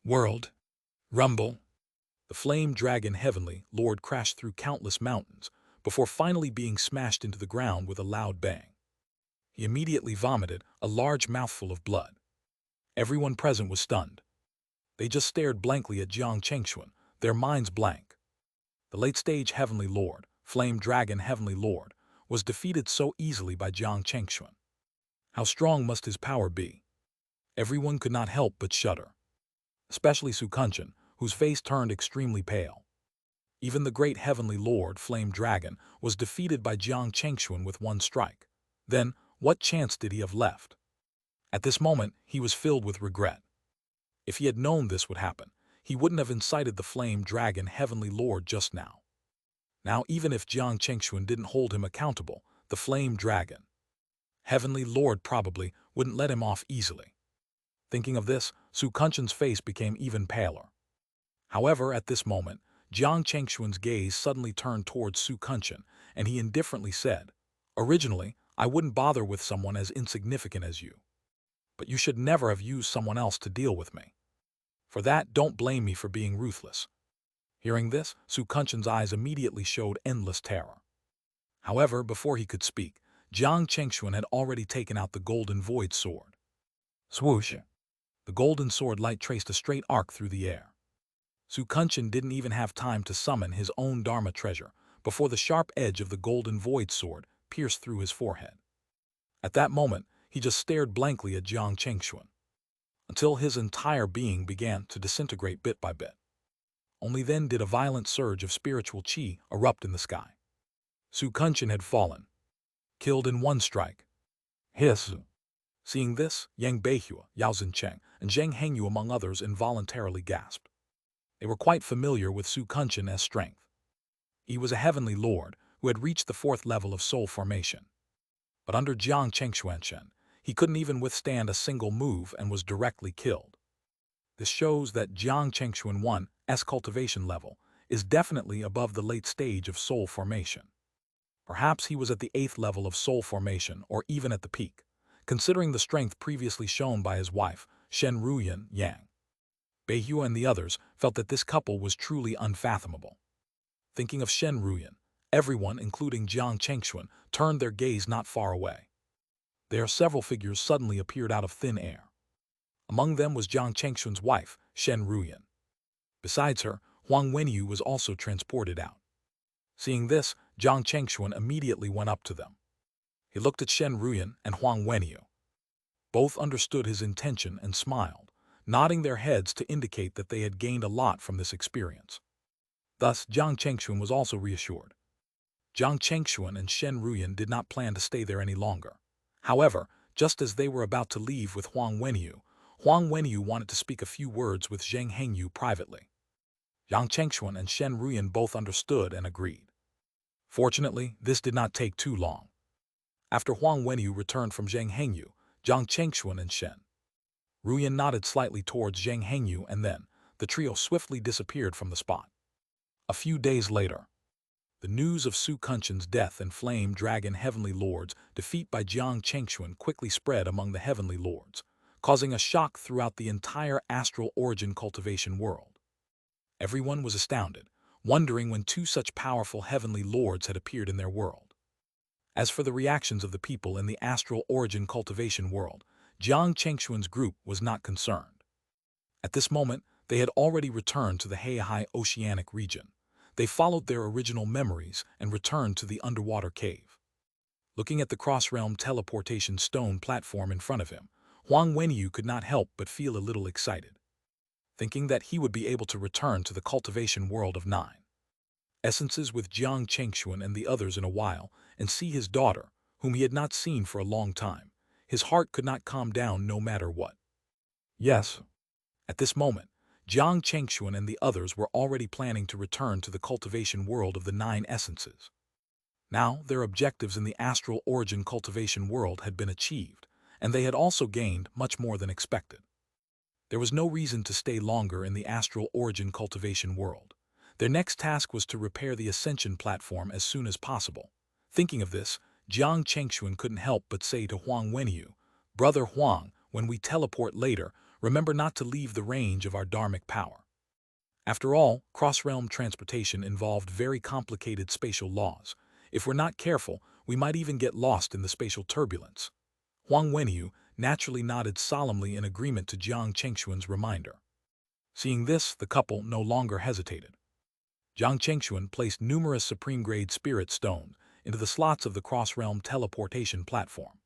World. Rumble. The flame dragon heavenly lord crashed through countless mountains before finally being smashed into the ground with a loud bang. He immediately vomited a large mouthful of blood. Everyone present was stunned. They just stared blankly at Jiang Chengxuan, their minds blank. The late-stage heavenly lord, flame dragon heavenly lord, was defeated so easily by Jiang Chengxuan. How strong must his power be? Everyone could not help but shudder. Especially Su Kunshan, whose face turned extremely pale. Even the great heavenly lord, flame dragon, was defeated by Jiang Chengxuan with one strike. Then, what chance did he have left? At this moment, he was filled with regret. If he had known this would happen, he wouldn't have incited the flame dragon heavenly lord just now. Now, even if Jiang Chengxuan didn't hold him accountable, the flame dragon heavenly lord probably wouldn't let him off easily. Thinking of this, Su Kunshan's face became even paler. However, at this moment, Jiang Chengxuan's gaze suddenly turned towards Su Kunshan, and he indifferently said, "Originally, I wouldn't bother with someone as insignificant as you. But you should never have used someone else to deal with me. For that, don't blame me for being ruthless." Hearing this, Su Kunshan's eyes immediately showed endless terror. However, before he could speak, Jiang Chengxuan had already taken out the golden void sword. Swoosh! The golden sword light traced a straight arc through the air. Su Kunshan didn't even have time to summon his own Dharma treasure before the sharp edge of the golden void sword pierced through his forehead. At that moment, he just stared blankly at Jiang Chengxuan, until his entire being began to disintegrate bit by bit. Only then did a violent surge of spiritual qi erupt in the sky. Su Kunshan had fallen, killed in one strike. Hiss! Seeing this, Yang Beihua, Yao Zhencheng, and Zheng Hengyu among others involuntarily gasped. They were quite familiar with Su Kunshan's strength. He was a heavenly lord who had reached the 4th level of soul formation. But under Jiang Chengxuan, he couldn't even withstand a single move and was directly killed. This shows that Jiang Chengxuan 1's cultivation level is definitely above the late stage of soul formation. Perhaps he was at the 8th level of soul formation or even at the peak, considering the strength previously shown by his wife, Shen Ruyan Yang. Beihua and the others felt that this couple was truly unfathomable. Thinking of Shen Ruyan, everyone, including Jiang Chengxuan, turned their gaze not far away. There, several figures suddenly appeared out of thin air. Among them was Jiang Chengxuan's wife, Shen Ruyan. Besides her, Huang Wenyu was also transported out. Seeing this, Jiang Chengxuan immediately went up to them. He looked at Shen Ruyan and Huang Wenyu. Both understood his intention and smiled, nodding their heads to indicate that they had gained a lot from this experience. Thus, Jiang Chengxuan was also reassured. Jiang Chengxuan and Shen Ruyan did not plan to stay there any longer. However, just as they were about to leave with Huang Wenyu wanted to speak a few words with Zheng Hengyu privately. Jiang Chengxuan and Shen Ruyan both understood and agreed. Fortunately, this did not take too long. After Huang Wenyu returned from Zheng Hengyu, Jiang Chengxuan and Shen Ruyan nodded slightly towards Zheng Hengyu, and then the trio swiftly disappeared from the spot. A few days later, the news of Su Kunshan's death and Flame Dragon Heavenly Lord's defeat by Jiang Chengxuan quickly spread among the Heavenly Lords, causing a shock throughout the entire astral origin cultivation world. Everyone was astounded, wondering when 2 such powerful Heavenly Lords had appeared in their world. As for the reactions of the people in the astral origin cultivation world, Jiang Chengxuan's group was not concerned. At this moment, they had already returned to the Heihai Oceanic region. They followed their original memories and returned to the underwater cave. Looking at the cross-realm teleportation stone platform in front of him, Huang Wenyu could not help but feel a little excited, thinking that he would be able to return to the cultivation world of 9 essences with Jiang Chengxuan and the others in a while and see his daughter, whom he had not seen for a long time. His heart could not calm down no matter what. Yes. At this moment, Jiang Chengxuan and the others were already planning to return to the cultivation world of the 9 essences. Now, their objectives in the astral origin cultivation world had been achieved, and they had also gained much more than expected. There was no reason to stay longer in the astral origin cultivation world. Their next task was to repair the ascension platform as soon as possible. Thinking of this, Jiang Chengxuan couldn't help but say to Huang Wenyu, "Brother Huang, when we teleport later, remember not to leave the range of our dharmic power. After all, cross-realm transportation involved very complicated spatial laws. If we're not careful, we might even get lost in the spatial turbulence. Huang Wenyu naturally nodded solemnly in agreement to Jiang Chengxuan's reminder. Seeing this, the couple no longer hesitated. Jiang Chengxuan placed numerous supreme-grade spirit stones into the slots of the cross-realm teleportation platform.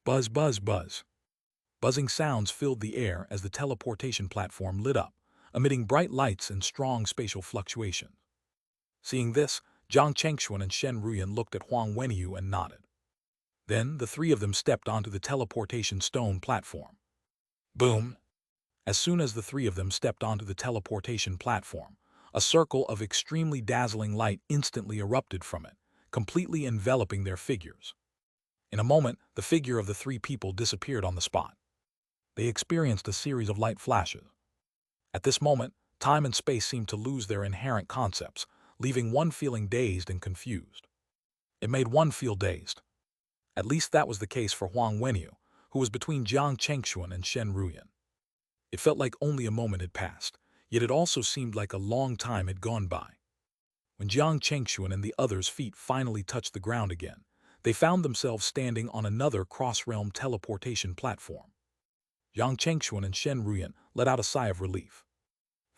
Buzz, buzz, buzz. Buzzing sounds filled the air as the teleportation platform lit up, emitting bright lights and strong spatial fluctuations. Seeing this, Jiang Chengxuan and Shen Ruyan looked at Huang Wenyu and nodded. Then the three of them stepped onto the teleportation stone platform. Boom! As soon as the three of them stepped onto the teleportation platform, a circle of extremely dazzling light instantly erupted from it, completely enveloping their figures. In a moment, the figure of the three people disappeared on the spot. They experienced a series of light flashes. At this moment, time and space seemed to lose their inherent concepts, leaving one feeling dazed and confused. It made one feel dazed. At least that was the case for Huang Wenyu, who was between Jiang Chengxuan and Shen Ruyan. It felt like only a moment had passed, yet it also seemed like a long time had gone by. When Jiang Chengxuan and the others' feet finally touched the ground again, they found themselves standing on another cross-realm teleportation platform. Jiang Chengxuan and Shen Ruyan let out a sigh of relief.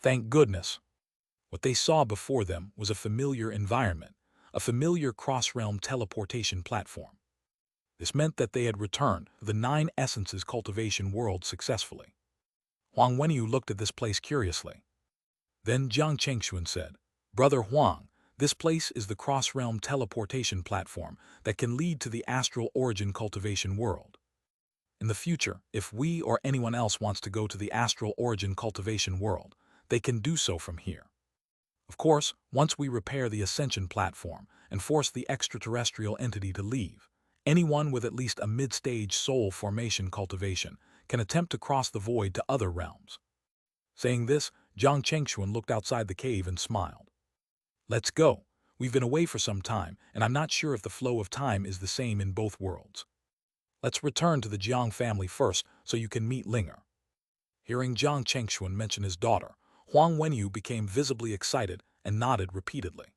Thank goodness! What they saw before them was a familiar environment, a familiar cross-realm teleportation platform. This meant that they had returned to the Nine Essences cultivation world successfully. Huang Wenyu looked at this place curiously. Then Jiang Chengxuan said, "Brother Huang, this place is the cross-realm teleportation platform that can lead to the astral origin cultivation world. In the future, if we or anyone else wants to go to the astral origin cultivation world, they can do so from here. Of course, once we repair the ascension platform and force the extraterrestrial entity to leave, anyone with at least a mid-stage soul formation cultivation can attempt to cross the void to other realms." Saying this, Jiang Chengxuan looked outside the cave and smiled. "Let's go. We've been away for some time, and I'm not sure if the flow of time is the same in both worlds. Let's return to the Jiang family first so you can meet Linger." Hearing Jiang Chengxuan mention his daughter, Huang Wenyu became visibly excited and nodded repeatedly.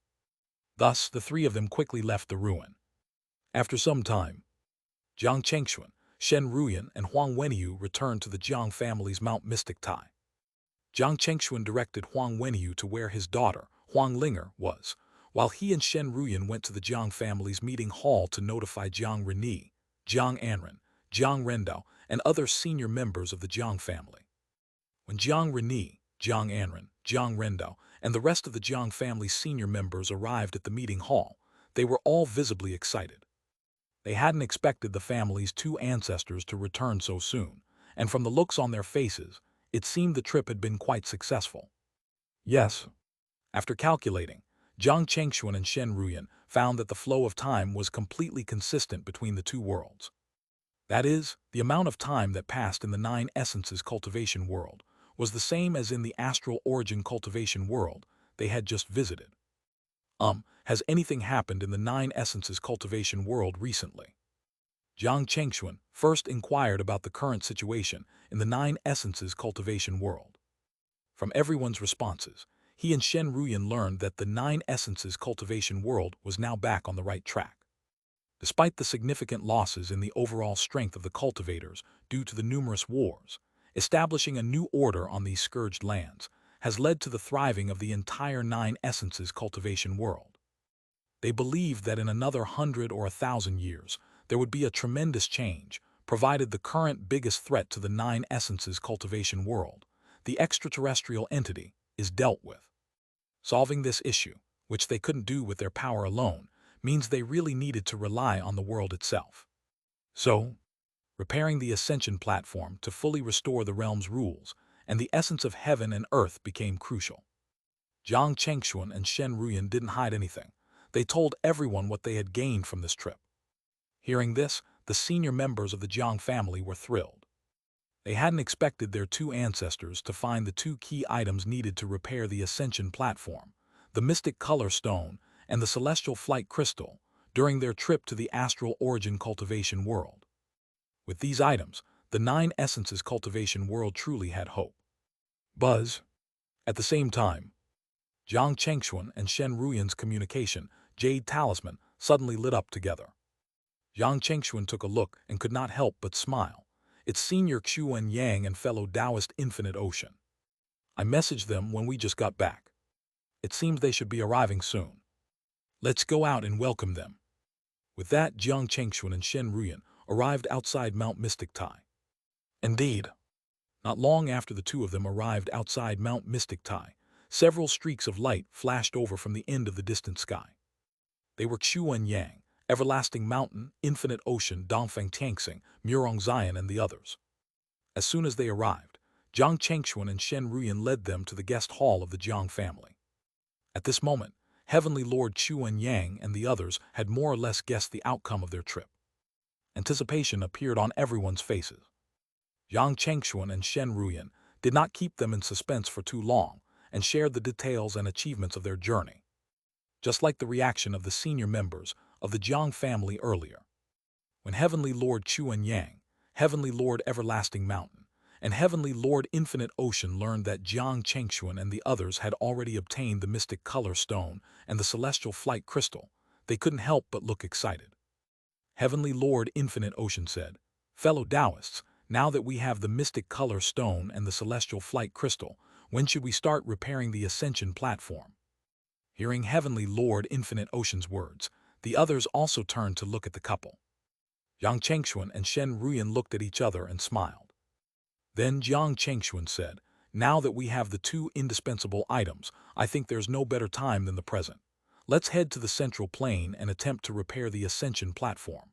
Thus, the three of them quickly left the ruin. After some time, Jiang Chengxuan, Shen Ruyan, and Huang Wenyu returned to the Jiang family's Mount Mystic Tai. Jiang Chengxuan directed Huang Wenyu to where his daughter, Huang Linger, was, while he and Shen Ruyan went to the Jiang family's meeting hall to notify Jiang Reni, Jiang Anren, Jiang Rendao, and other senior members of the Jiang family. When Jiang Reni, Jiang Anren, Jiang Rendao, and the rest of the Jiang family senior members arrived at the meeting hall, they were all visibly excited. They hadn't expected the family's two ancestors to return so soon, and from the looks on their faces, it seemed the trip had been quite successful. Yes. After calculating, Jiang Chengxuan and Shen Ruyan found that the flow of time was completely consistent between the two worlds. That is, the amount of time that passed in the Nine Essences cultivation world was the same as in the astral origin cultivation world they had just visited. Has anything happened in the Nine Essences cultivation world recently? Jiang Chengxuan first inquired about the current situation in the Nine Essences cultivation world. From everyone's responses, he and Shen Ruyan learned that the Nine Essences cultivation world was now back on the right track. Despite the significant losses in the overall strength of the cultivators due to the numerous wars, establishing a new order on these scourged lands has led to the thriving of the entire Nine Essences cultivation world. They believed that in another 100 or 1,000 years, there would be a tremendous change, provided the current biggest threat to the Nine Essences cultivation world, the extraterrestrial entity, is dealt with. Solving this issue, which they couldn't do with their power alone, means they really needed to rely on the world itself. So, repairing the ascension platform to fully restore the realm's rules and the essence of heaven and earth became crucial. Jiang Chengxuan and Shen Ruyan didn't hide anything. They told everyone what they had gained from this trip. Hearing this, the senior members of the Jiang family were thrilled. They hadn't expected their two ancestors to find the two key items needed to repair the ascension platform, the mystic color stone and the celestial flight crystal, during their trip to the astral origin cultivation world. With these items, the nine essences cultivation world truly had hope. Buzz. At the same time, Jiang Chengxuan and Shen Ruyan's communication, Jade talisman, suddenly lit up together. Jiang Chengxuan took a look and could not help but smile. It's Senior Xuan Yang and fellow Taoist Infinite Ocean. I messaged them when we just got back. It seems they should be arriving soon. Let's go out and welcome them. With that, Jiang Chengxuan and Shen Ruyan arrived outside Mount Mystic Tai. Indeed, not long after the two of them arrived outside Mount Mystic Tai, several streaks of light flashed over from the end of the distant sky. They were Xuan Yang, Everlasting Mountain, Infinite Ocean, Dongfeng Tianxing, Murong Zion, and the others. As soon as they arrived, Jiang Chengxuan and Shen Ruyan led them to the guest hall of the Jiang family. At this moment, Heavenly Lord Xuan Yang and the others had more or less guessed the outcome of their trip. Anticipation appeared on everyone's faces. Jiang Chengxuan and Shen Ruyan did not keep them in suspense for too long and shared the details and achievements of their journey, just like the reaction of the senior members of the Jiang family earlier. When Heavenly Lord Xuan Yang, Heavenly Lord Everlasting Mountain, and Heavenly Lord Infinite Ocean learned that Jiang Chengxuan and the others had already obtained the Mystic Color Stone and the Celestial Flight Crystal, they couldn't help but look excited. Heavenly Lord Infinite Ocean said, "Fellow Taoists, now that we have the Mystic Color Stone and the Celestial Flight Crystal, when should we start repairing the Ascension platform?" Hearing Heavenly Lord Infinite Ocean's words, the others also turned to look at the couple. Jiang Chengxuan and Shen Ruyan looked at each other and smiled. Then Jiang Chengxuan said, "Now that we have the two indispensable items, I think there's no better time than the present. Let's head to the central plane and attempt to repair the Ascension platform."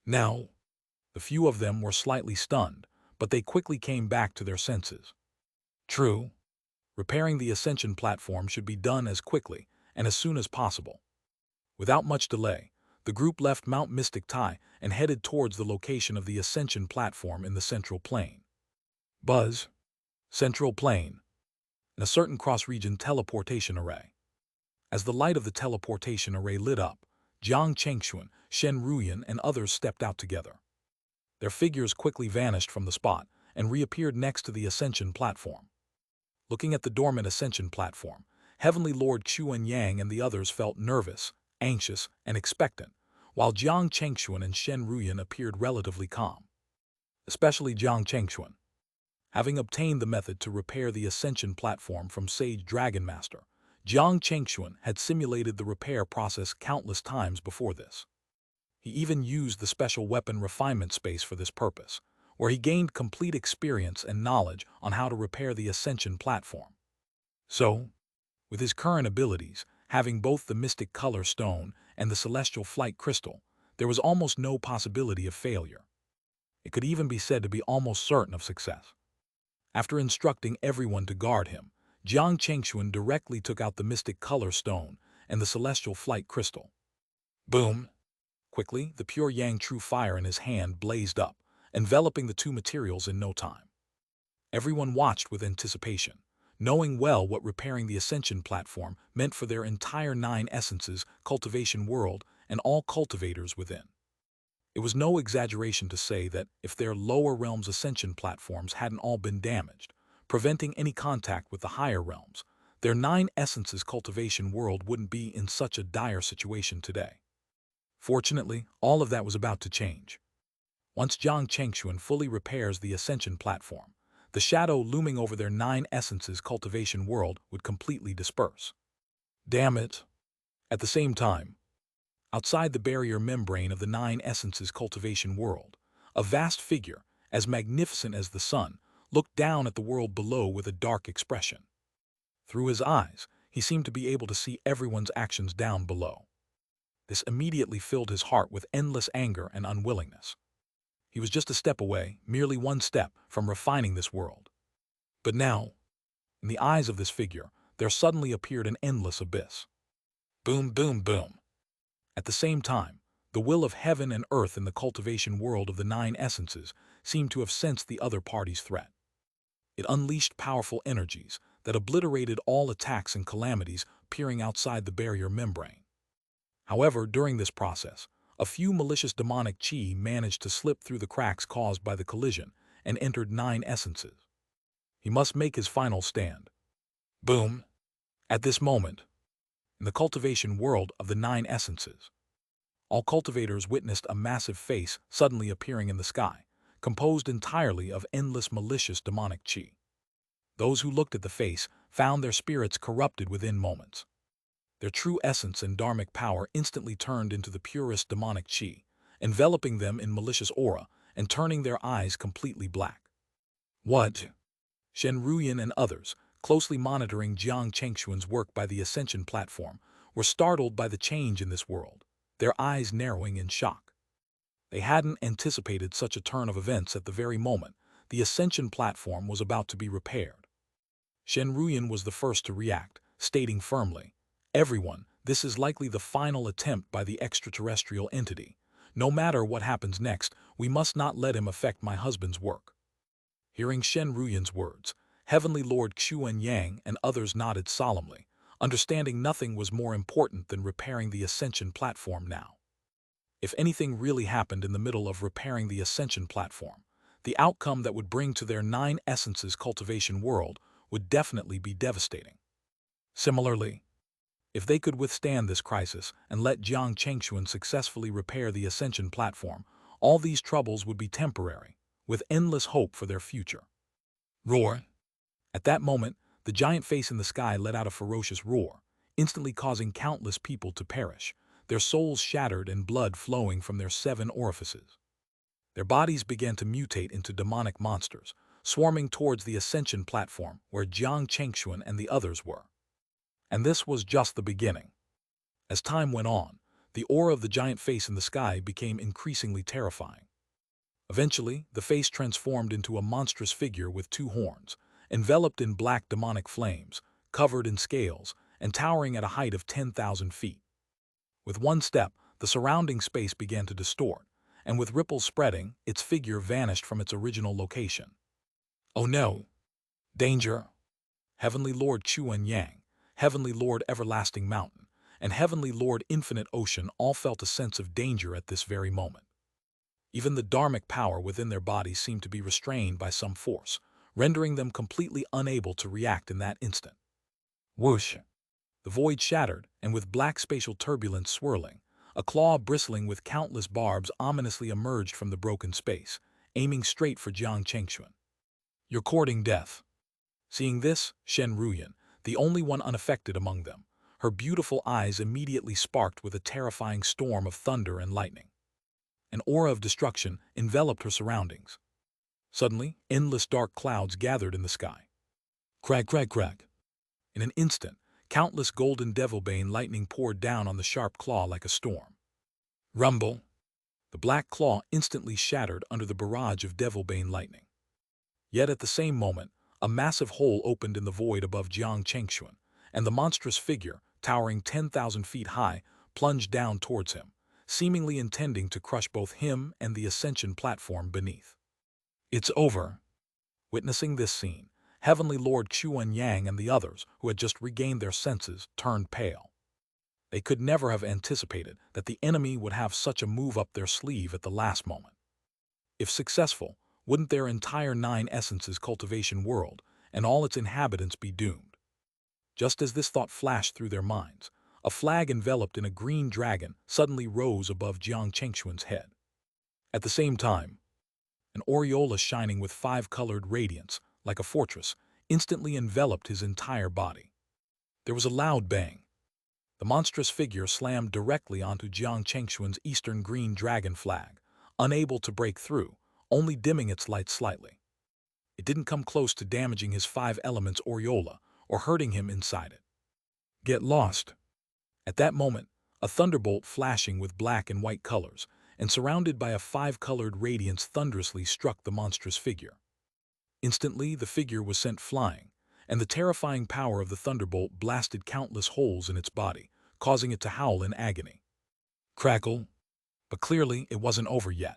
Now, the few of them were slightly stunned, but they quickly came back to their senses. True, repairing the Ascension platform should be done as quickly and as soon as possible. Without much delay, the group left Mount Mystic Tai and headed towards the location of the Ascension platform in the central plane. Buzz. Central plane. In a certain cross-region teleportation array. As the light of the teleportation array lit up, Jiang Chengxuan, Shen Ruyan, and others stepped out together. Their figures quickly vanished from the spot and reappeared next to the Ascension platform. Looking at the dormant Ascension platform, Heavenly Lord Xuan Yang and the others felt nervous, anxious, and expectant, while Jiang Chengxuan and Shen Ruyan appeared relatively calm. Especially Jiang Chengxuan. Having obtained the method to repair the Ascension platform from Sage Dragon Master, Jiang Chengxuan had simulated the repair process countless times before this. He even used the special weapon refinement space for this purpose, where he gained complete experience and knowledge on how to repair the Ascension platform. So, with his current abilities, having both the Mystic Color Stone and the Celestial Flight Crystal, there was almost no possibility of failure. It could even be said to be almost certain of success. After instructing everyone to guard him, Jiang Chengxuan directly took out the Mystic Color Stone and the Celestial Flight Crystal. Boom! Quickly, the pure Yang True Fire in his hand blazed up, enveloping the two materials in no time. Everyone watched with anticipation, knowing well what repairing the Ascension platform meant for their entire nine essences, cultivation world, and all cultivators within. It was no exaggeration to say that if their lower realms Ascension platforms hadn't all been damaged, preventing any contact with the higher realms, their nine essences cultivation world wouldn't be in such a dire situation today. Fortunately, all of that was about to change. Once Jiang Chengxuan fully repairs the Ascension platform, the shadow looming over their nine essences cultivation world would completely disperse. Damn it! At the same time, outside the barrier membrane of the nine essences cultivation world, a vast figure, as magnificent as the sun, looked down at the world below with a dark expression. Through his eyes, he seemed to be able to see everyone's actions down below. This immediately filled his heart with endless anger and unwillingness. He was just a step away, merely one step, from refining this world. But now, in the eyes of this figure, there suddenly appeared an endless abyss. Boom, boom, boom. At the same time, the will of heaven and earth in the cultivation world of the nine essences seemed to have sensed the other party's threat. It unleashed powerful energies that obliterated all attacks and calamities appearing outside the barrier membrane. However, during this process, a few malicious demonic chi managed to slip through the cracks caused by the collision and entered 9 essences. He must make his final stand. Boom! At this moment, in the cultivation world of the 9 essences, all cultivators witnessed a massive face suddenly appearing in the sky, composed entirely of endless malicious demonic chi. Those who looked at the face found their spirits corrupted within moments. Their true essence and dharmic power instantly turned into the purest demonic chi, enveloping them in malicious aura and turning their eyes completely black. What? Shen Ruyan and others, closely monitoring Jiang Chengxuan's work by the Ascension platform, were startled by the change in this world, their eyes narrowing in shock. They hadn't anticipated such a turn of events at the very moment the Ascension platform was about to be repaired. Shen Ruyan was the first to react, stating firmly, "Everyone, this is likely the final attempt by the extraterrestrial entity. No matter what happens next, we must not let him affect my husband's work." Hearing Shen Ruyan's words, Heavenly Lord Xuan Yang and others nodded solemnly, understanding nothing was more important than repairing the Ascension platform now. If anything really happened in the middle of repairing the Ascension platform, the outcome that would bring to their 9 essences cultivation world would definitely be devastating. Similarly, if they could withstand this crisis and let Jiang Chengxuan successfully repair the Ascension platform, all these troubles would be temporary, with endless hope for their future. Roar! At that moment, the giant face in the sky let out a ferocious roar, instantly causing countless people to perish, their souls shattered and blood flowing from their 7 orifices. Their bodies began to mutate into demonic monsters, swarming towards the Ascension platform where Jiang Chengxuan and the others were. And this was just the beginning. As time went on, the aura of the giant face in the sky became increasingly terrifying. Eventually, the face transformed into a monstrous figure with 2 horns, enveloped in black demonic flames, covered in scales, and towering at a height of 10,000 feet. With one step, the surrounding space began to distort, and with ripples spreading, its figure vanished from its original location. Oh no! Danger! Heavenly Lord Xuan Yang, Heavenly Lord Everlasting Mountain, and Heavenly Lord Infinite Ocean all felt a sense of danger at this very moment. Even the dharmic power within their bodies seemed to be restrained by some force, rendering them completely unable to react in that instant. Whoosh! The void shattered, and with black spatial turbulence swirling, a claw bristling with countless barbs ominously emerged from the broken space, aiming straight for Jiang Chengxuan. "You're courting death." Seeing this, Shen Ruyan, the only one unaffected among them, her beautiful eyes immediately sparked with a terrifying storm of thunder and lightning. An aura of destruction enveloped her surroundings. Suddenly, endless dark clouds gathered in the sky. Crack, crack, crack. In an instant, countless golden devilbane lightning poured down on the sharp claw like a storm. Rumble! The black claw instantly shattered under the barrage of devilbane lightning. Yet at the same moment, a massive hole opened in the void above Jiang Chengxuan, and the monstrous figure, towering 10,000 feet high, plunged down towards him, seemingly intending to crush both him and the Ascension platform beneath. It's over. Witnessing this scene, Heavenly Lord Xuan Yang and the others, who had just regained their senses, turned pale. They could never have anticipated that the enemy would have such a move up their sleeve at the last moment. If successful, wouldn't their entire 9 essences cultivation world and all its inhabitants be doomed? Just as this thought flashed through their minds, a flag enveloped in a green dragon suddenly rose above Jiang Chengxuan's head. At the same time, an aureola shining with 5-colored radiance, like a fortress, instantly enveloped his entire body. There was a loud bang. The monstrous figure slammed directly onto Jiang Chengxuan's eastern green dragon flag, unable to break through, only dimming its light slightly. It didn't come close to damaging his 5 elements aureola or hurting him inside it. Get lost! At that moment, a thunderbolt flashing with black and white colors and surrounded by a 5-colored radiance thunderously struck the monstrous figure. Instantly, the figure was sent flying, and the terrifying power of the thunderbolt blasted countless holes in its body, causing it to howl in agony. Crackle! But clearly, it wasn't over yet.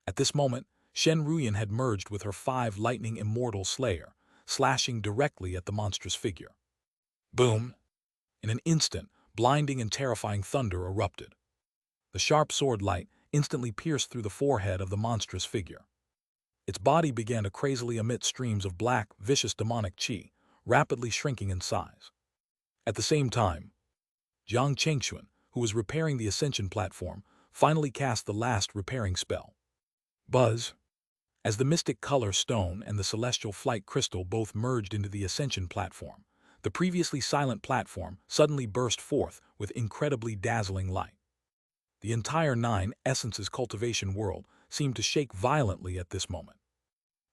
At this moment, Shen Ruyan had merged with her 5 lightning immortal slayer, slashing directly at the monstrous figure. Boom! In an instant, blinding and terrifying thunder erupted. The sharp sword light instantly pierced through the forehead of the monstrous figure. Its body began to crazily emit streams of black, vicious demonic qi, rapidly shrinking in size. At the same time, Jiang Chengxuan, who was repairing the ascension platform, finally cast the last repairing spell. Buzz! As the mystic color stone and the celestial flight crystal both merged into the ascension platform, the previously silent platform suddenly burst forth with incredibly dazzling light. The entire 9 Essences cultivation world seemed to shake violently at this moment.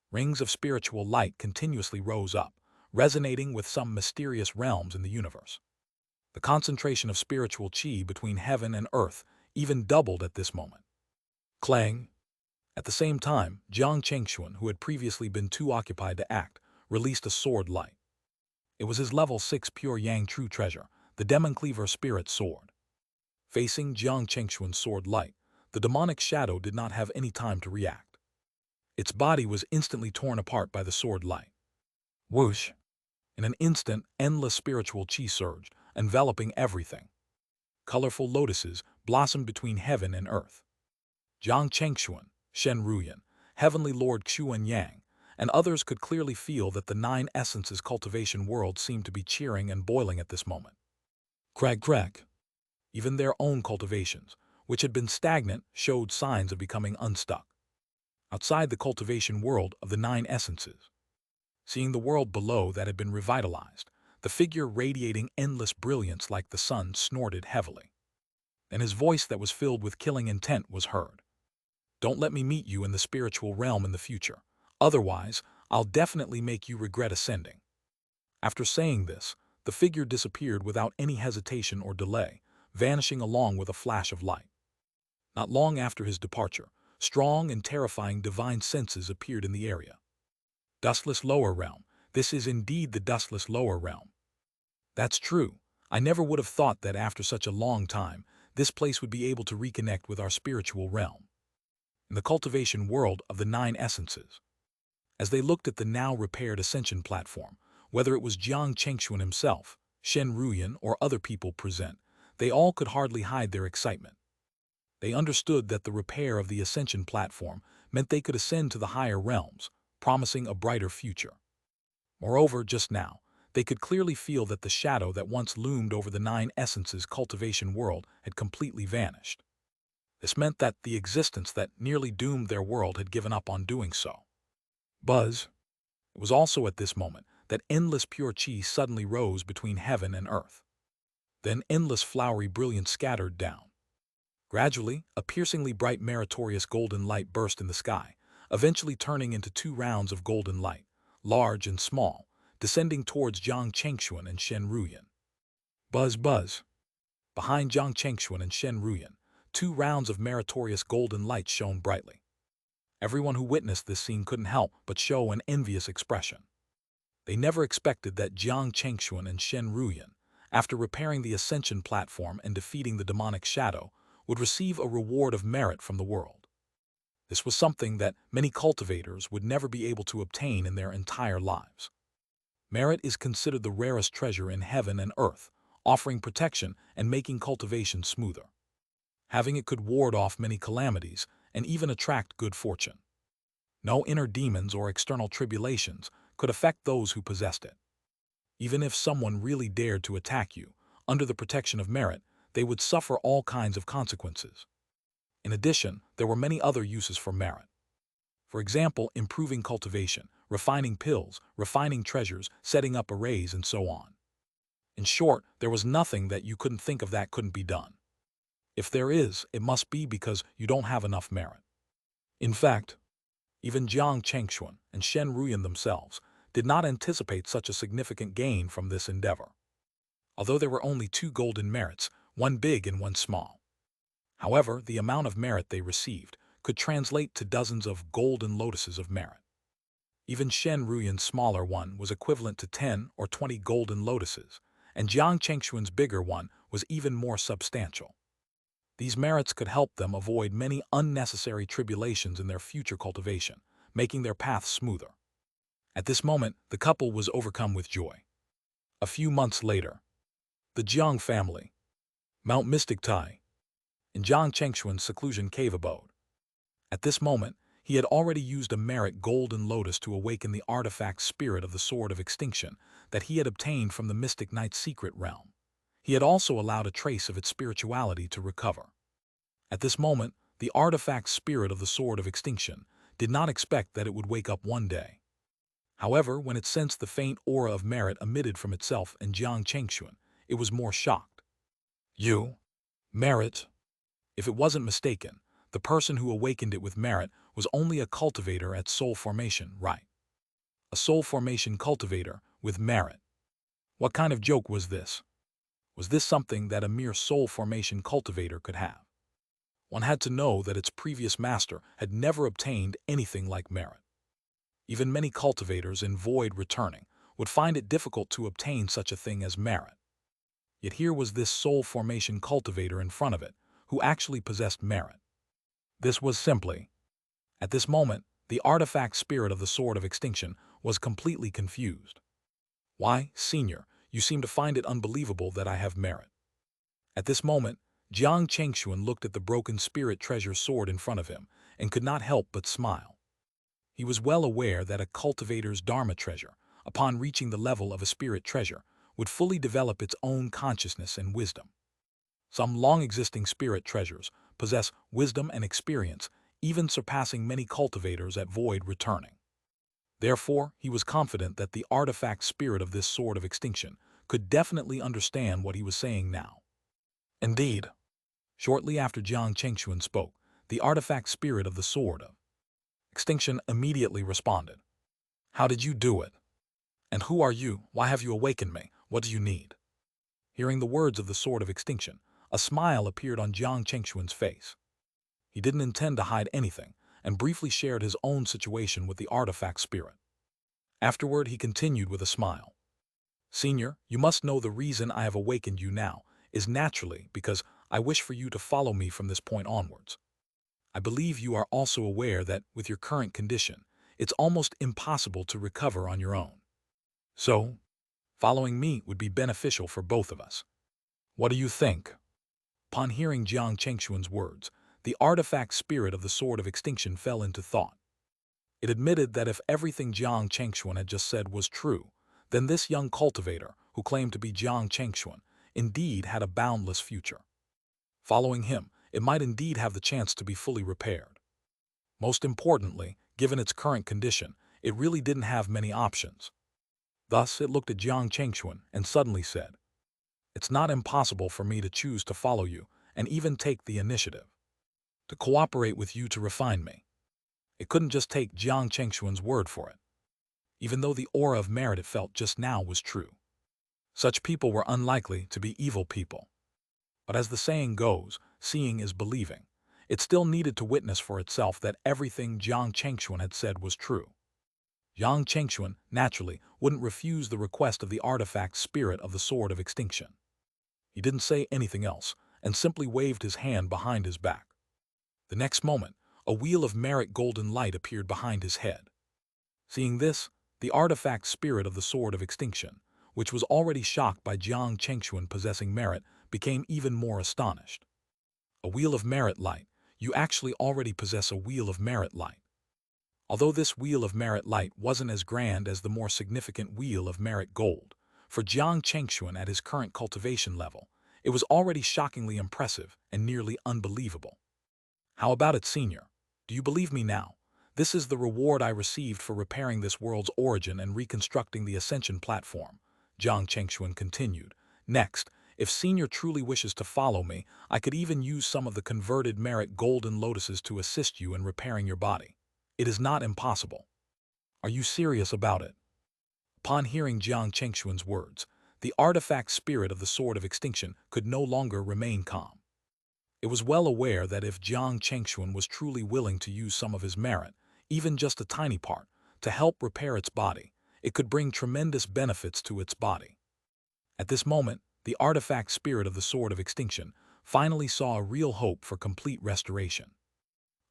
Rings of spiritual light continuously rose up, resonating with some mysterious realms in the universe. The concentration of spiritual qi between heaven and earth even doubled at this moment. Clang! At the same time, Jiang Chengxuan, who had previously been too occupied to act, released a sword light. It was his level 6 pure yang true treasure, the Demon Cleaver Spirit Sword. Facing Jiang Chengxuan's sword light, the demonic shadow did not have any time to react. Its body was instantly torn apart by the sword light. Whoosh! In an instant, endless spiritual qi surged, enveloping everything. Colorful lotuses blossomed between heaven and earth. Jiang Chengxuan, Shen Ruyan, Heavenly Lord Xuan Yang, and others could clearly feel that the 9 Essences cultivation world seemed to be cheering and boiling at this moment. Crack! Even their own cultivations, which had been stagnant, showed signs of becoming unstuck. Outside the cultivation world of the 9 Essences, seeing the world below that had been revitalized, the figure radiating endless brilliance like the sun snorted heavily. And his voice that was filled with killing intent was heard. Don't let me meet you in the spiritual realm in the future. Otherwise, I'll definitely make you regret ascending. After saying this, the figure disappeared without any hesitation or delay, vanishing along with a flash of light. Not long after his departure, strong and terrifying divine senses appeared in the area. Dustless lower realm. This is indeed the dustless lower realm. That's true. I never would have thought that after such a long time, this place would be able to reconnect with our spiritual realm. In the cultivation world of the 9 Essences, as they looked at the now repaired ascension platform, whether it was Jiang Chengxuan himself, Shen Ruyan, or other people present, they all could hardly hide their excitement. They understood that the repair of the ascension platform meant they could ascend to the higher realms, promising a brighter future. Moreover, just now, they could clearly feel that the shadow that once loomed over the 9 Essences cultivation world had completely vanished. This meant that the existence that nearly doomed their world had given up on doing so. Buzz! It was also at this moment that endless pure qi suddenly rose between heaven and earth. Then endless flowery brilliance scattered down. Gradually, a piercingly bright meritorious golden light burst in the sky, eventually turning into 2 rounds of golden light, large and small, descending towards Jiang Chengxuan and Shen Ruyan. Buzz! Behind Jiang Chengxuan and Shen Ruyan, 2 rounds of meritorious golden light shone brightly. Everyone who witnessed this scene couldn't help but show an envious expression. They never expected that Jiang Chengxuan and Shen Ruyan, after repairing the ascension platform and defeating the demonic shadow, would receive a reward of merit from the world. This was something that many cultivators would never be able to obtain in their entire lives. Merit is considered the rarest treasure in heaven and earth, offering protection and making cultivation smoother. Having it could ward off many calamities and even attract good fortune. No inner demons or external tribulations could affect those who possessed it. Even if someone really dared to attack you, under the protection of merit, they would suffer all kinds of consequences. In addition, there were many other uses for merit. For example, improving cultivation, refining pills, refining treasures, setting up arrays, and so on. In short, there was nothing that you couldn't think of that couldn't be done. If there is, it must be because you don't have enough merit. In fact, even Jiang Chengxuan and Shen Ruyan themselves did not anticipate such a significant gain from this endeavor. Although there were only 2 golden merits, one big and one small. However, the amount of merit they received could translate to dozens of golden lotuses of merit. Even Shen Ruyan's smaller one was equivalent to 10 or 20 golden lotuses, and Jiang Chengxuan's bigger one was even more substantial. These merits could help them avoid many unnecessary tribulations in their future cultivation, making their path smoother. At this moment, the couple was overcome with joy. A few months later, the Jiang family, Mount Mystic Tai, in Jiang Chengxuan's seclusion cave abode. At this moment, he had already used a merit golden lotus to awaken the artifact spirit of the Sword of Extinction that he had obtained from the Mystic Knight's secret realm. He had also allowed a trace of its spirituality to recover. At this moment, the artifact spirit of the Sword of Extinction did not expect that it would wake up one day. However, when it sensed the faint aura of merit emitted from itself and Jiang Chengxuan, it was more shocked. You? Merit? If it wasn't mistaken, the person who awakened it with merit was only a cultivator at soul formation, right? A soul formation cultivator with merit. What kind of joke was this? Was this something that a mere soul formation cultivator could have? One had to know that its previous master had never obtained anything like merit. Even many cultivators in void returning would find it difficult to obtain such a thing as merit. Yet here was this soul formation cultivator in front of it, who actually possessed merit. This was simply... At this moment, the artifact spirit of the Sword of Extinction was completely confused. Why, Senior, you seem to find it unbelievable that I have merit. At this moment, Jiang Chengxuan looked at the broken spirit treasure sword in front of him and could not help but smile. He was well aware that a cultivator's dharma treasure, upon reaching the level of a spirit treasure, would fully develop its own consciousness and wisdom. Some long-existing spirit treasures possess wisdom and experience, even surpassing many cultivators at void returning. Therefore, he was confident that the artifact spirit of this Sword of Extinction could definitely understand what he was saying now. Indeed. Shortly after Jiang Chengxuan spoke, the artifact spirit of the Sword of Extinction immediately responded. How did you do it? And who are you? Why have you awakened me? What do you need? Hearing the words of the Sword of Extinction, a smile appeared on Jiang Chengxuan's face. He didn't intend to hide anything, and briefly shared his own situation with the artifact spirit. Afterward, he continued with a smile. Senior, you must know the reason I have awakened you now is naturally because I wish for you to follow me from this point onwards. I believe you are also aware that, with your current condition, it's almost impossible to recover on your own. So, following me would be beneficial for both of us. What do you think? Upon hearing Jiang Chengxuan's words, the artifact spirit of the Sword of Extinction fell into thought. It admitted that if everything Jiang Chengxuan had just said was true, then this young cultivator, who claimed to be Jiang Chengxuan, indeed had a boundless future. Following him, it might indeed have the chance to be fully repaired. Most importantly, given its current condition, it really didn't have many options. Thus, it looked at Jiang Chengxuan and suddenly said, "It's not impossible for me to choose to follow you and even take the initiative. To cooperate with you to refine me." It couldn't just take Jiang Chengxuan's word for it. Even though the aura of merit it felt just now was true. Such people were unlikely to be evil people. But as the saying goes, seeing is believing. It still needed to witness for itself that everything Jiang Chengxuan had said was true. Jiang Chengxuan, naturally, wouldn't refuse the request of the artifact spirit of the Sword of Extinction. He didn't say anything else, and simply waved his hand behind his back. The next moment, a wheel of merit golden light appeared behind his head. Seeing this, the artifact spirit of the Sword of Extinction, which was already shocked by Jiang Chengxuan possessing merit, became even more astonished. A wheel of merit light, you actually already possess a wheel of merit light. Although this wheel of merit light wasn't as grand as the more significant wheel of merit gold, for Jiang Chengxuan at his current cultivation level, it was already shockingly impressive and nearly unbelievable. How about it, Senior? Do you believe me now? This is the reward I received for repairing this world's origin and reconstructing the Ascension platform, Jiang Chengxuan continued. Next, if Senior truly wishes to follow me, I could even use some of the converted merit golden lotuses to assist you in repairing your body. It is not impossible. Are you serious about it? Upon hearing Jiang Chengxuan's words, the artifact spirit of the Sword of Extinction could no longer remain calm. It was well aware that if Jiang Chengxuan was truly willing to use some of his merit, even just a tiny part, to help repair its body, it could bring tremendous benefits to its body. At this moment, the artifact spirit of the Sword of Extinction finally saw a real hope for complete restoration.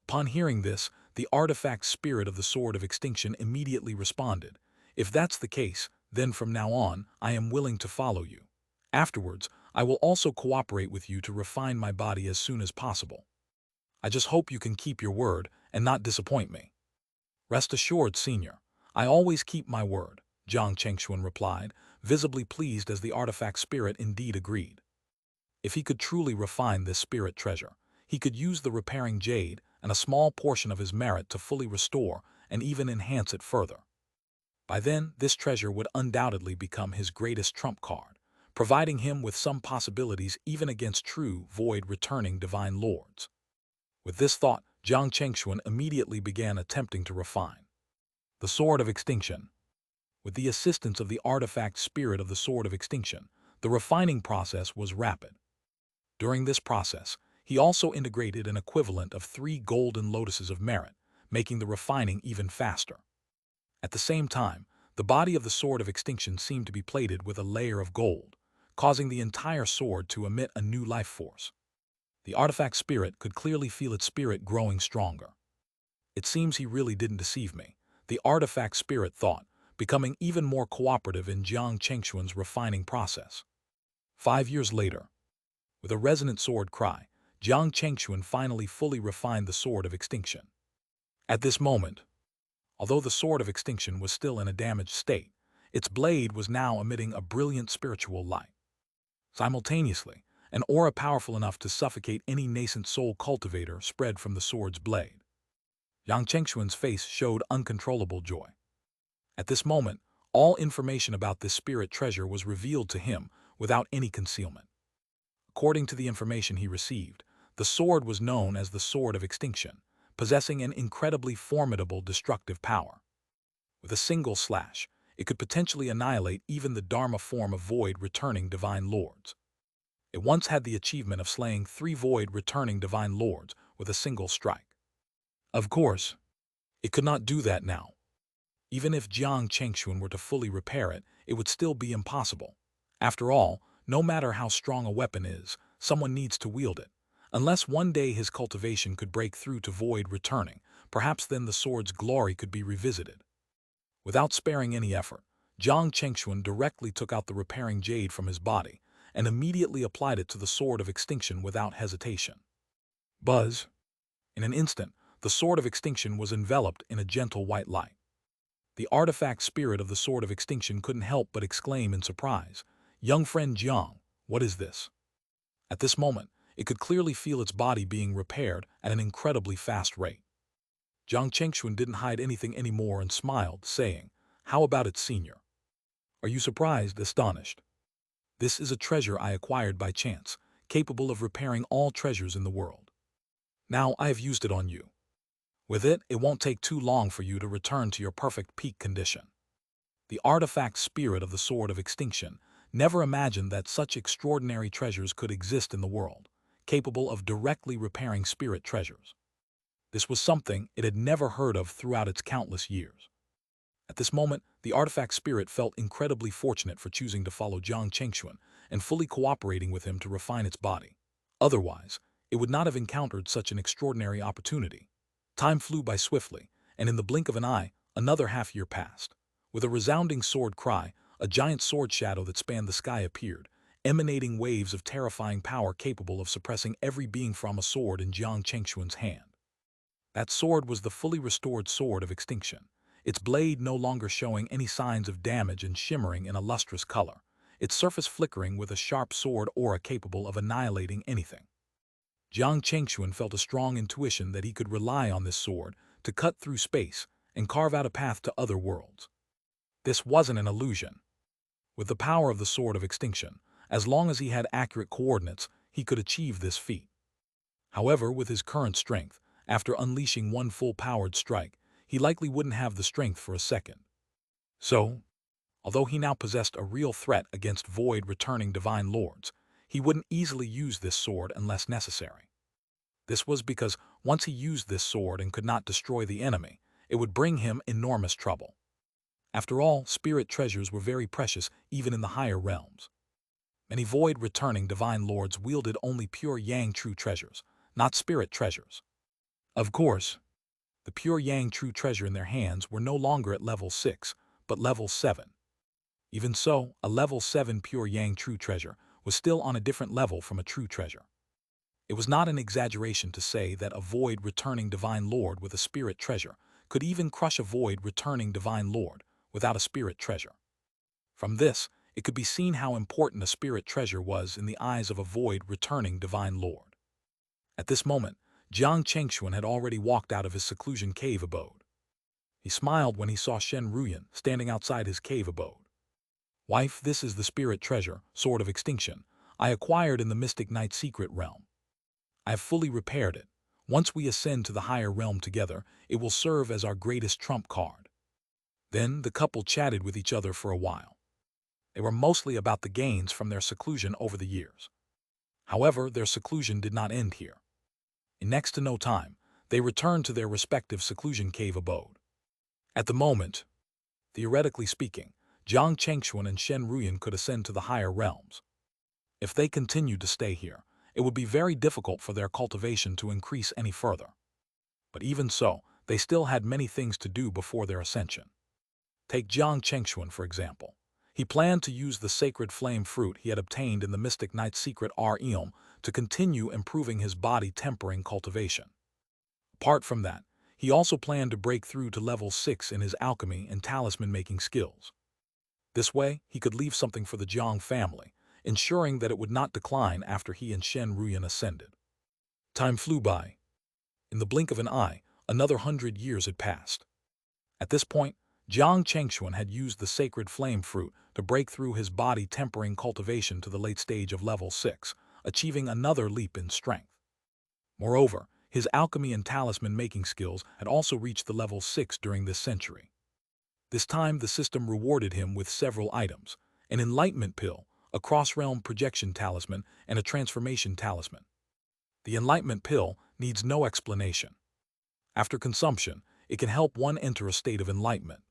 Upon hearing this, the artifact spirit of the Sword of Extinction immediately responded, "If that's the case, then from now on, I am willing to follow you. Afterwards, I will also cooperate with you to refine my body as soon as possible. I just hope you can keep your word and not disappoint me. Rest assured, Senior, I always keep my word, Jiang Chengxuan replied, visibly pleased as the artifact spirit indeed agreed. If he could truly refine this spirit treasure, he could use the repairing Jade and a small portion of his merit to fully restore and even enhance it further. By then, this treasure would undoubtedly become his greatest trump card, providing him with some possibilities even against true, void-returning divine lords. With this thought, Jiang Chengxuan immediately began attempting to refine the Sword of Extinction. With the assistance of the artifact spirit of the Sword of Extinction, the refining process was rapid. During this process, he also integrated an equivalent of 3 golden lotuses of merit, making the refining even faster. At the same time, the body of the Sword of Extinction seemed to be plated with a layer of gold, causing the entire sword to emit a new life force. The artifact spirit could clearly feel its spirit growing stronger. It seems he really didn't deceive me, the artifact spirit thought, becoming even more cooperative in Jiang Chengxuan's refining process. 5 years later, with a resonant sword cry, Jiang Chengxuan finally fully refined the Sword of Extinction. At this moment, although the Sword of Extinction was still in a damaged state, its blade was now emitting a brilliant spiritual light. Simultaneously, an aura powerful enough to suffocate any nascent soul cultivator spread from the sword's blade. Jiang Chengxuan's face showed uncontrollable joy. At this moment, all information about this spirit treasure was revealed to him without any concealment. According to the information he received, the sword was known as the Sword of Extinction, possessing an incredibly formidable destructive power. With a single slash, it could potentially annihilate even the Dharma form of void-returning divine lords. It once had the achievement of slaying 3 void-returning divine lords with a single strike. Of course, it could not do that now. Even if Jiang Chengxuan were to fully repair it, it would still be impossible. After all, no matter how strong a weapon is, someone needs to wield it. Unless one day his cultivation could break through to void returning, perhaps then the sword's glory could be revisited. Without sparing any effort, Jiang Chengxuan directly took out the repairing Jade from his body and immediately applied it to the Sword of Extinction without hesitation. Buzz! In an instant, the Sword of Extinction was enveloped in a gentle white light. The artifact spirit of the Sword of Extinction couldn't help but exclaim in surprise, "Young friend Jiang, what is this?" At this moment, it could clearly feel its body being repaired at an incredibly fast rate. Jiang Chengxuan didn't hide anything anymore and smiled, saying, "How about it, Senior? Are you surprised, astonished? This is a treasure I acquired by chance, capable of repairing all treasures in the world. Now I have used it on you. With it, it won't take too long for you to return to your perfect peak condition." The artifact spirit of the Sword of Extinction never imagined that such extraordinary treasures could exist in the world, capable of directly repairing spirit treasures. This was something it had never heard of throughout its countless years. At this moment, the artifact spirit felt incredibly fortunate for choosing to follow Jiang Chengxuan and fully cooperating with him to refine its body. Otherwise, it would not have encountered such an extraordinary opportunity. Time flew by swiftly, and in the blink of an eye, another half-year passed. With a resounding sword cry, a giant sword shadow that spanned the sky appeared, emanating waves of terrifying power capable of suppressing every being from a sword in Jiang Chengxuan's hand. That sword was the fully restored Sword of Extinction, its blade no longer showing any signs of damage and shimmering in a lustrous color, its surface flickering with a sharp sword aura capable of annihilating anything. Jiang Chengxuan felt a strong intuition that he could rely on this sword to cut through space and carve out a path to other worlds. This wasn't an illusion. With the power of the Sword of Extinction, as long as he had accurate coordinates, he could achieve this feat. However, with his current strength, after unleashing one full-powered strike, he likely wouldn't have the strength for a second. So, although he now possessed a real threat against void-returning divine lords, he wouldn't easily use this sword unless necessary. This was because once he used this sword and could not destroy the enemy, it would bring him enormous trouble. After all, spirit treasures were very precious even in the higher realms. Many void-returning divine lords wielded only pure Yang true treasures, not spirit treasures. Of course, the pure Yang true treasure in their hands were no longer at level 6, but level 7. Even so, a level 7 pure Yang true treasure was still on a different level from a true treasure. It was not an exaggeration to say that a void returning divine lord with a spirit treasure could even crush a void returning divine lord without a spirit treasure. From this, it could be seen how important a spirit treasure was in the eyes of a void returning divine lord. At this moment, Jiang Chengxuan had already walked out of his seclusion cave abode. He smiled when he saw Shen Ruyan standing outside his cave abode. "Wife, this is the spirit treasure, Sword of Extinction, I acquired in the Mystic Night Secret Realm. I have fully repaired it. Once we ascend to the higher realm together, it will serve as our greatest trump card." Then the couple chatted with each other for a while. They were mostly about the gains from their seclusion over the years. However, their seclusion did not end here. In next to no time, they returned to their respective seclusion cave abode. At the moment, theoretically speaking, Jiang Chengxuan and Shen Ruyan could ascend to the higher realms. If they continued to stay here, it would be very difficult for their cultivation to increase any further. But even so, they still had many things to do before their ascension. Take Jiang Chengxuan, for example. He planned to use the sacred flame fruit he had obtained in the Mystic Night Secret Realm to continue improving his body-tempering cultivation. Apart from that, he also planned to break through to level 6 in his alchemy and talisman-making skills. This way, he could leave something for the Jiang family, ensuring that it would not decline after he and Shen Ruyan ascended. Time flew by. In the blink of an eye, another 100 years had passed. At this point, Jiang Chengxuan had used the sacred flame fruit to break through his body-tempering cultivation to the late stage of level 6, achieving another leap in strength. Moreover, his alchemy and talisman-making skills had also reached the level 6 during this century. This time, the system rewarded him with several items: an enlightenment pill, a cross-realm projection talisman, and a transformation talisman. The enlightenment pill needs no explanation. After consumption, it can help one enter a state of enlightenment.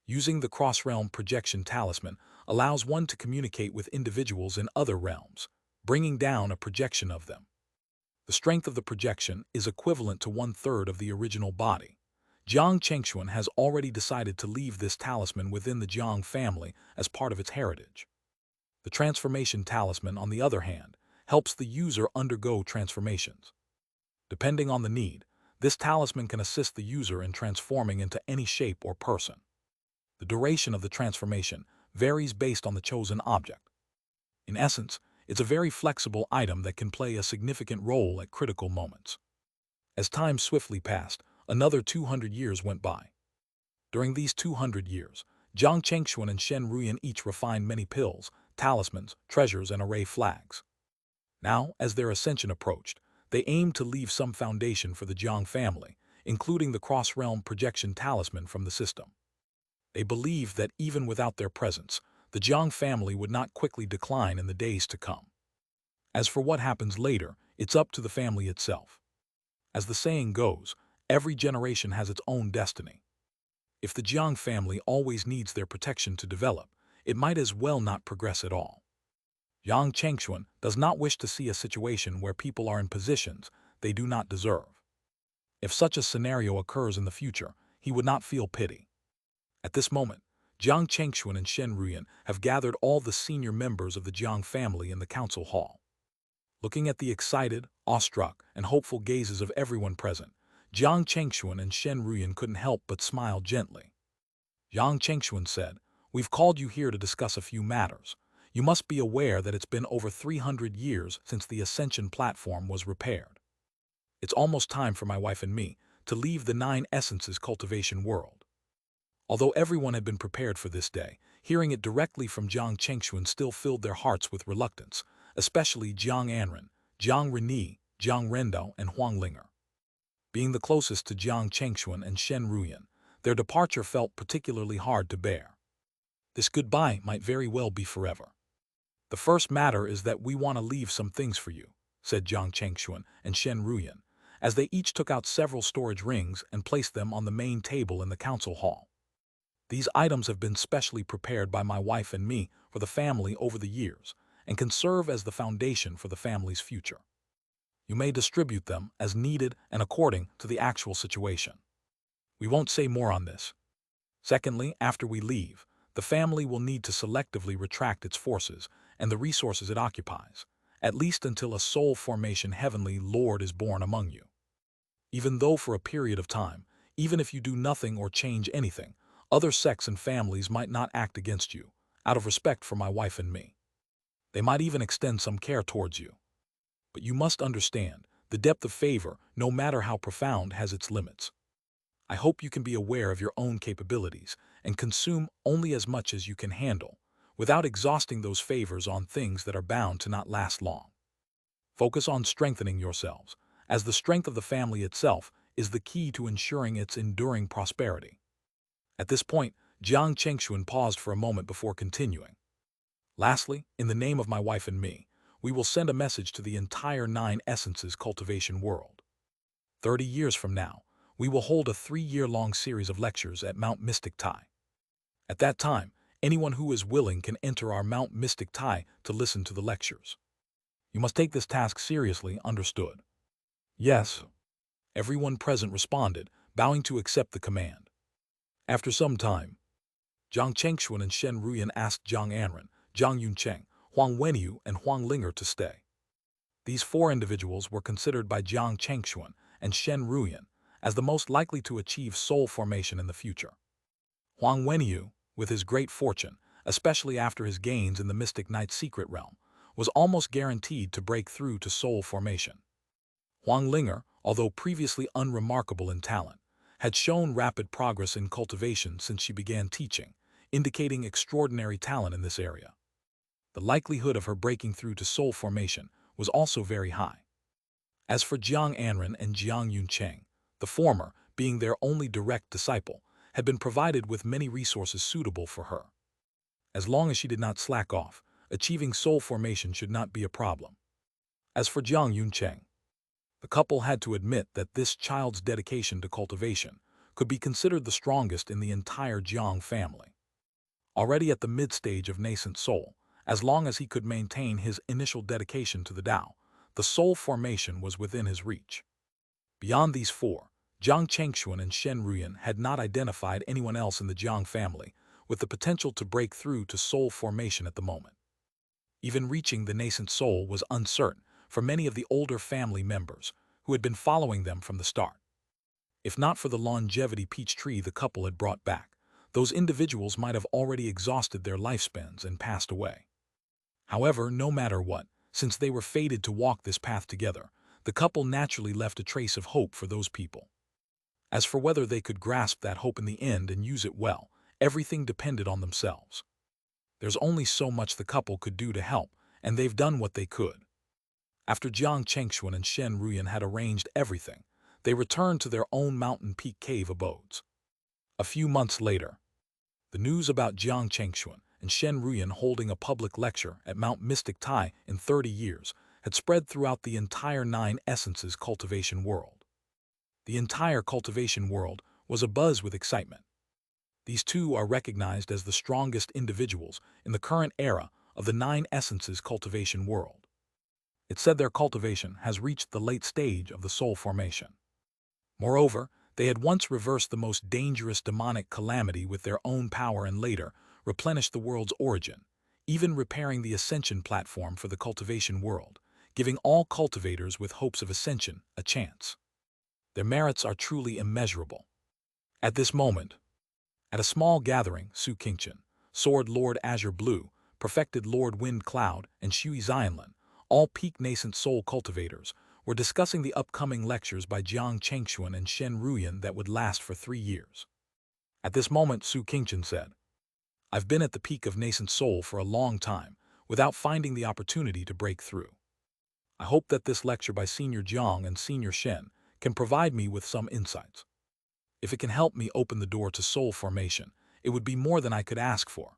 Using the cross-realm projection talisman allows one to communicate with individuals in other realms, bringing down a projection of them. The strength of the projection is equivalent to 1/3 of the original body. Jiang Chengxuan has already decided to leave this talisman within the Jiang family as part of its heritage. The transformation talisman, on the other hand, helps the user undergo transformations. Depending on the need, this talisman can assist the user in transforming into any shape or person. The duration of the transformation varies based on the chosen object. In essence, it's a very flexible item that can play a significant role at critical moments. As time swiftly passed, another 200 years went by. During these 200 years, Jiang Chengxuan and Shen Ruyan each refined many pills, talismans, treasures, and array flags. Now, as their ascension approached, they aimed to leave some foundation for the Jiang family, including the cross-realm projection talisman from the system. They believed that even without their presence, the Jiang family would not quickly decline in the days to come. As for what happens later, it's up to the family itself. As the saying goes, every generation has its own destiny. If the Jiang family always needs their protection to develop, it might as well not progress at all. Jiang Chengxuan does not wish to see a situation where people are in positions they do not deserve. If such a scenario occurs in the future, he would not feel pity. At this moment, Jiang Chengxuan and Shen Ruyan have gathered all the senior members of the Jiang family in the council hall. Looking at the excited, awestruck, and hopeful gazes of everyone present, Jiang Chengxuan and Shen Ruyan couldn't help but smile gently. Jiang Chengxuan said, "We've called you here to discuss a few matters. You must be aware that it's been over 300 years since the Ascension platform was repaired. It's almost time for my wife and me to leave the 9 Essences cultivation world." Although everyone had been prepared for this day, hearing it directly from Jiang Chengxuan still filled their hearts with reluctance, especially Jiang Anren, Jiang Reni, Jiang Rendao, and Huang Linger. Being the closest to Jiang Chengxuan and Shen Ruyan, their departure felt particularly hard to bear. This goodbye might very well be forever. "The first matter is that we want to leave some things for you," said Jiang Chengxuan and Shen Ruyan, as they each took out several storage rings and placed them on the main table in the council hall. "These items have been specially prepared by my wife and me for the family over the years, and can serve as the foundation for the family's future. You may distribute them as needed and according to the actual situation. We won't say more on this. Secondly, after we leave, the family will need to selectively retract its forces and the resources it occupies, at least until a soul formation heavenly lord is born among you. Even though for a period of time, even if you do nothing or change anything, other sects and families might not act against you, out of respect for my wife and me. They might even extend some care towards you. But you must understand, the depth of favor, no matter how profound, has its limits. I hope you can be aware of your own capabilities and consume only as much as you can handle, without exhausting those favors on things that are bound to not last long. Focus on strengthening yourselves, as the strength of the family itself is the key to ensuring its enduring prosperity. At this point, Jiang Chengxuan paused for a moment before continuing. Lastly, in the name of my wife and me, we will send a message to the entire 9 Essences cultivation world. 30 years from now, we will hold a 3-year-long series of lectures at Mount Mystic Tai. At that time, anyone who is willing can enter our Mount Mystic Tai to listen to the lectures. You must take this task seriously, understood? Yes. Everyone present responded, bowing to accept the command. After some time, Jiang Chengxuan and Shen Ruyan asked Jiang Anren, Jiang Yuncheng, Huang Wenyu, and Huang Linger to stay. These 4 individuals were considered by Jiang Chengxuan and Shen Ruyan as the most likely to achieve soul formation in the future. Huang Wenyu, with his great fortune, especially after his gains in the Mystic Knight's secret realm, was almost guaranteed to break through to soul formation. Huang Linger, although previously unremarkable in talent, had shown rapid progress in cultivation since she began teaching, indicating extraordinary talent in this area. The likelihood of her breaking through to soul formation was also very high. As for Jiang Anren and Jiang Yuncheng, the former, being their only direct disciple, had been provided with many resources suitable for her. As long as she did not slack off, achieving soul formation should not be a problem. As for Jiang Yuncheng, the couple had to admit that this child's dedication to cultivation could be considered the strongest in the entire Jiang family. Already at the mid-stage of nascent soul, as long as he could maintain his initial dedication to the Tao, the soul formation was within his reach. Beyond these 4, Jiang Chengxuan and Shen Ruyan had not identified anyone else in the Jiang family with the potential to break through to soul formation at the moment. Even reaching the nascent soul was uncertain for many of the older family members who had been following them from the start. If not for the longevity peach tree the couple had brought back, those individuals might have already exhausted their lifespans and passed away. However, no matter what, since they were fated to walk this path together, the couple naturally left a trace of hope for those people. As for whether they could grasp that hope in the end and use it well, everything depended on themselves. There's only so much the couple could do to help, and they've done what they could. After Jiang Chengxuan and Shen Ruyan had arranged everything, they returned to their own mountain peak cave abodes. A few months later, the news about Jiang Chengxuan and Shen Ruyan holding a public lecture at Mount Mystic Tai in 30 years had spread throughout the entire 9 Essences cultivation world. The entire cultivation world was abuzz with excitement. These 2 are recognized as the strongest individuals in the current era of the 9 Essences cultivation world. It's said their cultivation has reached the late stage of the soul formation. Moreover, they had once reversed the most dangerous demonic calamity with their own power and later replenished the world's origin, even repairing the ascension platform for the cultivation world, giving all cultivators with hopes of ascension a chance. Their merits are truly immeasurable. At this moment, at a small gathering, Su Qingchen, Sword Lord Azure Blue, Perfected Lord Wind Cloud, and Shui Xianlin, all peak nascent soul cultivators, were discussing the upcoming lectures by Jiang Chengxuan and Shen Ruyan that would last for 3 years. At this moment, Su Qingchen said, I've been at the peak of nascent soul for a long time, without finding the opportunity to break through. I hope that this lecture by Senior Jiang and Senior Shen can provide me with some insights. If it can help me open the door to soul formation, it would be more than I could ask for.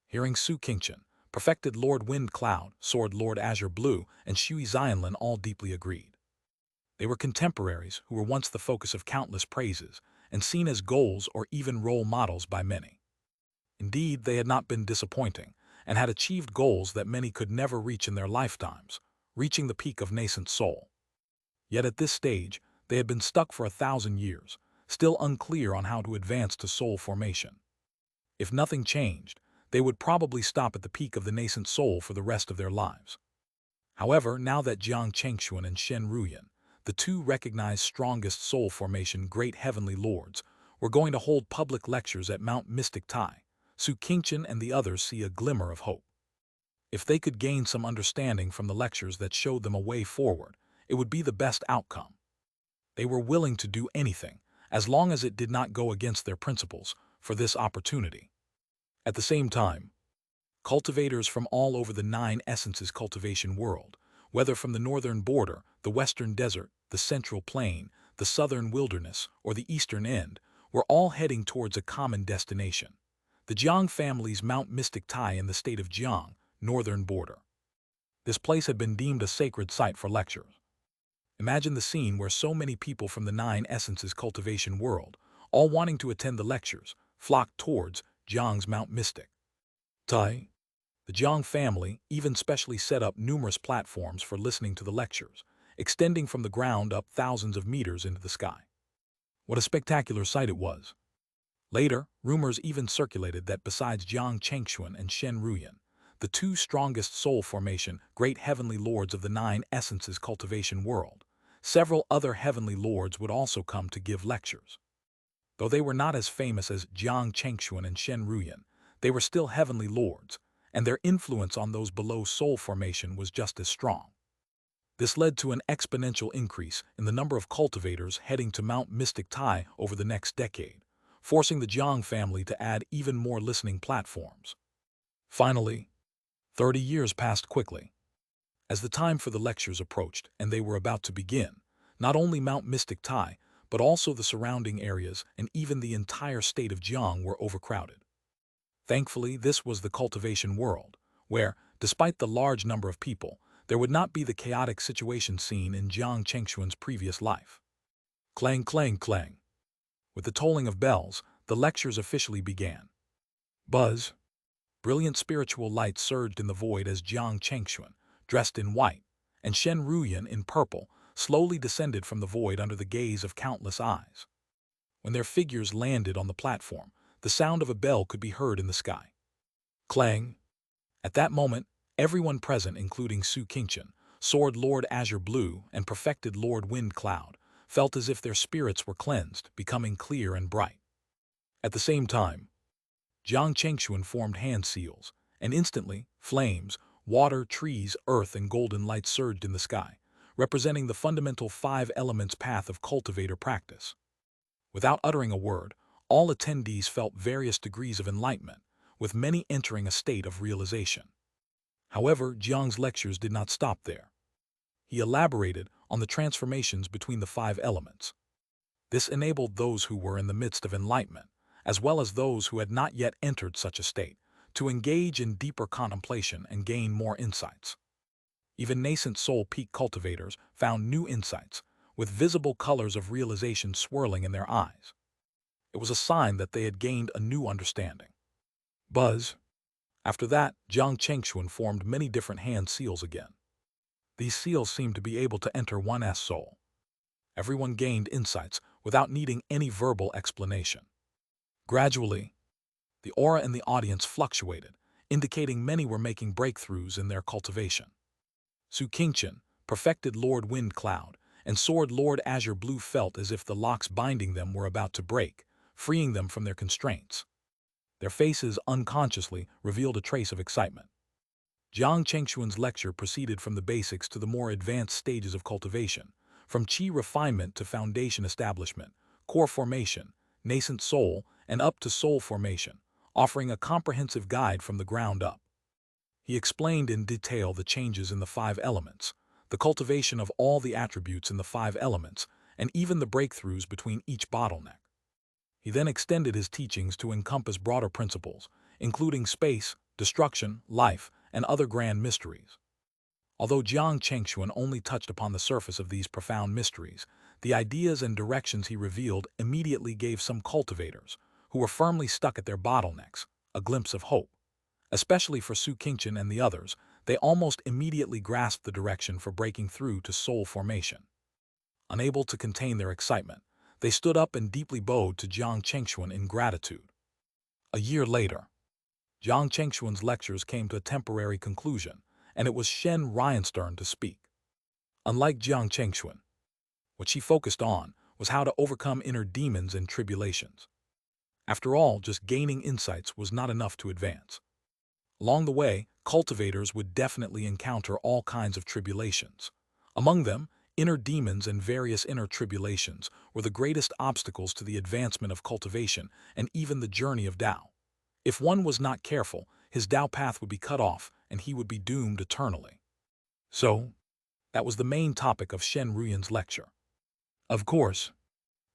Hearing Su Qingchen, Perfected Lord Wind Cloud, Sword Lord Azure Blue, and Shui Xianlin all deeply agreed. They were contemporaries who were once the focus of countless praises and seen as goals or even role models by many. Indeed, they had not been disappointing and had achieved goals that many could never reach in their lifetimes, reaching the peak of nascent soul. Yet at this stage, they had been stuck for 1,000 years, still unclear on how to advance to soul formation. If nothing changed, they would probably stop at the peak of the nascent soul for the rest of their lives. However, now that Jiang Chengxuan and Shen Ruyan, the two recognized strongest soul formation great heavenly lords, were going to hold public lectures at Mount Mystic Tai, Su Qingchen and the others see a glimmer of hope. If they could gain some understanding from the lectures that showed them a way forward, it would be the best outcome. They were willing to do anything, as long as it did not go against their principles, for this opportunity. At the same time, cultivators from all over the 9 essences cultivation world, whether from the northern border, the western desert, the central plain, the southern wilderness, or the eastern end, were all heading towards a common destination, the Jiang family's Mount Mystic Tai in the state of Jiang, northern border. This place had been deemed a sacred site for lectures. Imagine the scene where so many people from the 9 essences cultivation world, all wanting to attend the lectures, flocked towards Jiang's Mount Mystic Tai. The Jiang family even specially set up numerous platforms for listening to the lectures, extending from the ground up thousands of meters into the sky. What a spectacular sight it was. Later, rumors even circulated that besides Jiang Chengxuan and Shen Ruyan, the 2 strongest soul formation great heavenly lords of the 9 essences cultivation world, several other heavenly lords would also come to give lectures. Though they were not as famous as Jiang Chengxuan and Shen Ruyan, they were still heavenly lords, and their influence on those below soul formation was just as strong. This led to an exponential increase in the number of cultivators heading to Mount Mystic Tai over the next decade, forcing the Jiang family to add even more listening platforms. Finally, 30 years passed quickly. As the time for the lectures approached and they were about to begin, not only Mount Mystic Tai, but also the surrounding areas and even the entire state of Jiang were overcrowded. Thankfully, this was the cultivation world, where, despite the large number of people, there would not be the chaotic situation seen in Jiang Chengxuan's previous life. Clang, clang, clang. With the tolling of bells, the lectures officially began. Buzz. Brilliant spiritual light surged in the void as Jiang Chengxuan, dressed in white, and Shen Ruyan in purple, slowly descended from the void under the gaze of countless eyes. When their figures landed on the platform, the sound of a bell could be heard in the sky. Clang. At that moment, everyone present, including Su Qingchen, Sword Lord Azure Blue, and Perfected Lord Wind Cloud, felt as if their spirits were cleansed, becoming clear and bright. At the same time, Jiang Chengxuan formed hand seals, and instantly, flames, water, trees, earth, and golden light surged in the sky, representing the fundamental 5 elements path of cultivator practice. Without uttering a word, all attendees felt various degrees of enlightenment, with many entering a state of realization. However, Jiang's lectures did not stop there. He elaborated on the transformations between the 5 elements. This enabled those who were in the midst of enlightenment, as well as those who had not yet entered such a state, to engage in deeper contemplation and gain more insights. Even nascent soul peak cultivators found new insights, with visible colors of realization swirling in their eyes. It was a sign that they had gained a new understanding. Buzz. After that, Jiang Chengxuan formed many different hand seals again. These seals seemed to be able to enter one's soul. Everyone gained insights without needing any verbal explanation. Gradually, the aura in the audience fluctuated, indicating many were making breakthroughs in their cultivation. Su Qingchen, Perfected Lord Wind Cloud, and Sword Lord Azure Blue felt as if the locks binding them were about to break, freeing them from their constraints. Their faces unconsciously revealed a trace of excitement. Jiang Chengxuan's lecture proceeded from the basics to the more advanced stages of cultivation, from qi refinement to foundation establishment, core formation, nascent soul, and up to soul formation, offering a comprehensive guide from the ground up. He explained in detail the changes in the 5 elements, the cultivation of all the attributes in the 5 elements, and even the breakthroughs between each bottleneck. He then extended his teachings to encompass broader principles, including space, destruction, life, and other grand mysteries. Although Jiang Chengxuan only touched upon the surface of these profound mysteries, the ideas and directions he revealed immediately gave some cultivators, who were firmly stuck at their bottlenecks, a glimpse of hope. Especially for Su Qingchen and the others, they almost immediately grasped the direction for breaking through to soul formation. Unable to contain their excitement, they stood up and deeply bowed to Jiang Chengxuan in gratitude. A year later, Jiang Chengxuan's lectures came to a temporary conclusion, and it was Shen Ryan's turn to speak. Unlike Jiang Chengxuan, what she focused on was how to overcome inner demons and tribulations. After all, just gaining insights was not enough to advance. Along the way, cultivators would definitely encounter all kinds of tribulations. Among them, inner demons and various inner tribulations were the greatest obstacles to the advancement of cultivation and even the journey of Tao. If one was not careful, his Tao path would be cut off and he would be doomed eternally. So, that was the main topic of Shen Ruyan's lecture. Of course,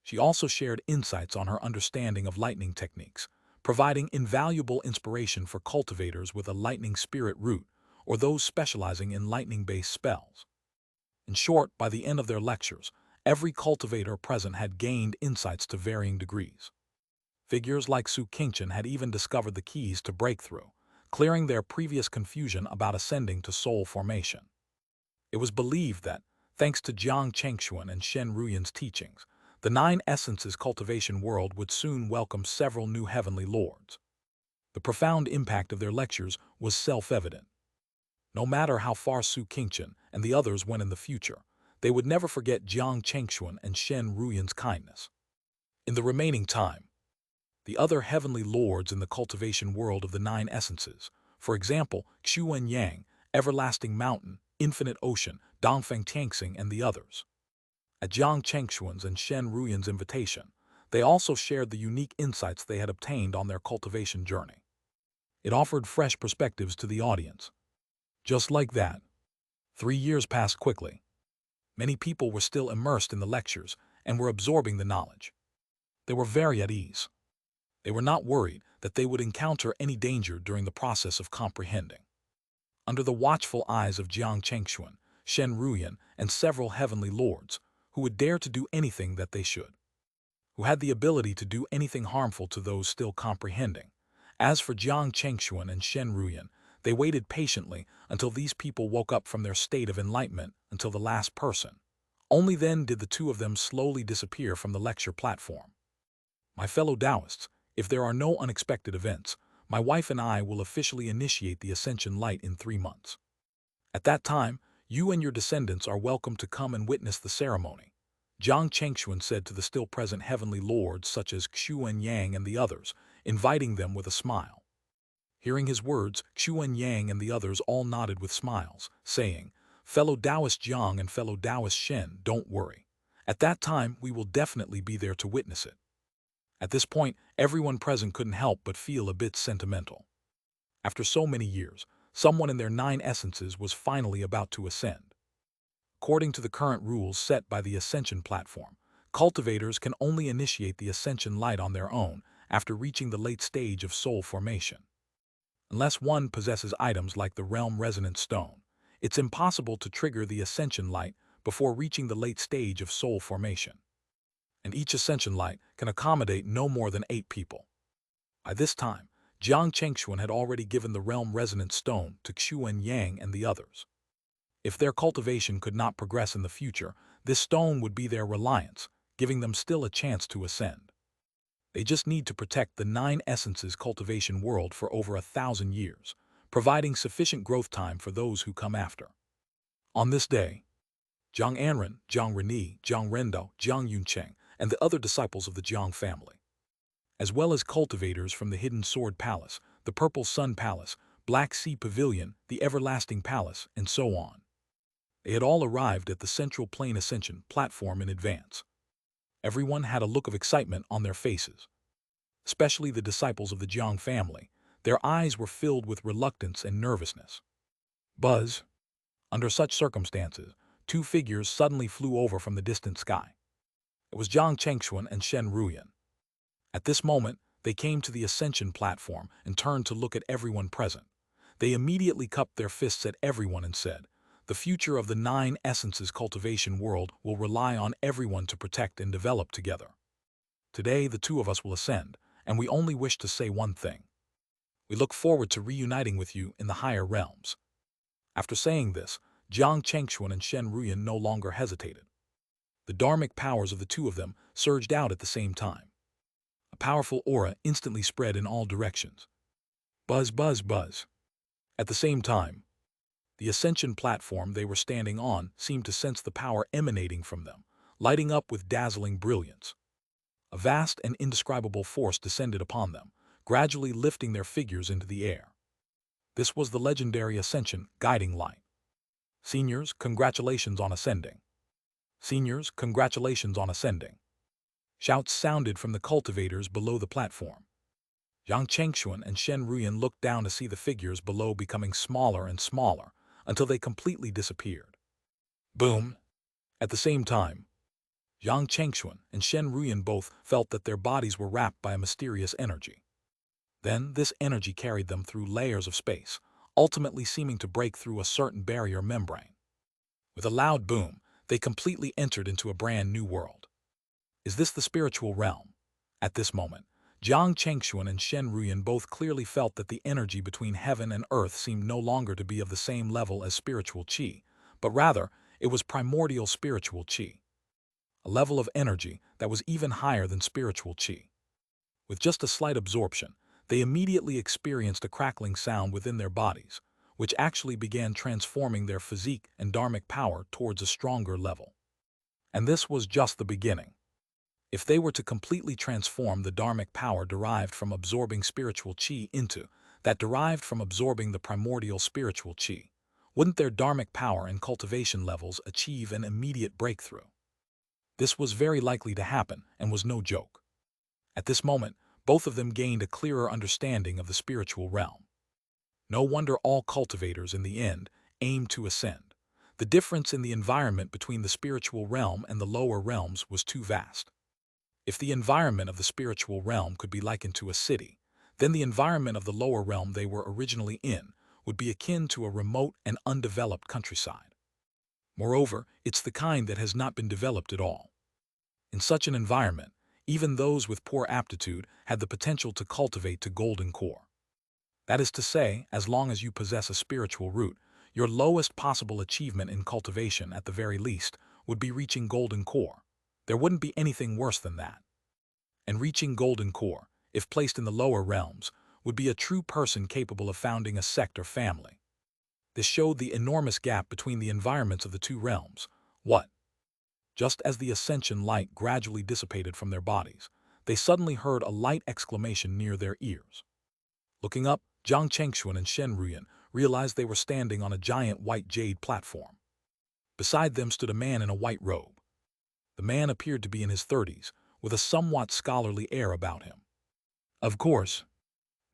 she also shared insights on her understanding of lightning techniques, providing invaluable inspiration for cultivators with a lightning spirit root or those specializing in lightning-based spells. In short, by the end of their lectures, every cultivator present had gained insights to varying degrees. Figures like Su Qingchen had even discovered the keys to breakthrough, clearing their previous confusion about ascending to soul formation. It was believed that, thanks to Jiang Chengxuan and Shen Ruyan's teachings, the Nine Essences cultivation world would soon welcome several new heavenly lords. The profound impact of their lectures was self-evident. No matter how far Su Qingchen and the others went in the future, they would never forget Jiang Chengxuan and Shen Ruyan's kindness. In the remaining time, the other heavenly lords in the cultivation world of the Nine Essences, for example, Xuan Yang, Everlasting Mountain, Infinite Ocean, Dongfeng Tianxing, and the others. At Jiang Chengxuan's and Shen Ruyan's invitation, they also shared the unique insights they had obtained on their cultivation journey. It offered fresh perspectives to the audience. Just like that, 3 years passed quickly. Many people were still immersed in the lectures and were absorbing the knowledge. They were very at ease. They were not worried that they would encounter any danger during the process of comprehending. Under the watchful eyes of Jiang Chengxuan, Shen Ruyan, and several heavenly lords, who would dare to do anything that they should, who had the ability to do anything harmful to those still comprehending. As for Jiang Chengxuan and Shen Ruyan, they waited patiently until these people woke up from their state of enlightenment until the last person. Only then did the two of them slowly disappear from the lecture platform. My fellow Taoists, if there are no unexpected events, my wife and I will officially initiate the Ascension Light in 3 months. At that time, you and your descendants are welcome to come and witness the ceremony, Jiang Chengxuan said to the still present heavenly lords such as Xuan Yang and the others, inviting them with a smile. Hearing his words, Xuan Yang and the others all nodded with smiles, saying, "Fellow Taoist Jiang and fellow Taoist Shen, don't worry. At that time, we will definitely be there to witness it." At this point, everyone present couldn't help but feel a bit sentimental. After so many years, someone in their 9 essences was finally about to ascend. According to the current rules set by the Ascension platform, cultivators can only initiate the Ascension Light on their own after reaching the late stage of soul formation. Unless one possesses items like the Realm Resonant Stone, it's impossible to trigger the Ascension Light before reaching the late stage of soul formation. And each Ascension Light can accommodate no more than 8 people. By this time, Jiang Chengxuan had already given the Realm Resonant Stone to Xuan Yang and the others. If their cultivation could not progress in the future, this stone would be their reliance, giving them still a chance to ascend. They just need to protect the 9 essences cultivation world for over 1,000 years, providing sufficient growth time for those who come after. On this day, Jiang Anren, Jiang Reni, Jiang Rendo, Jiang Yuncheng, and the other disciples of the Jiang family, as well as cultivators from the Hidden Sword Palace, the Purple Sun Palace, Black Sea Pavilion, the Everlasting Palace, and so on. They had all arrived at the Central Plane Ascension platform in advance. Everyone had a look of excitement on their faces. Especially the disciples of the Jiang family, their eyes were filled with reluctance and nervousness. Buzz! Under such circumstances, 2 figures suddenly flew over from the distant sky. It was Jiang Chengxuan and Shen Ruyan. At this moment, they came to the Ascension platform and turned to look at everyone present. They immediately cupped their fists at everyone and said, "The future of the 9 essences cultivation world will rely on everyone to protect and develop together. Today, the 2 of us will ascend, and we only wish to say one thing. We look forward to reuniting with you in the higher realms." After saying this, Jiang Chengxuan and Shen Ruyan no longer hesitated. The dharmic powers of the 2 of them surged out at the same time. A powerful aura instantly spread in all directions. Buzz, buzz, buzz. At the same time, the ascension platform they were standing on seemed to sense the power emanating from them, lighting up with dazzling brilliance. A vast and indescribable force descended upon them, gradually lifting their figures into the air. This was the legendary ascension guiding light. Seniors, congratulations on ascending. Seniors, congratulations on ascending. Shouts sounded from the cultivators below the platform. Yang Chengxuan and Shen Ruyan looked down to see the figures below becoming smaller and smaller until they completely disappeared. Boom! At the same time, Yang Chengxuan and Shen Ruyan both felt that their bodies were wrapped by a mysterious energy. Then this energy carried them through layers of space, ultimately seeming to break through a certain barrier membrane. With a loud boom, they completely entered into a brand new world. Is this the spiritual realm? At this moment, Jiang Chengxuan and Shen Ruyan both clearly felt that the energy between heaven and earth seemed no longer to be of the same level as spiritual qi, but rather it was primordial spiritual qi, a level of energy that was even higher than spiritual qi. With just a slight absorption, they immediately experienced a crackling sound within their bodies, which actually began transforming their physique and dharmic power towards a stronger level. And this was just the beginning. If they were to completely transform the dharmic power derived from absorbing spiritual qi into that derived from absorbing the primordial spiritual qi, wouldn't their dharmic power and cultivation levels achieve an immediate breakthrough? This was very likely to happen and was no joke. At this moment, both of them gained a clearer understanding of the spiritual realm. No wonder all cultivators in the end aimed to ascend. The difference in the environment between the spiritual realm and the lower realms was too vast. If the environment of the spiritual realm could be likened to a city, then the environment of the lower realm they were originally in would be akin to a remote and undeveloped countryside. Moreover, it's the kind that has not been developed at all. In such an environment, even those with poor aptitude had the potential to cultivate to golden core. That is to say, as long as you possess a spiritual root, your lowest possible achievement in cultivation, at the very least, would be reaching golden core. There wouldn't be anything worse than that. And reaching golden core, if placed in the lower realms, would be a true person capable of founding a sect or family. This showed the enormous gap between the environments of the two realms. What? Just as the ascension light gradually dissipated from their bodies, they suddenly heard a light exclamation near their ears. Looking up, Jiang Chengxuan and Shen Ruyan realized they were standing on a giant white jade platform. Beside them stood a man in a white robe. The man appeared to be in his 30s, with a somewhat scholarly air about him. Of course,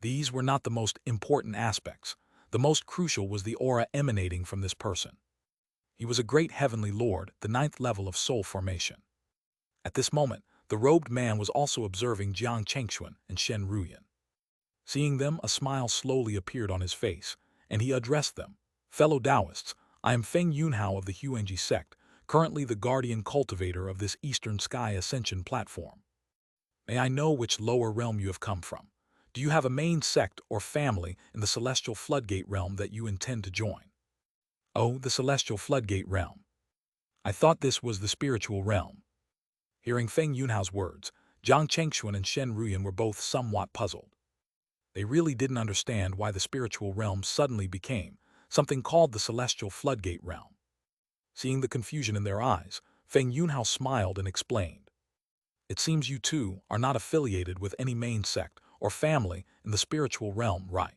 these were not the most important aspects. The most crucial was the aura emanating from this person. He was a great heavenly lord, the 9th level of soul formation. At this moment, the robed man was also observing Jiang Chengxuan and Shen Ruyan. Seeing them, a smile slowly appeared on his face, and he addressed them. Fellow Taoists, I am Feng Yunhao of the Huangji sect, currently the guardian cultivator of this Eastern Sky Ascension platform. May I know which lower realm you have come from? Do you have a main sect or family in the Celestial Floodgate realm that you intend to join? Oh, the Celestial Floodgate realm. I thought this was the spiritual realm. Hearing Feng Yunhao's words, Jiang Chengxuan and Shen Ruyan were both somewhat puzzled. They really didn't understand why the spiritual realm suddenly became something called the Celestial Floodgate realm. Seeing the confusion in their eyes, Feng Yunhao smiled and explained. It seems you two are not affiliated with any main sect or family in the spiritual realm, right?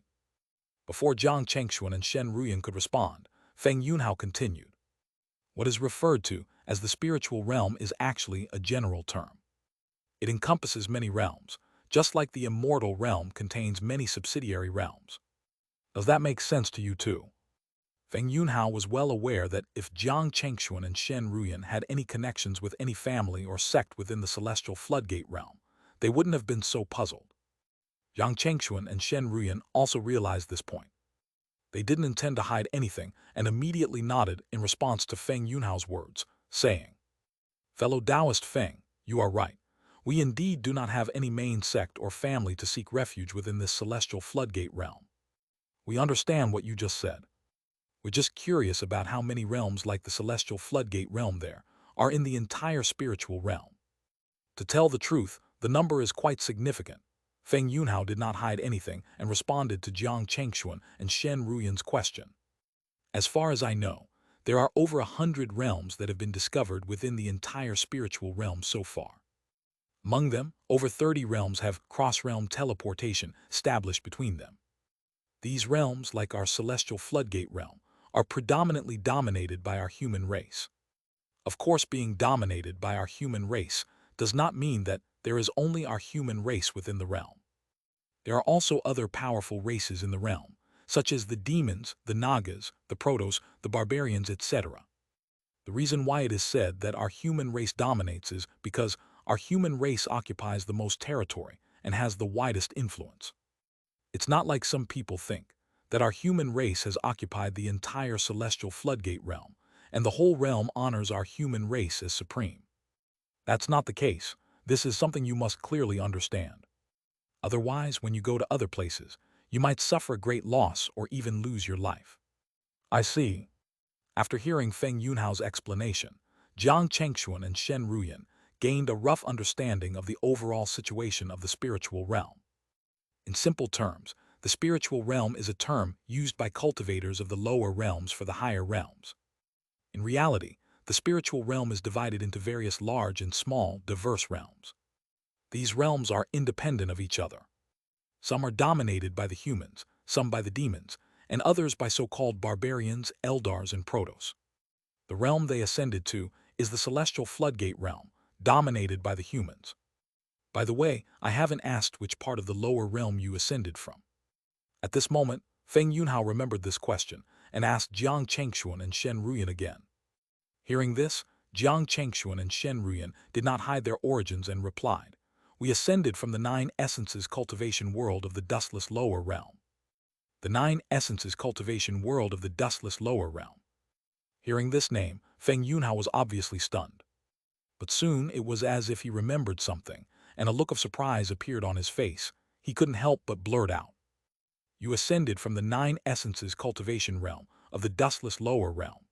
Before Jiang Chengxuan and Shen Ruyan could respond, Feng Yunhao continued. What is referred to as the spiritual realm is actually a general term. It encompasses many realms, just like the immortal realm contains many subsidiary realms. Does that make sense to you too? Feng Yunhao was well aware that if Jiang Chengxuan and Shen Ruyan had any connections with any family or sect within the Celestial Floodgate realm, they wouldn't have been so puzzled. Jiang Chengxuan and Shen Ruyan also realized this point. They didn't intend to hide anything and immediately nodded in response to Feng Yunhao's words, saying, Fellow Taoist Feng, you are right. We indeed do not have any main sect or family to seek refuge within this Celestial Floodgate realm. We understand what you just said. We're just curious about how many realms like the Celestial Floodgate realm there are in the entire spiritual realm. To tell the truth, the number is quite significant. Feng Yunhao did not hide anything and responded to Jiang Chengxuan and Shen Ruyan's question. As far as I know, there are over 100 realms that have been discovered within the entire spiritual realm so far. Among them, over 30 realms have cross-realm teleportation established between them. These realms, like our celestial floodgate realm, are predominantly dominated by our human race. Of course, being dominated by our human race does not mean that there is only our human race within the realm. There are also other powerful races in the realm, such as the demons, the nagas, the protos, the barbarians, etc. The reason why it is said that our human race dominates is because our human race occupies the most territory and has the widest influence. It's not like some people think, that our human race has occupied the entire celestial floodgate realm, and the whole realm honors our human race as supreme. That's not the case. This is something you must clearly understand. Otherwise, when you go to other places, you might suffer great loss or even lose your life. I see. After hearing Feng Yunhao's explanation, Jiang Chengxuan and Shen Ruyan gained a rough understanding of the overall situation of the spiritual realm. In simple terms, the spiritual realm is a term used by cultivators of the lower realms for the higher realms. In reality, the spiritual realm is divided into various large and small, diverse realms. These realms are independent of each other. Some are dominated by the humans, some by the demons, and others by so-called barbarians, eldars, and protos. The realm they ascended to is the celestial floodgate realm, dominated by the humans. By the way, I haven't asked which part of the lower realm you ascended from. At this moment, Feng Yunhao remembered this question and asked Jiang Chengxuan and Shen Ruyan again. Hearing this, Jiang Chengxuan and Shen Ruyan did not hide their origins and replied, "We ascended from the 9 essences cultivation world of the dustless lower realm." The 9 essences cultivation world of the dustless lower realm. Hearing this name, Feng Yunhao was obviously stunned. But soon it was as if he remembered something, and a look of surprise appeared on his face. He couldn't help but blurt out, "You ascended from the 9 essences cultivation realm of the dustless lower realm."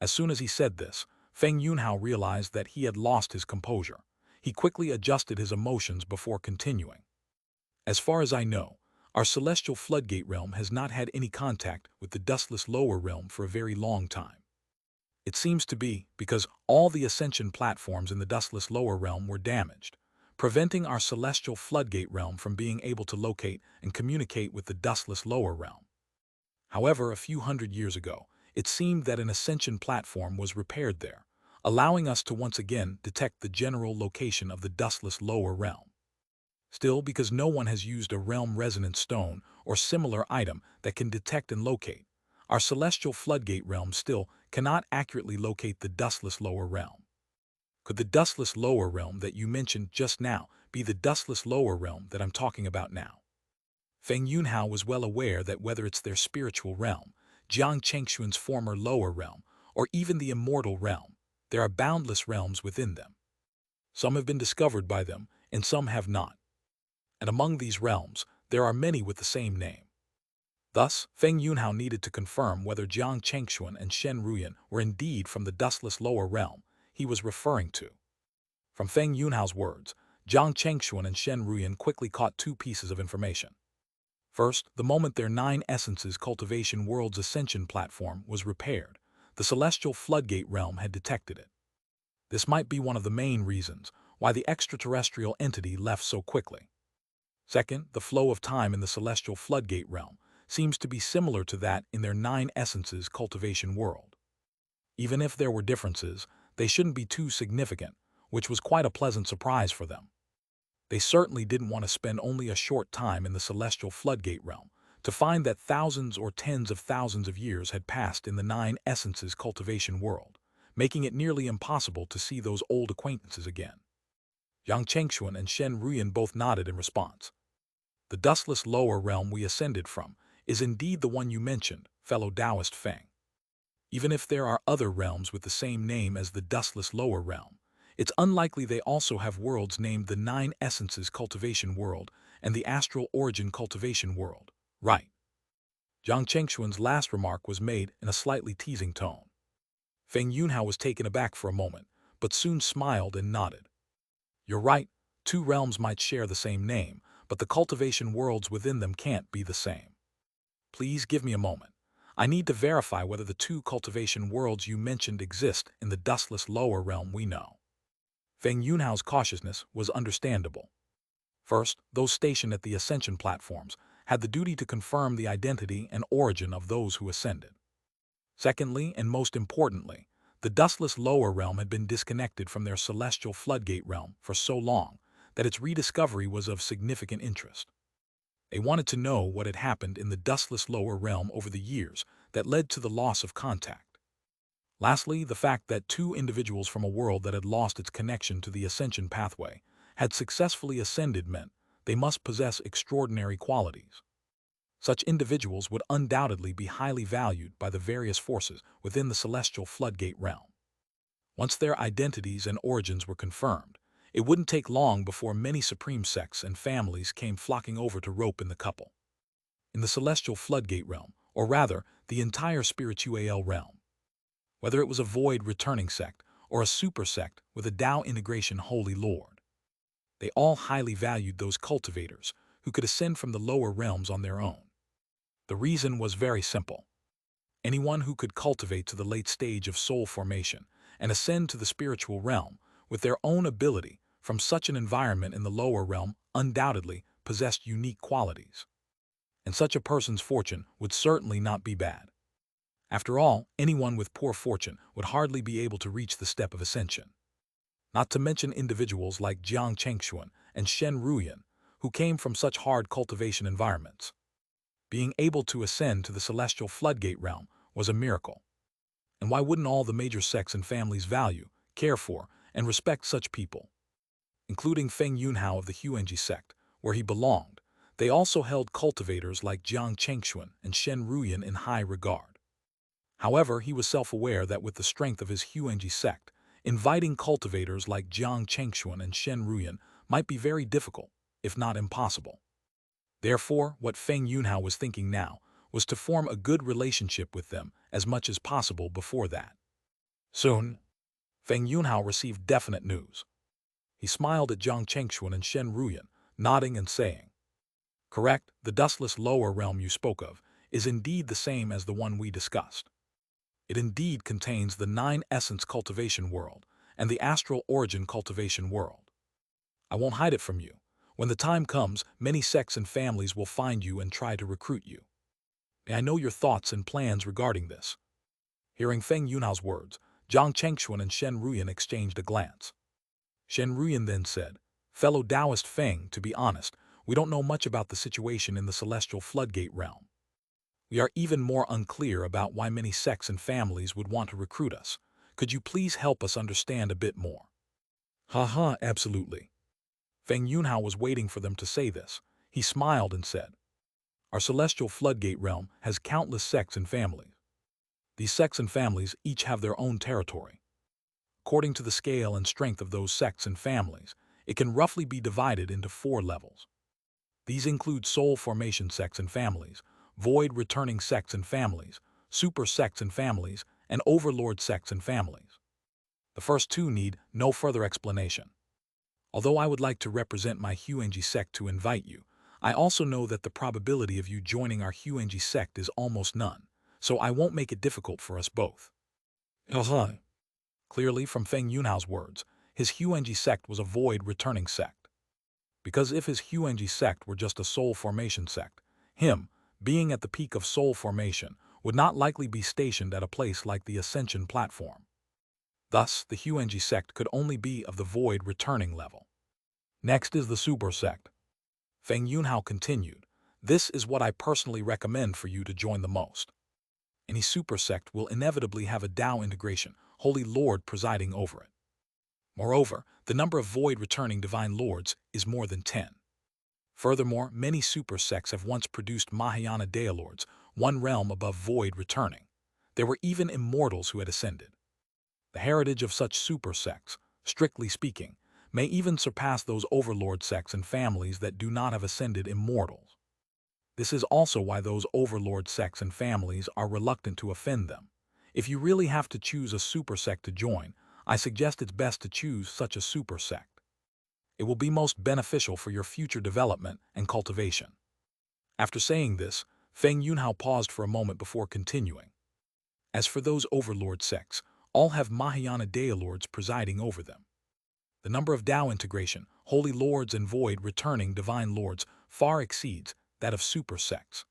As soon as he said this, Feng Yunhao realized that he had lost his composure. He quickly adjusted his emotions before continuing. "As far as I know, our celestial floodgate realm has not had any contact with the dustless lower realm for a very long time. It seems to be because all the ascension platforms in the dustless lower realm were damaged, preventing our celestial floodgate realm from being able to locate and communicate with the dustless lower realm. However, a few hundred years ago, it seemed that an ascension platform was repaired there, allowing us to once again detect the general location of the dustless lower realm. Still, because no one has used a realm resonance stone or similar item that can detect and locate, our celestial floodgate realm still cannot accurately locate the dustless lower realm. Could the dustless lower realm that you mentioned just now be the dustless lower realm that I'm talking about now?" Feng Yunhao was well aware that whether it's their spiritual realm, Jiang Chengxuan's former lower realm, or even the immortal realm, there are boundless realms within them. Some have been discovered by them, and some have not. And among these realms, there are many with the same name. Thus, Feng Yunhao needed to confirm whether Jiang Chengxuan and Shen Ruyan were indeed from the dustless lower realm he was referring to. From Feng Yunhao's words, Jiang Chengxuan and Shen Ruyan quickly caught 2 pieces of information. First, the moment their 9 essences cultivation world's ascension platform was repaired, the celestial floodgate realm had detected it. This might be one of the main reasons why the extraterrestrial entity left so quickly. Second, the flow of time in the celestial floodgate realm seems to be similar to that in their 9 essences cultivation world. Even if there were differences, they shouldn't be too significant, which was quite a pleasant surprise for them. They certainly didn't want to spend only a short time in the celestial floodgate realm to find that thousands or tens of thousands of years had passed in the 9 essences cultivation world, making it nearly impossible to see those old acquaintances again. Jiang Chengxuan and Shen Ruyan both nodded in response. "The dustless lower realm we ascended from is indeed the one you mentioned, fellow Taoist Feng. Even if there are other realms with the same name as the dustless lower realm, it's unlikely they also have worlds named the 9 essences cultivation world and the astral origin cultivation world, right?" Jiang Chengxuan's last remark was made in a slightly teasing tone. Feng Yunhao was taken aback for a moment, but soon smiled and nodded. "You're right, 2 realms might share the same name, but the cultivation worlds within them can't be the same. Please give me a moment. I need to verify whether the two cultivation worlds you mentioned exist in the dustless lower realm we know. Feng Yunhao's cautiousness was understandable. First, those stationed at the ascension platforms had the duty to confirm the identity and origin of those who ascended. Secondly, and most importantly, the dustless lower realm had been disconnected from their celestial floodgate realm for so long that its rediscovery was of significant interest. They wanted to know what had happened in the dustless lower realm over the years that led to the loss of contact. Lastly, the fact that two individuals from a world that had lost its connection to the ascension pathway had successfully ascended meant they must possess extraordinary qualities. Such individuals would undoubtedly be highly valued by the various forces within the celestial floodgate realm. Once their identities and origins were confirmed, it wouldn't take long before many supreme sects and families came flocking over to rope in the couple. In the celestial floodgate realm, or rather, the entire spiritual realm. Whether it was a void returning sect or a super sect with a Tao integration holy lord, they all highly valued those cultivators who could ascend from the lower realms on their own. The reason was very simple. Anyone who could cultivate to the late stage of soul formation and ascend to the spiritual realm with their own ability from such an environment in the lower realm undoubtedly possessed unique qualities. And such a person's fortune would certainly not be bad. After all, anyone with poor fortune would hardly be able to reach the step of ascension. Not to mention individuals like Jiang Chengxuan and Shen Ruyan, who came from such hard cultivation environments. Being able to ascend to the celestial floodgate realm was a miracle. And why wouldn't all the major sects and families value, care for, and respect such people? Including Feng Yunhao of the Huanji sect, where he belonged, they also held cultivators like Jiang Chengxuan and Shen Ruyan in high regard. However, he was self-aware that with the strength of his Huanji sect, inviting cultivators like Jiang Chengxuan and Shen Ruyan might be very difficult, if not impossible. Therefore, what Feng Yunhao was thinking now was to form a good relationship with them as much as possible before that. Soon, Feng Yunhao received definite news. He smiled at Jiang Chengxuan and Shen Ruyan, nodding and saying, "Correct, the dustless lower realm you spoke of is indeed the same as the one we discussed. It indeed contains the 9-essence cultivation world and the astral origin cultivation world. I won't hide it from you. When the time comes, many sects and families will find you and try to recruit you. May I know your thoughts and plans regarding this?" Hearing Feng Yunhao's words, Jiang Chengxuan and Shen Ruyan exchanged a glance. Shen Ruyan then said, "Fellow Taoist Feng, to be honest, we don't know much about the situation in the celestial floodgate realm. We are even more unclear about why many sects and families would want to recruit us. Could you please help us understand a bit more?" "Haha, absolutely." Feng Yunhao was waiting for them to say this. He smiled and said, "Our celestial floodgate realm has countless sects and families. These sects and families each have their own territory. According to the scale and strength of those sects and families, it can roughly be divided into 4 levels. These include soul formation sects and families, void returning sects and families, super sects and families, and overlord sects and families. The first 2 need no further explanation. Although I would like to represent my Huanji sect to invite you, I also know that the probability of you joining our Huanji sect is almost none, so I won't make it difficult for us both." Clearly, from Feng Yunhao's words, his Huanji sect was a void returning sect. Because if his Huanji sect were just a soul formation sect, him, being at the peak of soul formation, would not likely be stationed at a place like the Ascension platform. Thus, the Huanji sect could only be of the void returning level. Next is the super sect. Feng Yunhao continued, "This is what I personally recommend for you to join the most. Any super sect will inevitably have a Tao integration, Holy Lord presiding over it. Moreover, the number of void returning divine lords is more than 10. Furthermore, many super sects have once produced Mahayana Dailords, one realm above void returning. There were even immortals who had ascended. The heritage of such super sects, strictly speaking, may even surpass those overlord sects and families that do not have ascended immortals. This is also why those overlord sects and families are reluctant to offend them. If you really have to choose a super sect to join, I suggest it's best to choose such a super sect. It will be most beneficial for your future development and cultivation. After saying this, Feng Yunhao paused for a moment before continuing. As for those overlord sects, all have Mahayana Dailords presiding over them. The number of Tao integration, holy lords and void returning divine lords far exceeds that of super sects.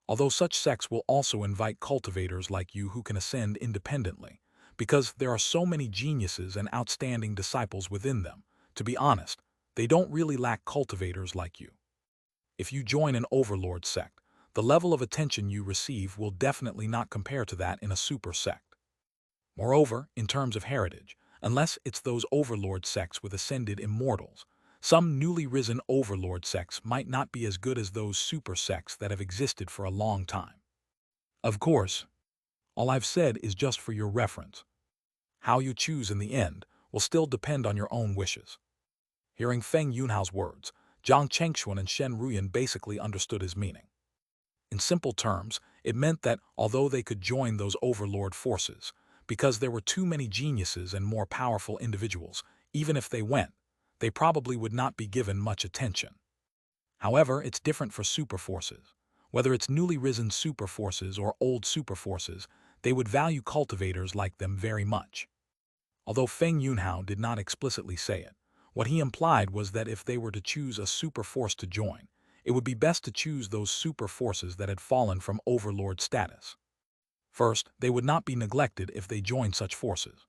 Although such sects will also invite cultivators like you who can ascend independently, because there are so many geniuses and outstanding disciples within them. To be honest, they don't really lack cultivators like you. If you join an overlord sect, the level of attention you receive will definitely not compare to that in a super sect. Moreover, in terms of heritage, unless it's those overlord sects with ascended immortals, some newly risen overlord sects might not be as good as those super sects that have existed for a long time. Of course, all I've said is just for your reference. How you choose in the end will still depend on your own wishes. Hearing Feng Yunhao's words, Jiang Chengxuan and Shen Ruyan basically understood his meaning. In simple terms, it meant that although they could join those overlord forces, because there were too many geniuses and more powerful individuals, even if they went, they probably would not be given much attention. However, it's different for super forces. Whether it's newly risen super forces or old super forces, they would value cultivators like them very much. Although Feng Yunhao did not explicitly say it, what he implied was that if they were to choose a super force to join, it would be best to choose those super forces that had fallen from overlord status. First, they would not be neglected if they joined such forces.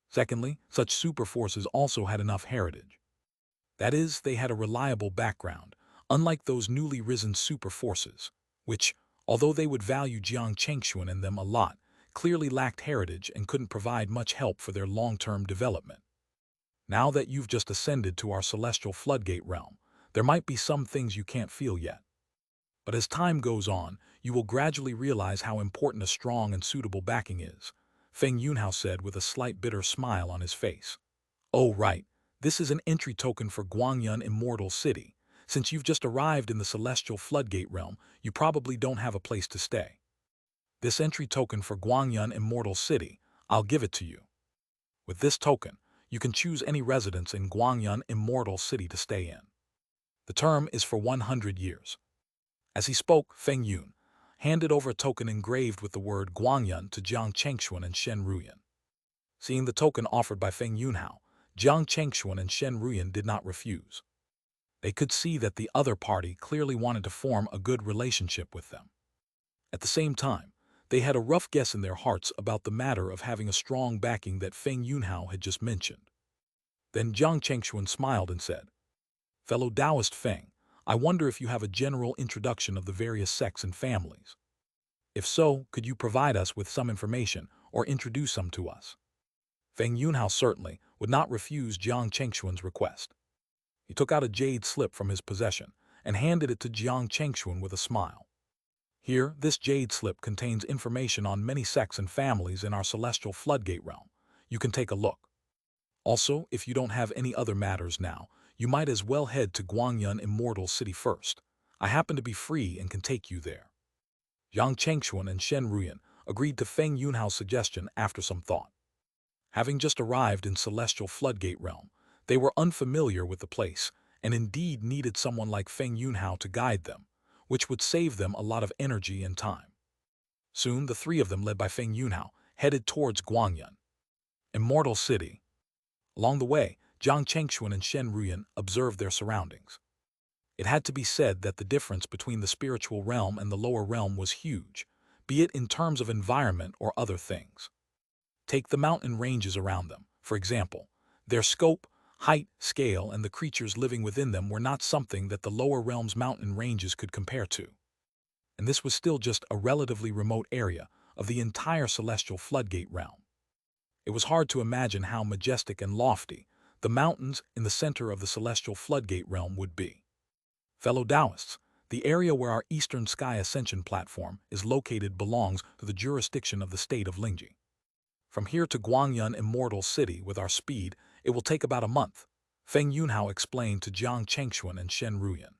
Secondly, such super forces also had enough heritage. That is, they had a reliable background, unlike those newly risen super forces, which, although they would value Jiang Chengxuan and them a lot, clearly lacked heritage and couldn't provide much help for their long-term development. Now that you've just ascended to our celestial floodgate realm, there might be some things you can't feel yet. But as time goes on, you will gradually realize how important a strong and suitable backing is, Feng Yunhao said with a slight bitter smile on his face. Oh right, this is an entry token for Guangyun Immortal City. Since you've just arrived in the celestial floodgate realm, you probably don't have a place to stay. This entry token for Guangyun Immortal City, I'll give it to you. With this token, you can choose any residence in Guangyun Immortal City to stay in. The term is for 100 years. As he spoke, Feng Yun handed over a token engraved with the word Guangyun to Jiang Chengxuan and Shen Ruyan. Seeing the token offered by Feng Yunhao, Jiang Chengxuan and Shen Ruyan did not refuse. They could see that the other party clearly wanted to form a good relationship with them. At the same time, they had a rough guess in their hearts about the matter of having a strong backing that Feng Yunhao had just mentioned. Then Jiang Chengxuan smiled and said, "Fellow Taoist Feng, I wonder if you have a general introduction of the various sects and families. If so, could you provide us with some information or introduce some to us?" Feng Yunhao certainly would not refuse Jiang Chengxuan's request. He took out a jade slip from his possession and handed it to Jiang Chengxuan with a smile. Here, this jade slip contains information on many sects and families in our celestial floodgate realm. You can take a look. Also, if you don't have any other matters now, you might as well head to Guangyun Immortal City first. I happen to be free and can take you there. Yang Chengxuan and Shen Ruyan agreed to Feng Yunhao's suggestion after some thought. Having just arrived in celestial floodgate realm, they were unfamiliar with the place and indeed needed someone like Feng Yunhao to guide them, which would save them a lot of energy and time. Soon, the three of them, led by Feng Yunhao, headed towards Guangyun Immortal City. Along the way, Jiang Chengxuan and Shen Ruyan observed their surroundings. It had to be said that the difference between the spiritual realm and the lower realm was huge, be it in terms of environment or other things. Take the mountain ranges around them, for example. Their scope, height, scale, and the creatures living within them were not something that the lower realm's mountain ranges could compare to. And this was still just a relatively remote area of the entire celestial floodgate realm. It was hard to imagine how majestic and lofty the mountains in the center of the celestial floodgate realm would be. Fellow Taoists, the area where our Eastern Sky Ascension platform is located belongs to the jurisdiction of the state of Lingji. From here to Guangyun Immortal City with our speed, it will take about a month, Feng Yunhao explained to Jiang Chengxuan and Shen Ruyan.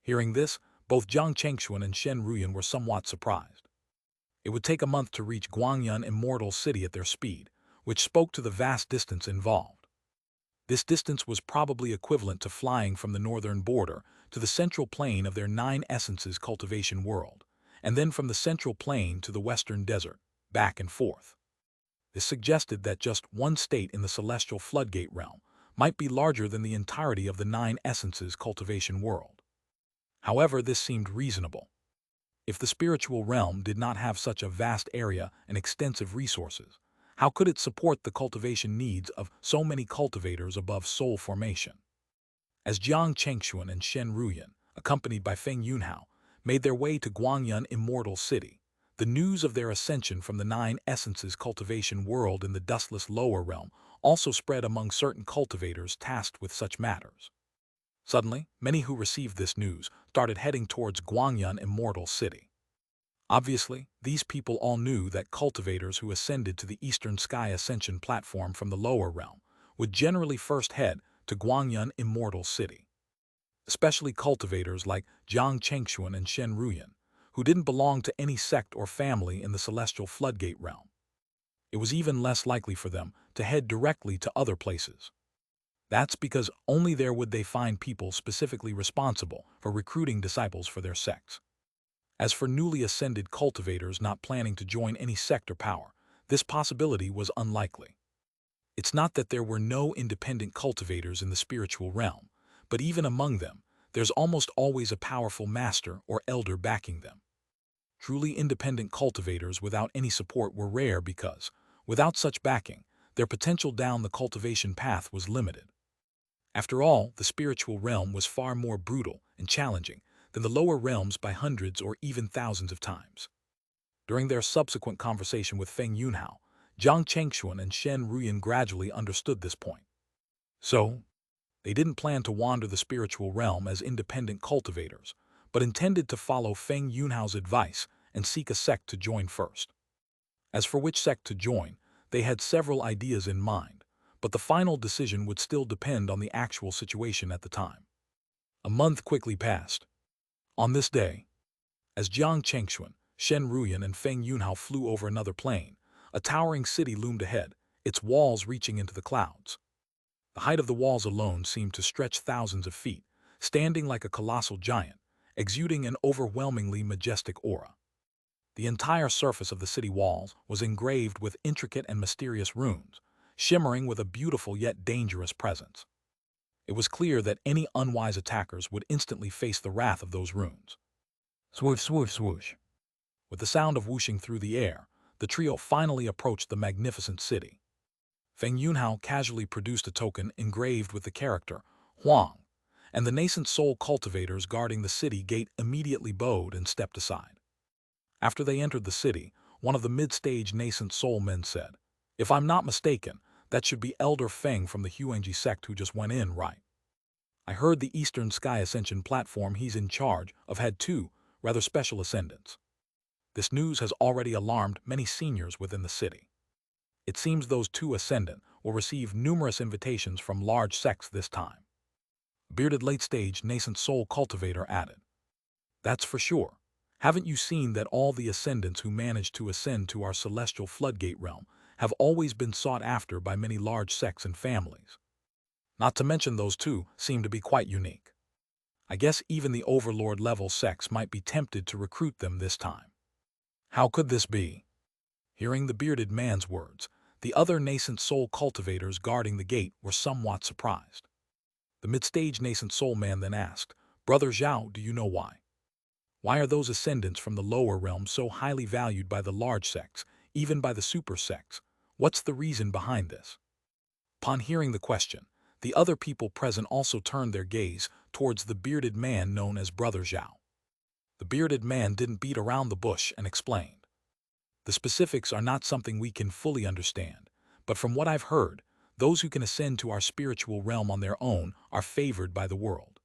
Hearing this, both Jiang Chengxuan and Shen Ruyan were somewhat surprised. It would take a month to reach Guangyun Immortal City at their speed, which spoke to the vast distance involved. This distance was probably equivalent to flying from the northern border to the central plain of their nine essences cultivation world, and then from the central plain to the western desert, back and forth. This suggested that just one state in the celestial floodgate realm might be larger than the entirety of the nine essences cultivation world. However, this seemed reasonable. If the spiritual realm did not have such a vast area and extensive resources, how could it support the cultivation needs of so many cultivators above soul formation? As Jiang Chengxuan and Shen Ruyan, accompanied by Feng Yunhao, made their way to Guangyun Immortal City, the news of their ascension from the nine essences cultivation world in the dustless lower realm also spread among certain cultivators tasked with such matters. Suddenly, many who received this news started heading towards Guangyun Immortal City. Obviously, these people all knew that cultivators who ascended to the Eastern Sky Ascension platform from the lower realm would generally first head to Guangyun Immortal City. Especially cultivators like Jiang Chengxuan and Shen Ruyan, who didn't belong to any sect or family in the celestial floodgate realm. It was even less likely for them to head directly to other places. That's because only there would they find people specifically responsible for recruiting disciples for their sects. As for newly ascended cultivators not planning to join any sect or power, this possibility was unlikely. It's not that there were no independent cultivators in the spiritual realm, but even among them, there's almost always a powerful master or elder backing them. Truly independent cultivators without any support were rare because, without such backing, their potential down the cultivation path was limited. After all, the spiritual realm was far more brutal and challenging than the lower realms by hundreds or even thousands of times. During their subsequent conversation with Feng Yunhao, Jiang Chengxuan and Shen Ruyan gradually understood this point. So, they didn't plan to wander the spiritual realm as independent cultivators, but intended to follow Feng Yunhao's advice and seek a sect to join first. As for which sect to join, they had several ideas in mind, but the final decision would still depend on the actual situation at the time. A month quickly passed. On this day, as Jiang Chengxuan, Shen Ruyan, and Feng Yunhao flew over another plain, a towering city loomed ahead, its walls reaching into the clouds. The height of the walls alone seemed to stretch thousands of feet, standing like a colossal giant, exuding an overwhelmingly majestic aura. The entire surface of the city walls was engraved with intricate and mysterious runes, shimmering with a beautiful yet dangerous presence. It was clear that any unwise attackers would instantly face the wrath of those runes. Swoosh, swoosh, swoosh. With the sound of whooshing through the air, the trio finally approached the magnificent city. Feng Yunhao casually produced a token engraved with the character Huang, and the nascent soul cultivators guarding the city gate immediately bowed and stepped aside. After they entered the city, one of the mid-stage nascent soul men said, "If I'm not mistaken, that should be Elder Feng from the Huangji sect who just went in, right? I heard the Eastern Sky Ascension platform he's in charge of had two rather special ascendants." This news has already alarmed many seniors within the city. It seems those two ascendant will receive numerous invitations from large sects this time. A bearded late-stage nascent soul cultivator added, "That's for sure. Haven't you seen that all the ascendants who managed to ascend to our celestial floodgate realm have always been sought after by many large sects and families? Not to mention those two seem to be quite unique. I guess even the overlord-level sects might be tempted to recruit them this time." How could this be? Hearing the bearded man's words, the other nascent soul cultivators guarding the gate were somewhat surprised. The mid-stage nascent soul man then asked, "Brother Zhao, do you know why? Why are those ascendants from the lower realm so highly valued by the large sects, even by the super sects? What's the reason behind this?" Upon hearing the question, the other people present also turned their gaze towards the bearded man known as Brother Zhao. The bearded man didn't beat around the bush and explained, "The specifics are not something we can fully understand, but from what I've heard, those who can ascend to our spiritual realm on their own are favored by the world.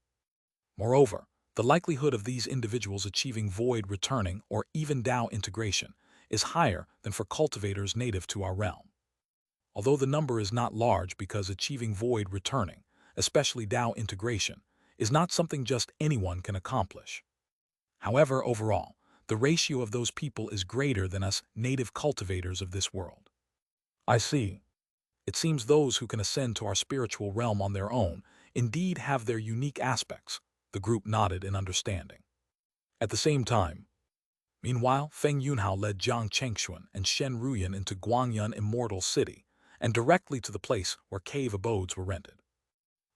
Moreover, the likelihood of these individuals achieving void returning or even Tao integration is higher than for cultivators native to our realm. Although the number is not large because achieving void returning, especially Tao integration, is not something just anyone can accomplish. However, overall, the ratio of those people is greater than us native cultivators of this world." "I see. It seems those who can ascend to our spiritual realm on their own indeed have their unique aspects. The group nodded in understanding. At the same time, meanwhile, Feng Yunhao led Jiang Chengxuan and Shen Ruyan into Guangyun Immortal City, and directly to the place where cave abodes were rented.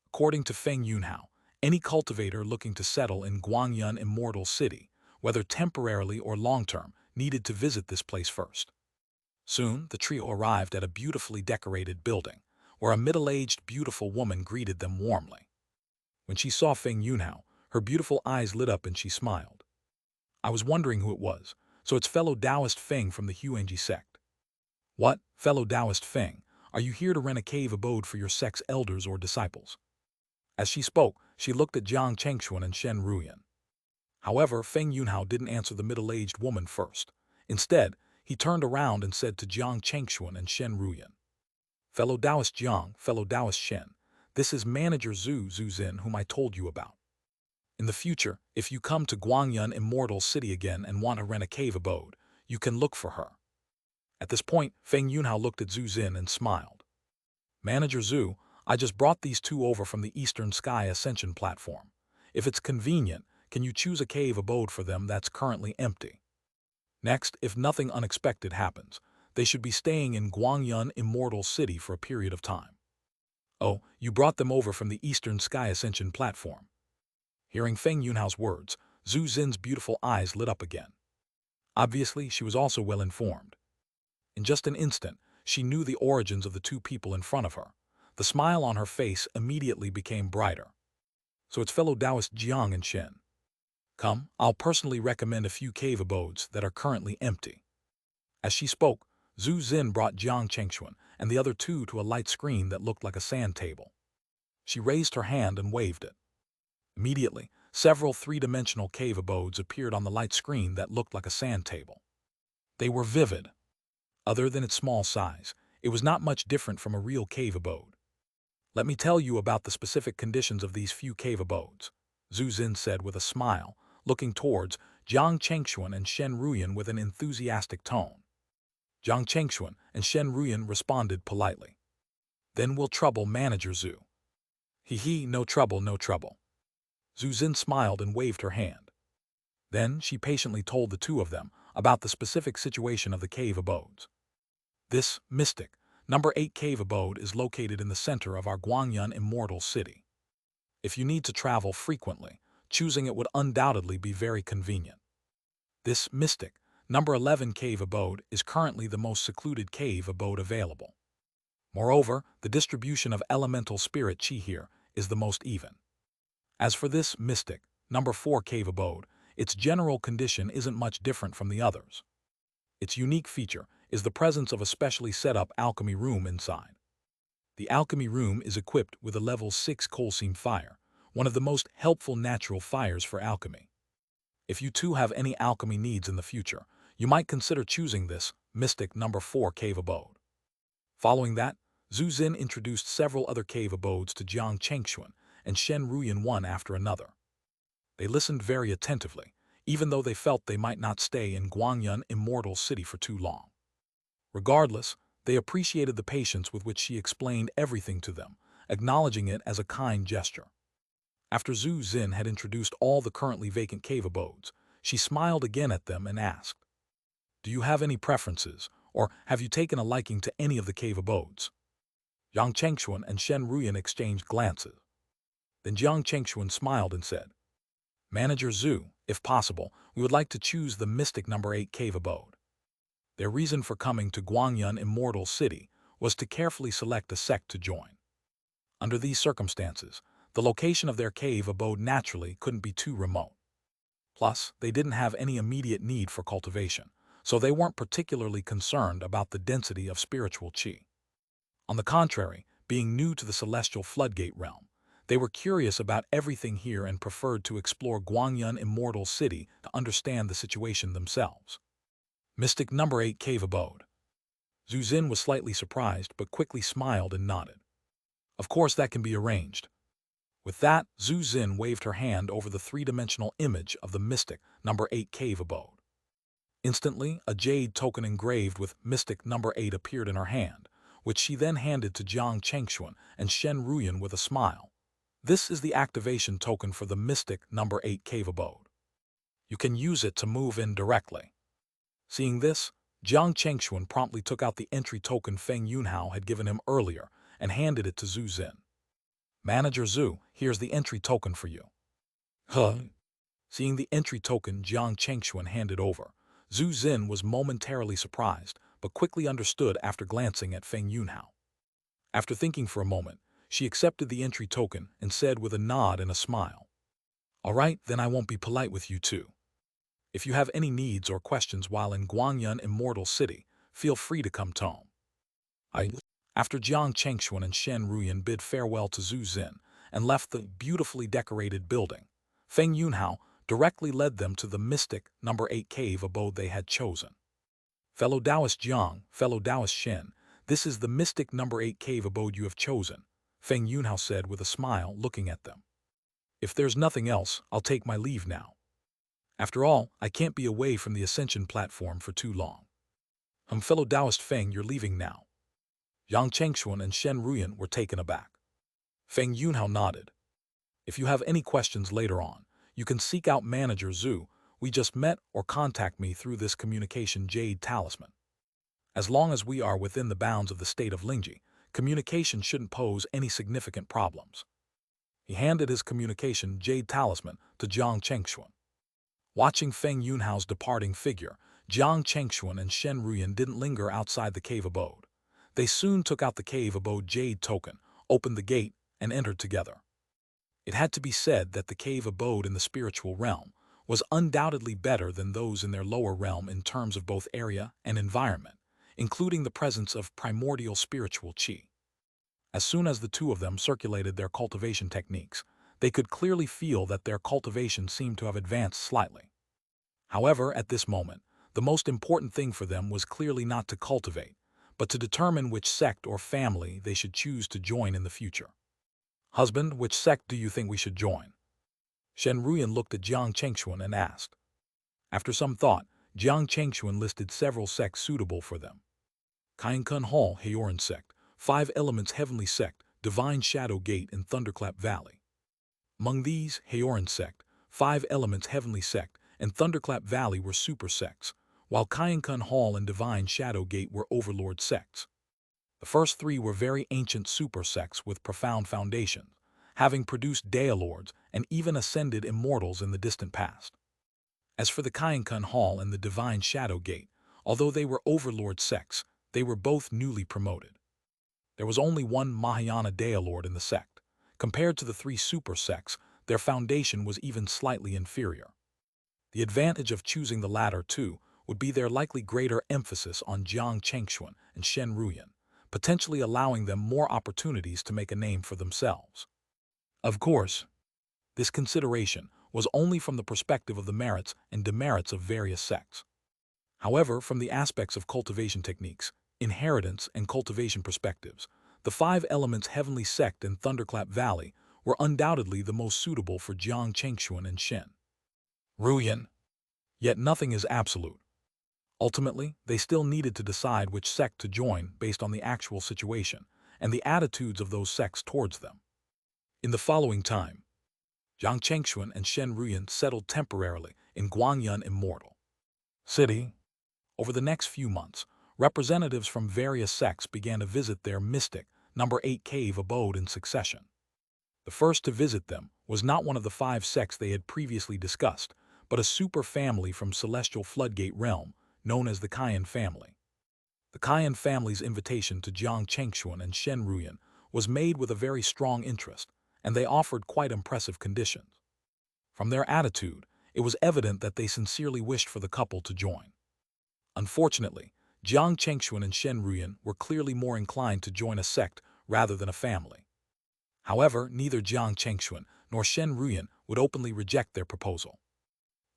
According to Feng Yunhao, any cultivator looking to settle in Guangyun Immortal City, whether temporarily or long-term, needed to visit this place first. Soon, the trio arrived at a beautifully decorated building, where a middle-aged, beautiful woman greeted them warmly. When she saw Feng Yunhao, her beautiful eyes lit up and she smiled. I was wondering who it was, so it's fellow Taoist Feng from the Huangji sect. What, fellow Taoist Feng, are you here to rent a cave abode for your sect's elders or disciples? As she spoke, she looked at Jiang Chengxuan and Shen Ruyan. However, Feng Yunhao didn't answer the middle-aged woman first. Instead, he turned around and said to Jiang Chengxuan and Shen Ruyan, "Fellow Taoist Jiang, fellow Taoist Shen, this is Manager Zhu Zin whom I told you about. In the future, if you come to Guangyun Immortal City again and want to rent a cave abode, you can look for her." At this point, Feng Yunhao looked at Zhu Zin and smiled. "Manager Zhu, I just brought these two over from the Eastern Sky Ascension platform. If it's convenient, can you choose a cave abode for them that's currently empty? Next, if nothing unexpected happens, they should be staying in Guangyun Immortal City for a period of time." "Oh, you brought them over from the Eastern Sky Ascension platform." Hearing Feng Yunhao's words, Zhu Zin's beautiful eyes lit up again. Obviously, she was also well informed. In just an instant, she knew the origins of the two people in front of her. The smile on her face immediately became brighter. "So it's fellow Taoist Jiang and Shen. Come, I'll personally recommend a few cave abodes that are currently empty." As she spoke, Zhu Zin brought Jiang Chengxuan and the other two to a light screen that looked like a sand table. She raised her hand and waved it. Immediately, several three-dimensional cave abodes appeared on the light screen that looked like a sand table. They were vivid. Other than its small size, it was not much different from a real cave abode. "Let me tell you about the specific conditions of these few cave abodes," Zhu Zin said with a smile, looking towards Jiang Chengxuan and Shen Ruyan with an enthusiastic tone. Jiang Chengxuan and Shen Ruyan responded politely. "Then we'll trouble Manager Zhu." "Hee, no trouble, no trouble." Zhu Zin smiled and waved her hand. Then she patiently told the two of them about the specific situation of the cave abodes. "This mystic, number 8 cave abode is located in the center of our Guangyun Immortal City. If you need to travel frequently, choosing it would undoubtedly be very convenient. This mystic, number 11 cave abode is currently the most secluded cave abode available. Moreover, the distribution of elemental spirit chi here is the most even. As for this mystic, number 4 cave abode, its general condition isn't much different from the others. Its unique feature is the presence of a specially set up alchemy room inside. The alchemy room is equipped with a level 6 coal seam fire, one of the most helpful natural fires for alchemy. If you too have any alchemy needs in the future, you might consider choosing this mystic number 4 cave abode." Following that, Zhu Zin introduced several other cave abodes to Jiang Chengxuan and Shen Ruyan one after another. They listened very attentively, even though they felt they might not stay in Guangyun Immortal City for too long. Regardless, they appreciated the patience with which she explained everything to them, acknowledging it as a kind gesture. After Zhu Zin had introduced all the currently vacant cave abodes, she smiled again at them and asked, "Do you have any preferences, or have you taken a liking to any of the cave abodes?" Jiang Chengxuan and Shen Ruyan exchanged glances. Then Jiang Chengxuan smiled and said, "Manager Zhu, if possible, we would like to choose the mystic number 8 cave abode." Their reason for coming to Guangyun Immortal City was to carefully select a sect to join. Under these circumstances, the location of their cave abode naturally couldn't be too remote. Plus, they didn't have any immediate need for cultivation, so they weren't particularly concerned about the density of spiritual chi. On the contrary, being new to the celestial floodgate realm, they were curious about everything here and preferred to explore Guangyun Immortal City to understand the situation themselves. Mystic number 8 cave abode. Zhu Zin was slightly surprised but quickly smiled and nodded. "Of course that can be arranged." With that, Zhu Zin waved her hand over the three-dimensional image of the mystic number 8 cave abode. Instantly, a jade token engraved with mystic number 8 appeared in her hand, which she then handed to Jiang Chengxuan and Shen Ruyan with a smile. This is the activation token for the Mystic number 8 cave abode. You can use it to move in directly. Seeing this, Jiang Chengxuan promptly took out the entry token Feng Yunhao had given him earlier and handed it to Zhu Xin. Manager Zhu, here's the entry token for you. Huh? Seeing the entry token Jiang Chengxuan handed over, Zhu Xin was momentarily surprised, but quickly understood after glancing at Feng Yunhao. After thinking for a moment, she accepted the entry token and said with a nod and a smile, "All right, then I won't be polite with you too. If you have any needs or questions while in Guangyun Immortal City, feel free to come to me." After Jiang Chengxuan and Shen Ruyan bid farewell to Zhu Xin and left the beautifully decorated building, Feng Yunhao directly led them to the Mystic number 8 cave abode they had chosen. "Fellow Taoist Jiang, fellow Taoist Shen, this is the Mystic number 8 cave abode you have chosen," Feng Yunhao said with a smile, looking at them. "If there's nothing else, I'll take my leave now. After all, I can't be away from the Ascension platform for too long." Fellow Taoist Feng, you're leaving now." Jiang Chengxuan and Shen Ruyan were taken aback. Feng Yunhao nodded. "If you have any questions later on, you can seek out Manager Zhu we just met or contact me through this communication Jade talisman. As long as we are within the bounds of the state of Lingji, communication shouldn't pose any significant problems." He handed his communication Jade talisman to Jiang Chengxuan. Watching Feng Yunhao's departing figure, Jiang Chengxuan and Shen Ruyan didn't linger outside the cave abode. They soon took out the cave abode Jade token, opened the gate, and entered together. It had to be said that the cave abode in the spiritual realm was undoubtedly better than those in their lower realm in terms of both area and environment, including the presence of primordial spiritual qi. As soon as the two of them circulated their cultivation techniques, they could clearly feel that their cultivation seemed to have advanced slightly. However, at this moment, the most important thing for them was clearly not to cultivate, but to determine which sect or family they should choose to join in the future. "Husband, which sect do you think we should join?" Shen Ruyan looked at Jiang Chengxuan and asked. After some thought, Jiang Chengxuan listed several sects suitable for them. Qiankun Hall, Heoran sect, 5 Elements Heavenly sect, Divine Shadow Gate in Thunderclap Valley. Among these, Heoran sect, 5 Elements Heavenly sect, and Thunderclap Valley were super sects, while Qiankun Hall and Divine Shadow Gate were overlord sects. The first 3 were very ancient super sects with profound foundations, having produced Daelords and even ascended immortals in the distant past. As for the Qiankun Hall and the Divine Shadow Gate, although they were overlord sects, they were both newly promoted. There was only one Mahayana Daelord in the sect. Compared to the 3 super sects, their foundation was even slightly inferior. The advantage of choosing the latter two would be their likely greater emphasis on Jiang Chengxuan and Shen Ruyan, potentially allowing them more opportunities to make a name for themselves. Of course, this consideration was only from the perspective of the merits and demerits of various sects. However, from the aspects of cultivation techniques, inheritance, and cultivation perspectives, the 5 Elements Heavenly sect in Thunderclap Valley were undoubtedly the most suitable for Jiang Chengxuan and Shen Ruyan. Yet nothing is absolute. Ultimately, they still needed to decide which sect to join based on the actual situation and the attitudes of those sects towards them. In the following time, Jiang Chengxuan and Shen Ruyan settled temporarily in Guangyun Immortal City. Over the next few months, representatives from various sects began to visit their mystic number 8 cave abode in succession. The first to visit them was not one of the 5 sects they had previously discussed, but a super family from Celestial Floodgate Realm known as the Qian family. The Qian family's invitation to Jiang Chengxuan and Shen Ruyan was made with a very strong interest, and they offered quite impressive conditions. From their attitude, it was evident that they sincerely wished for the couple to join. Unfortunately, Jiang Chengxuan and Shen Ruyan were clearly more inclined to join a sect rather than a family. However, neither Jiang Chengxuan nor Shen Ruyan would openly reject their proposal.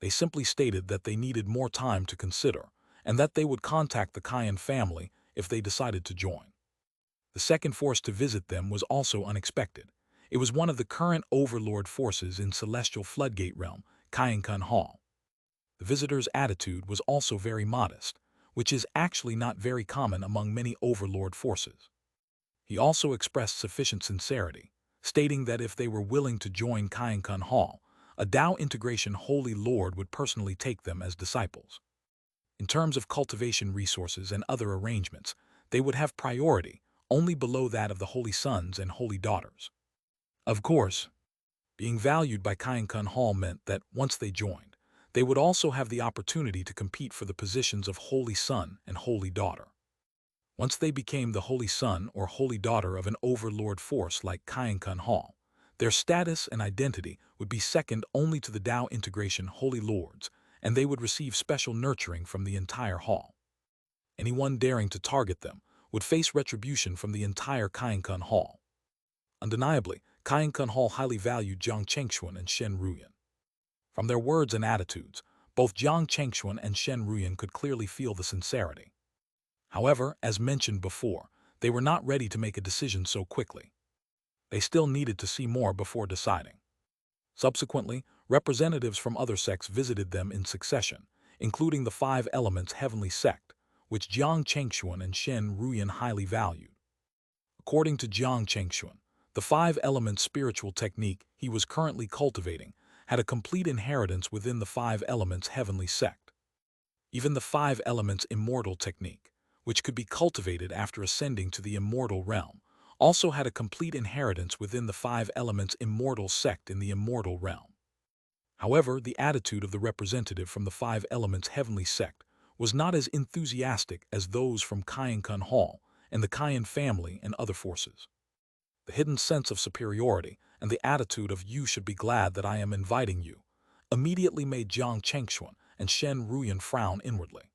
They simply stated that they needed more time to consider, and that they would contact the Qian family if they decided to join. The second force to visit them was also unexpected. It was one of the current overlord forces in Celestial Floodgate Realm, Qiankun Hall. The visitor's attitude was also very modest, which is actually not very common among many overlord forces. He also expressed sufficient sincerity, stating that if they were willing to join Xianxia Hall, a Tao integration Holy Lord would personally take them as disciples. In terms of cultivation resources and other arrangements, they would have priority, only below that of the Holy Sons and Holy Daughters. Of course, being valued by Xianxia Hall meant that once they joined, they would also have the opportunity to compete for the positions of Holy Son and Holy Daughter. Once they became the Holy Son or Holy Daughter of an overlord force like Xianxia Hall, their status and identity would be second only to the Tao integration Holy Lords, and they would receive special nurturing from the entire hall. Anyone daring to target them would face retribution from the entire Xianxia Hall. Undeniably, Xianxia Hall highly valued Jiang Chengxuan and Shen Ruyan. From their words and attitudes, both Jiang Chengxuan and Shen Ruyan could clearly feel the sincerity. However, as mentioned before, they were not ready to make a decision so quickly. They still needed to see more before deciding. Subsequently, representatives from other sects visited them in succession, including the Five Elements Heavenly Sect, which Jiang Chengxuan and Shen Ruyan highly valued. According to Jiang Chengxuan, the Five Elements spiritual technique he was currently cultivating had a complete inheritance within the Five Elements Heavenly Sect. Even the Five Elements immortal technique, which could be cultivated after ascending to the immortal realm, also had a complete inheritance within the Five Elements immortal sect in the immortal realm. However, the attitude of the representative from the Five Elements Heavenly Sect was not as enthusiastic as those from Xianxia Hall and the Qian family and other forces. The hidden sense of superiority and the attitude of "you should be glad that I am inviting you" immediately made Jiang Chengxuan and Shen Ruyan frown inwardly.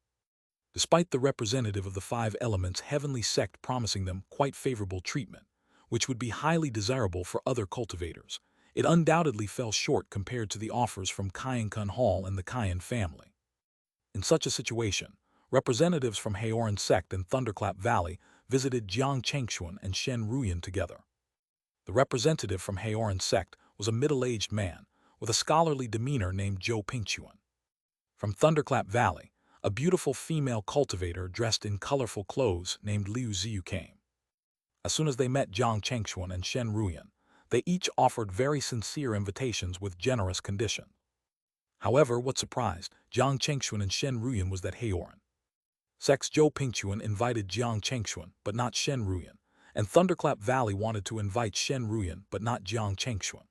Despite the representative of the Five Elements Heavenly Sect promising them quite favorable treatment, which would be highly desirable for other cultivators, it undoubtedly fell short compared to the offers from Xianxia Hall and the Qian family. In such a situation, representatives from Haoran Sect and Thunderclap Valley visited Jiang Chengxuan and Shen Ruyan together. The representative from Haoran Sect was a middle-aged man with a scholarly demeanor named Zhou Pingquan. From Thunderclap Valley, a beautiful female cultivator dressed in colorful clothes named Liu Ziyu came. As soon as they met Jiang Chengxuan and Shen Ruyan, they each offered very sincere invitations with generous conditions. However, what surprised Jiang Chengxuan and Shen Ruyan was that Haoran Sect's Zhou Pingquan invited Jiang Chengxuan but not Shen Ruyan, and Thunderclap Valley wanted to invite Shen Ruyan but not Jiang Chengxuan.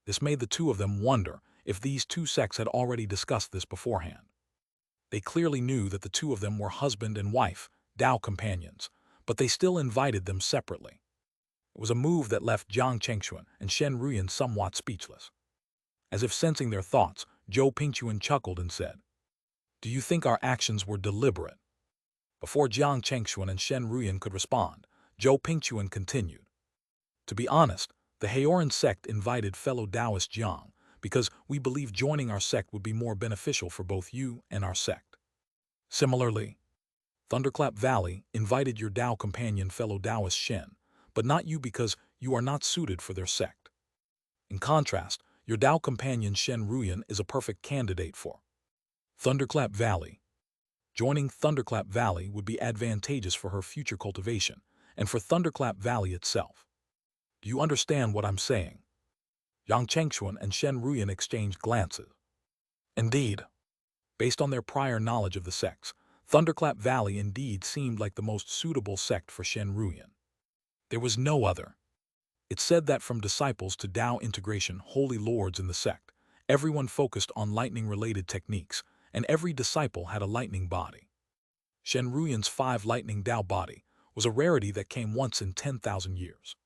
This made the two of them wonder if these two sects had already discussed this beforehand. They clearly knew that the two of them were husband and wife, Tao companions, but they still invited them separately. It was a move that left Jiang Chengxuan and Shen Ruyan somewhat speechless. As if sensing their thoughts, Zhou Pingquan chuckled and said, "Do you think our actions were deliberate?" Before Jiang Chengxuan and Shen Ruyan could respond, Zhou Pingquan continued. "To be honest, the Haoran sect invited fellow Taoist Jiang because we believe joining our sect would be more beneficial for both you and our sect. Similarly, Thunderclap Valley invited your Tao companion fellow Taoist Shen, but not you because you are not suited for their sect. In contrast, your Tao companion Shen Ruyan is a perfect candidate for Thunderclap Valley. Joining Thunderclap Valley would be advantageous for her future cultivation and for Thunderclap Valley itself. Do you understand what I'm saying?" Jiang Chengxuan and Shen Ruyan exchanged glances. Indeed, based on their prior knowledge of the sects, Thunderclap Valley indeed seemed like the most suitable sect for Shen Ruyan. There was no other. It said that from disciples to Tao integration holy lords in the sect, everyone focused on lightning-related techniques, and every disciple had a lightning body. Shen Ruyan's 5 lightning Tao body was a rarity that came once in 10,000 years.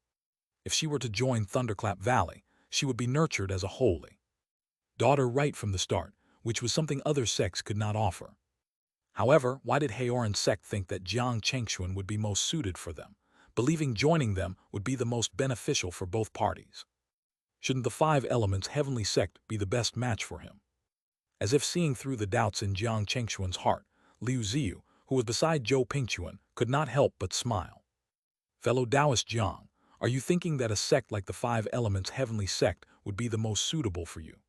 If she were to join Thunderclap Valley, she would be nurtured as a holy daughter right from the start, which was something other sects could not offer. However, why did Haoran sect think that Jiang Chengxuan would be most suited for them, believing joining them would be the most beneficial for both parties? Shouldn't the Five Elements Heavenly Sect be the best match for him? As if seeing through the doubts in Jiang Chengxuan's heart, Liu Ziyu, who was beside Zhou Pingquan, could not help but smile. "Fellow Taoist Jiang, are you thinking that a sect like the Five Elements Heavenly Sect would be the most suitable for you?"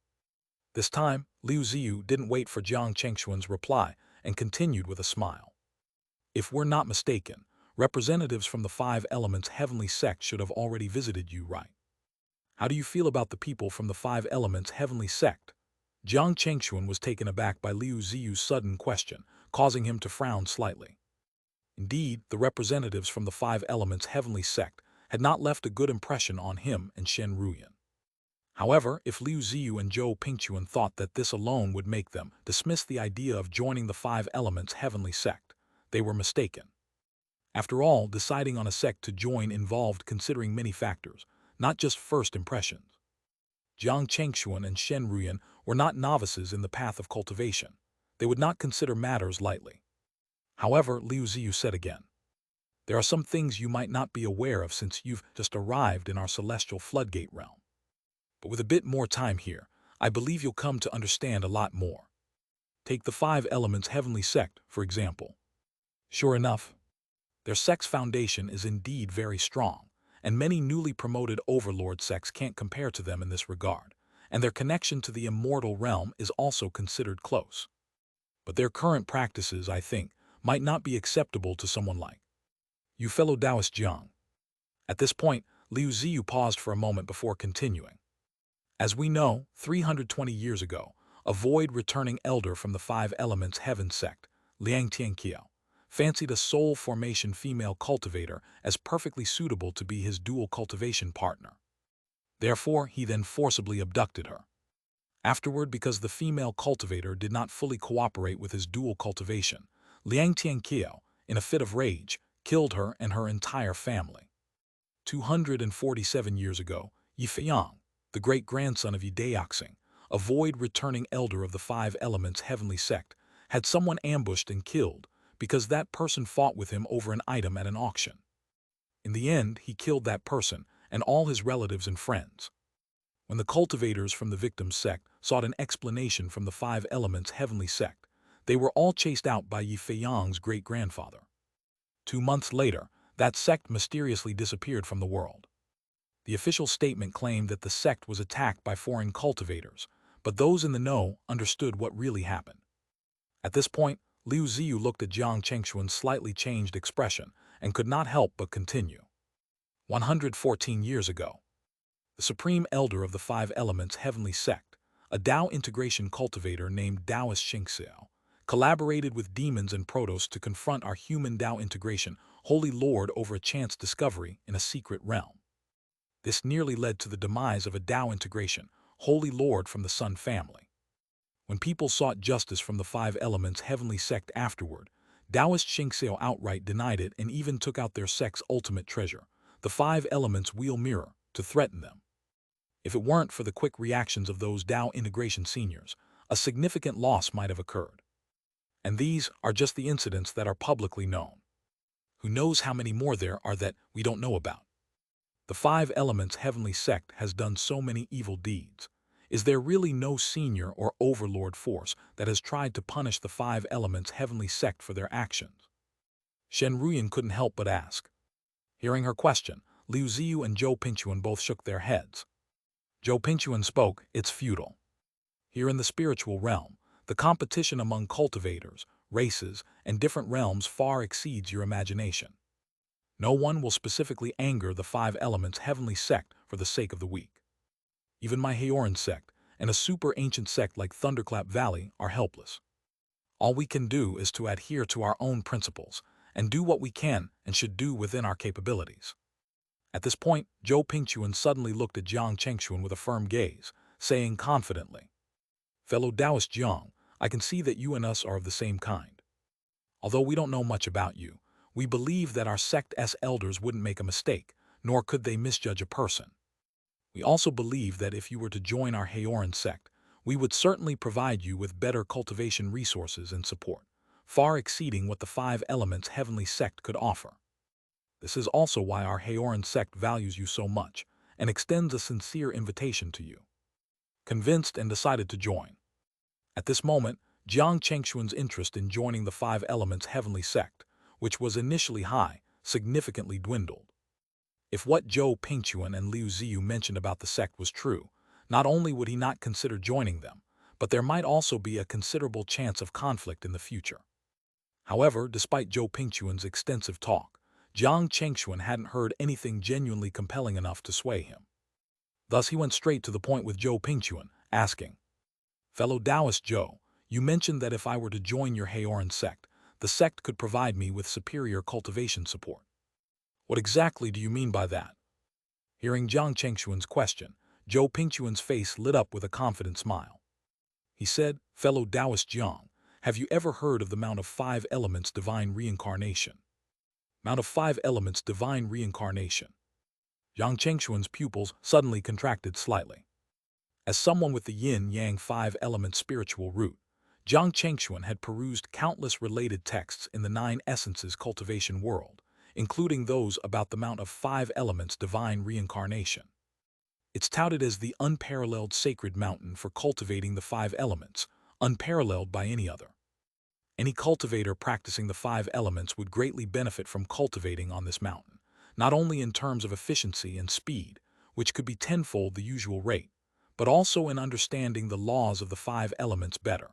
This time, Liu Ziyu didn't wait for Jiang Chengxuan's reply and continued with a smile. "If we're not mistaken, representatives from the Five Elements Heavenly Sect should have already visited you, right? How do you feel about the people from the Five Elements Heavenly Sect? Jiang Chengxuan was taken aback by Liu Ziyu's sudden question, causing him to frown slightly. Indeed, the representatives from the Five Elements Heavenly Sect had not left a good impression on him and Shen Ruyan. However, if Liu Ziyu and Zhou Pingquan thought that this alone would make them dismiss the idea of joining the Five Elements Heavenly Sect, they were mistaken. After all, deciding on a sect to join involved considering many factors, not just first impressions. Jiang Chengxuan and Shen Ruyan were not novices in the path of cultivation. They would not consider matters lightly. However, Liu Ziyu said again, "There are some things you might not be aware of since you've just arrived in our celestial floodgate realm. But with a bit more time here, I believe you'll come to understand a lot more. Take the Five Elements Heavenly Sect, for example. Sure enough, their sect's foundation is indeed very strong, and many newly promoted overlord sects can't compare to them in this regard, and their connection to the immortal realm is also considered close. But their current practices, I think, might not be acceptable to someone like you, fellow Taoist Jiang." At this point, Liu Ziyu paused for a moment before continuing. As we know, 320 years ago, a void-returning elder from the Five Elements Heaven sect, Liang Tianqiao, fancied a soul-formation female cultivator as perfectly suitable to be his dual cultivation partner. Therefore, he then forcibly abducted her. Afterward, because the female cultivator did not fully cooperate with his dual cultivation, Liang Tianqiao, in a fit of rage, killed her and her entire family. 247 years ago, Yi Feiyang, the great-grandson of Yi Daoxing, a void-returning elder of the Five Elements Heavenly Sect, had someone ambushed and killed because that person fought with him over an item at an auction. In the end, he killed that person and all his relatives and friends. When the cultivators from the victim's sect sought an explanation from the Five Elements Heavenly Sect, they were all chased out by Yi Feiyang's great-grandfather. 2 months later, that sect mysteriously disappeared from the world. The official statement claimed that the sect was attacked by foreign cultivators, but those in the know understood what really happened. At this point, Liu Ziyu looked at Jiang Chengxuan's slightly changed expression and could not help but continue. 114 years ago, the supreme elder of the Five Elements Heavenly Sect, a Tao integration cultivator named Taoist Xianxia, collaborated with demons and protos to confront our human Tao integration Holy Lord over a chance discovery in a secret realm. This nearly led to the demise of a Tao integration Holy Lord from the Sun family. When people sought justice from the Five Elements Heavenly Sect afterward, Taoist Xianxia outright denied it and even took out their sect's ultimate treasure, the Five Elements Wheel Mirror, to threaten them. If it weren't for the quick reactions of those Tao integration seniors, a significant loss might have occurred. And these are just the incidents that are publicly known. Who knows how many more there are that we don't know about? The Five Elements Heavenly Sect has done so many evil deeds. Is there really no senior or overlord force that has tried to punish the Five Elements Heavenly Sect for their actions? Shen Ruyan couldn't help but ask. Hearing her question, Liu Ziyu and Zhou Pingquan both shook their heads. Zhou Pingquan spoke, "It's futile. Here in the spiritual realm, the competition among cultivators, races, and different realms far exceeds your imagination. No one will specifically anger the Five Elements Heavenly Sect for the sake of the weak. Even my Haoran sect and a super-ancient sect like Thunderclap Valley are helpless. All we can do is to adhere to our own principles and do what we can and should do within our capabilities." At this point, Zhou Pingquan suddenly looked at Jiang Chengxuan with a firm gaze, saying confidently, "Fellow Taoist Jiang, I can see that you and us are of the same kind. Although we don't know much about you, we believe that our sect's elders wouldn't make a mistake, nor could they misjudge a person. We also believe that if you were to join our Haoran sect, we would certainly provide you with better cultivation resources and support, far exceeding what the Five Elements Heavenly Sect could offer. This is also why our Haoran sect values you so much and extends a sincere invitation to you." Convinced and decided to join. At this moment, Jiang Chengxuan's interest in joining the Five Elements Heavenly Sect, which was initially high, significantly dwindled. If what Zhou Pingquan and Liu Ziyu mentioned about the sect was true, not only would he not consider joining them, but there might also be a considerable chance of conflict in the future. However, despite Zhou Pingquan's extensive talk, Jiang Chengxuan hadn't heard anything genuinely compelling enough to sway him. Thus he went straight to the point with Zhou Pingquan, asking, "Fellow Taoist Zhou, you mentioned that if I were to join your Heoran sect, the sect could provide me with superior cultivation support. What exactly do you mean by that?" Hearing Jiang Chengxuan's question, Zhou Pingquan's face lit up with a confident smile. He said, "Fellow Taoist Jiang, have you ever heard of the Mount of Five Elements Divine Reincarnation?" Mount of Five Elements Divine Reincarnation. Jiang Chengxuan's pupils suddenly contracted slightly. As someone with the yin-yang five-element spiritual root, Jiang Chengxuan had perused countless related texts in the Nine Essences cultivation world, including those about the Mount of Five Elements Divine Reincarnation. It's touted as the unparalleled sacred mountain for cultivating the five elements, unparalleled by any other. Any cultivator practicing the five elements would greatly benefit from cultivating on this mountain, not only in terms of efficiency and speed, which could be tenfold the usual rate, but also in understanding the laws of the five elements better.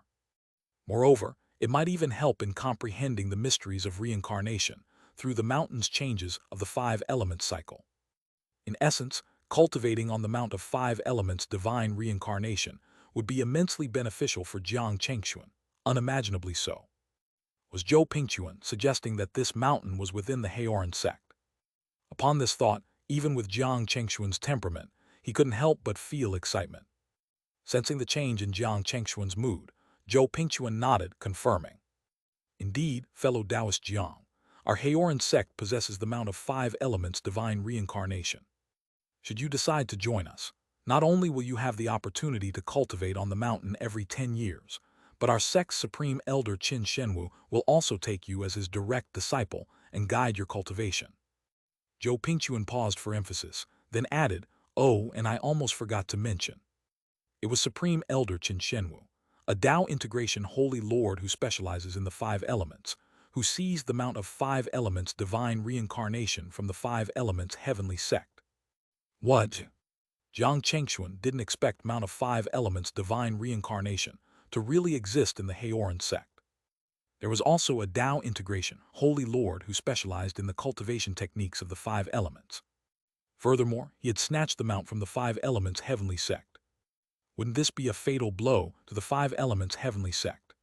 Moreover, it might even help in comprehending the mysteries of reincarnation through the mountain's changes of the five elements cycle. In essence, cultivating on the Mount of Five Elements Divine Reincarnation would be immensely beneficial for Jiang Chengxuan, unimaginably so. Was Zhou Pingquan suggesting that this mountain was within the Heoran sect? Upon this thought, even with Jiang Chengxuan's temperament, he couldn't help but feel excitement. Sensing the change in Jiang Chengxuan's mood, Zhou Pingquan nodded, confirming. "Indeed, fellow Taoist Jiang, our Heoran sect possesses the Mount of Five Elements Divine Reincarnation. Should you decide to join us, not only will you have the opportunity to cultivate on the mountain every 10 years, but our sect's supreme elder Qin Shenwu will also take you as his direct disciple and guide your cultivation." Zhou Pingquan paused for emphasis, then added, "Oh, and I almost forgot to mention. It was Supreme Elder Qin Shenwu, a Tao integration holy lord who specializes in the five elements, who sees the Mount of Five Elements Divine Reincarnation from the Five Elements Heavenly Sect." What? Jiang Chengxuan didn't expect Mount of Five Elements Divine Reincarnation to really exist in the Heoran sect. There was also a Tao integration holy lord who specialized in the cultivation techniques of the five elements. Furthermore, he had snatched the mount from the Five Elements Heavenly Sect. Wouldn't this be a fatal blow to the Five Elements Heavenly Sect?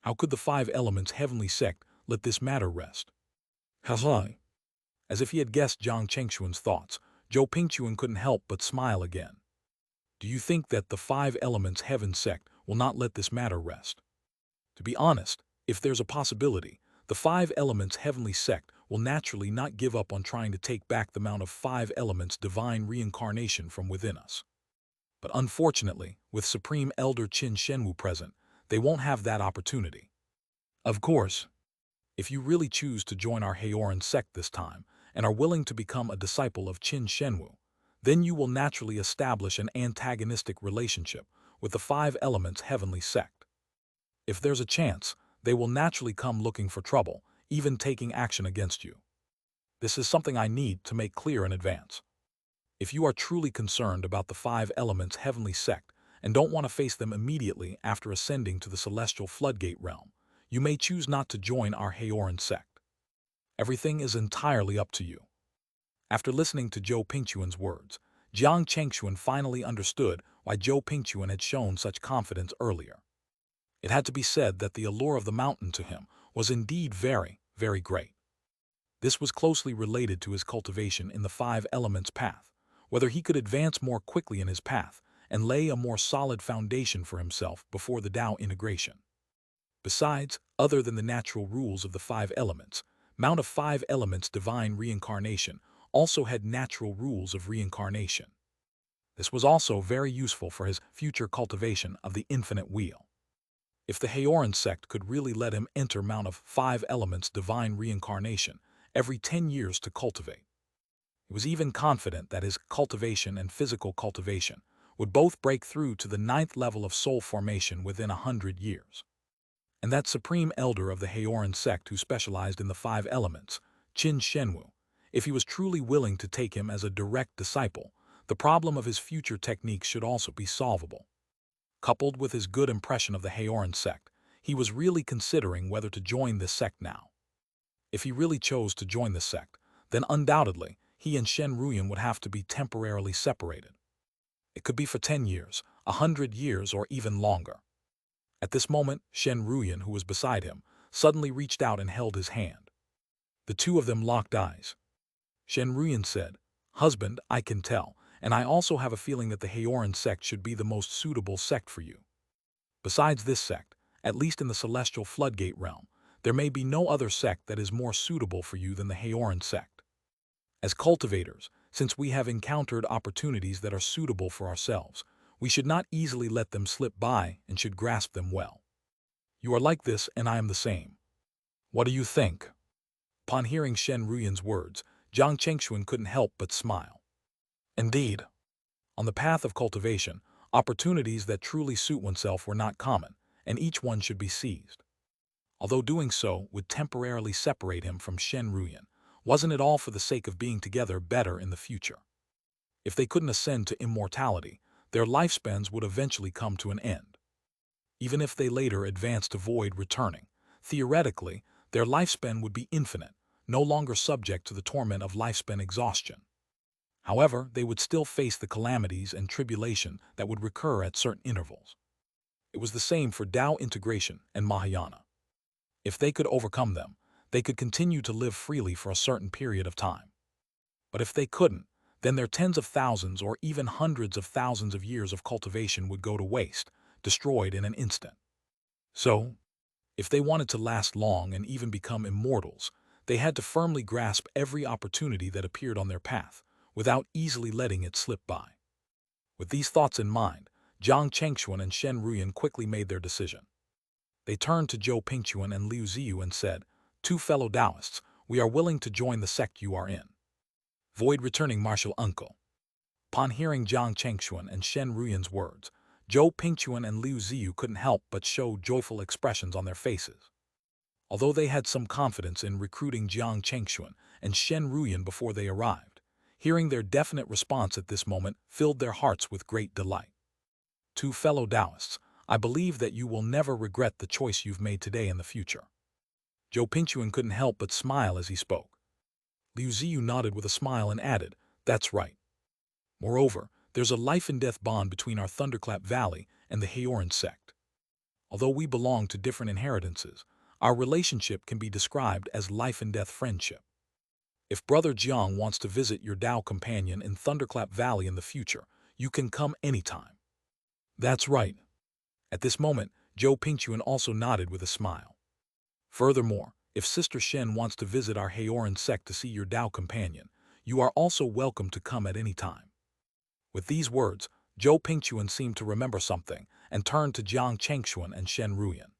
How could the Five Elements Heavenly Sect let this matter rest? Hazai. As if he had guessed Jiang Chengxuan's thoughts, Zhou Pingquan couldn't help but smile again. "Do you think that the Five Elements Heaven sect will not let this matter rest?" To be honest, if there's a possibility, the Five Elements Heavenly sect will naturally not give up on trying to take back the Mount of Five Elements Divine Reincarnation from within us. But unfortunately, with Supreme Elder Qin Shenwu present, they won't have that opportunity. Of course, if you really choose to join our Heoran sect this time and are willing to become a disciple of Qin Shenwu, then you will naturally establish an antagonistic relationship with the Five Elements Heavenly sect. If there's a chance, they will naturally come looking for trouble, even taking action against you. This is something I need to make clear in advance. If you are truly concerned about the Five Elements Heavenly sect and don't want to face them immediately after ascending to the celestial floodgate realm, you may choose not to join our Heoran sect. Everything is entirely up to you. After listening to Zhou Pingquan's words, Jiang Chengxuan finally understood why Zhou Pingquan had shown such confidence earlier. It had to be said that the allure of the mountain to him was indeed very, very great. This was closely related to his cultivation in the Five Elements path, whether he could advance more quickly in his path and lay a more solid foundation for himself before the Tao integration. Besides, other than the natural rules of the five elements, Mount of Five Elements Divine Reincarnation also had natural rules of reincarnation. This was also very useful for his future cultivation of the infinite wheel. If the Heoran sect could really let him enter Mount of Five Elements Divine Reincarnation every 10 years to cultivate, he was even confident that his cultivation and physical cultivation would both break through to the 9th level of soul formation within 100 years. And that supreme elder of the Heoran sect who specialized in the five elements, Qin Shenwu, if he was truly willing to take him as a direct disciple, the problem of his future techniques should also be solvable. Coupled with his good impression of the Heoran sect, he was really considering whether to join this sect now. If he really chose to join the sect, then undoubtedly he and Shen Ruyan would have to be temporarily separated. It could be for 10 years, 100 years, or even longer. At this moment, Shen Ruyan, who was beside him, suddenly reached out and held his hand. The two of them locked eyes. Shen Ruyan said, "Husband, I can tell, and I also have a feeling that the Haoran sect should be the most suitable sect for you. Besides this sect, at least in the celestial floodgate realm, there may be no other sect that is more suitable for you than the Haoran sect. As cultivators, since we have encountered opportunities that are suitable for ourselves, we should not easily let them slip by and should grasp them well. You are like this and I am the same. What do you think?" Upon hearing Shen Ruyan's words, Jiang Chengxuan couldn't help but smile. Indeed, on the path of cultivation, opportunities that truly suit oneself were not common, and each one should be seized. Although doing so would temporarily separate him from Shen Ruyan, wasn't it all for the sake of being together better in the future? If they couldn't ascend to immortality, their lifespans would eventually come to an end. Even if they later advanced to void returning, theoretically, their lifespan would be infinite, no longer subject to the torment of lifespan exhaustion. However, they would still face the calamities and tribulation that would recur at certain intervals. It was the same for Tao integration and Mahayana. If they could overcome them, they could continue to live freely for a certain period of time. But if they couldn't, then their tens of thousands or even hundreds of thousands of years of cultivation would go to waste, destroyed in an instant. So, if they wanted to last long and even become immortals, they had to firmly grasp every opportunity that appeared on their path, without easily letting it slip by. With these thoughts in mind, Jiang Chengxuan and Shen Ruyan quickly made their decision. They turned to Zhou Pingquan and Liu Ziyu and said, "Two fellow Taoists, we are willing to join the sect you are in." Void returning martial uncle. Upon hearing Jiang Chengxuan and Shen Ruyan's words, Zhou Pingquan and Liu Ziyu couldn't help but show joyful expressions on their faces. Although they had some confidence in recruiting Jiang Chengxuan and Shen Ruyan before they arrived, hearing their definite response at this moment filled their hearts with great delight. "Two fellow Taoists, I believe that you will never regret the choice you've made today in the future." Zhou Pingquan couldn't help but smile as he spoke. Liu Ziyu nodded with a smile and added, "That's right. Moreover, there's a life-and-death bond between our Thunderclap Valley and the Haoran sect. Although we belong to different inheritances, our relationship can be described as life-and-death friendship. If Brother Jiang wants to visit your Tao companion in Thunderclap Valley in the future, you can come anytime." "That's right." At this moment, Zhou Pingquan also nodded with a smile. "Furthermore, if Sister Shen wants to visit our Haoran sect to see your Tao companion, you are also welcome to come at any time." With these words, Zhou Pingquan seemed to remember something and turned to Jiang Chengxuan and Shen Ruyan.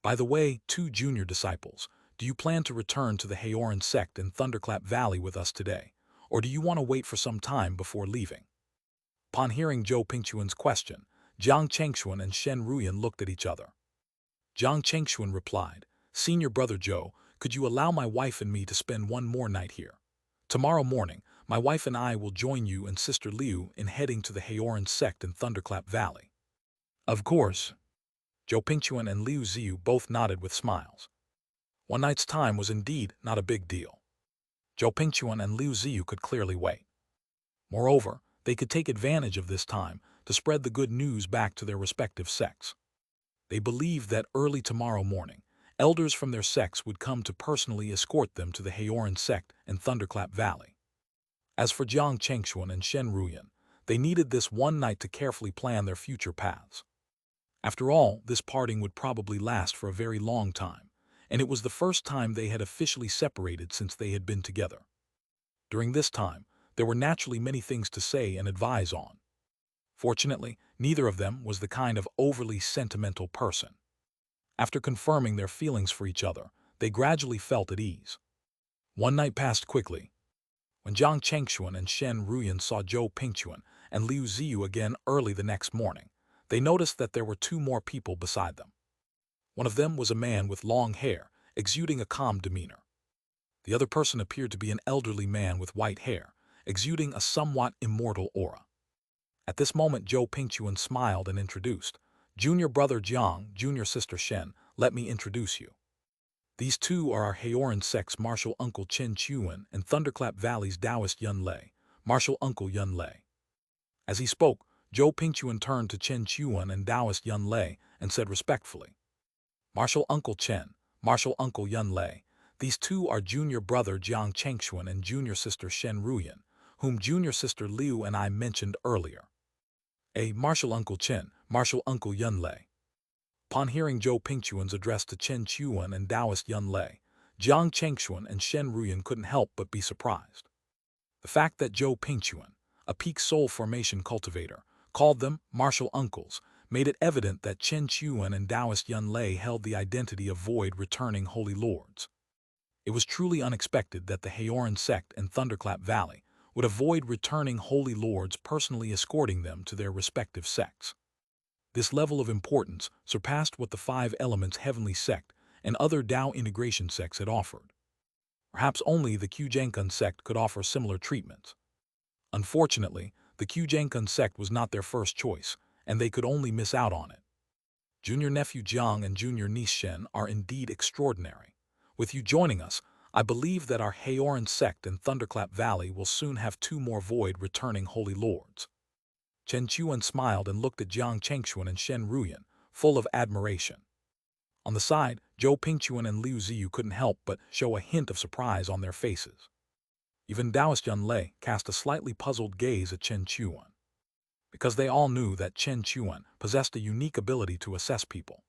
"By the way, two junior disciples, do you plan to return to the Haoran sect in Thunderclap Valley with us today, or do you want to wait for some time before leaving?" Upon hearing Zhou Pingquan's question, Jiang Chengxuan and Shen Ruyan looked at each other. Jiang Chengxuan replied, "Senior Brother Zhou, could you allow my wife and me to spend one more night here? Tomorrow morning, my wife and I will join you and Sister Liu in heading to the Haoran sect in Thunderclap Valley." "Of course." Zhou Pingquan and Liu Ziyu both nodded with smiles. One night's time was indeed not a big deal. Zhou Pingquan and Liu Ziyu could clearly wait. Moreover, they could take advantage of this time to spread the good news back to their respective sects. They believed that early tomorrow morning, elders from their sects would come to personally escort them to the Haoran sect in Thunderclap Valley. As for Jiang Chengxuan and Shen Ruyan, they needed this one night to carefully plan their future paths. After all, this parting would probably last for a very long time, and it was the first time they had officially separated since they had been together. During this time, there were naturally many things to say and advise on. Fortunately, neither of them was the kind of overly sentimental person. After confirming their feelings for each other, they gradually felt at ease. One night passed quickly. When Jiang Chengxuan and Shen Ruyan saw Zhou Pingquan and Liu Ziyu again early the next morning, they noticed that there were two more people beside them. One of them was a man with long hair, exuding a calm demeanor. The other person appeared to be an elderly man with white hair, exuding a somewhat immortal aura. At this moment, Zhou Pingquan smiled and introduced, "Junior Brother Jiang, Junior Sister Shen, let me introduce you." These two are our Haoran sect's martial uncle Chen Chuan and Thunderclap Valley's Taoist Yun Lei, martial uncle Yun Lei. As he spoke, Zhou Pingchuan turned to Chen Chuan and Taoist Yun Lei and said respectfully, "Martial uncle Chen, martial uncle Yun Lei, these two are junior brother Jiang Chengshuan and junior sister Shen Ruyan, whom junior sister Liu and I mentioned earlier." A martial uncle Chen, martial uncle Yun Lei. Upon hearing Zhou Pingchuan's address to Chen Chuan and Taoist Yun Lei, Jiang Chengshuan and Shen Ruyan couldn't help but be surprised. The fact that Zhou Pingchuan, a peak soul formation cultivator, called them martial uncles, made it evident that Chen Chuan and Taoist Yun Lei held the identity of void-returning holy lords. It was truly unexpected that the Haoran sect and Thunderclap Valley would avoid returning holy lords personally escorting them to their respective sects. This level of importance surpassed what the Five Elements Heavenly sect and other Tao integration sects had offered. Perhaps only the Qiujiankun sect could offer similar treatments. Unfortunately, the Qiujiankun sect was not their first choice, and they could only miss out on it. Junior nephew Jiang and junior niece Shen are indeed extraordinary. With you joining us, I believe that our Haoran sect and Thunderclap Valley will soon have two more void-returning holy lords. Chen Chuan smiled and looked at Jiang Chengshuan and Shen Ruyan, full of admiration. On the side, Zhou Pingchuan and Liu Ziyu couldn't help but show a hint of surprise on their faces. Even Taoist Yun Lei cast a slightly puzzled gaze at Chen Chuan, because they all knew that Chen Chuan possessed a unique ability to assess people.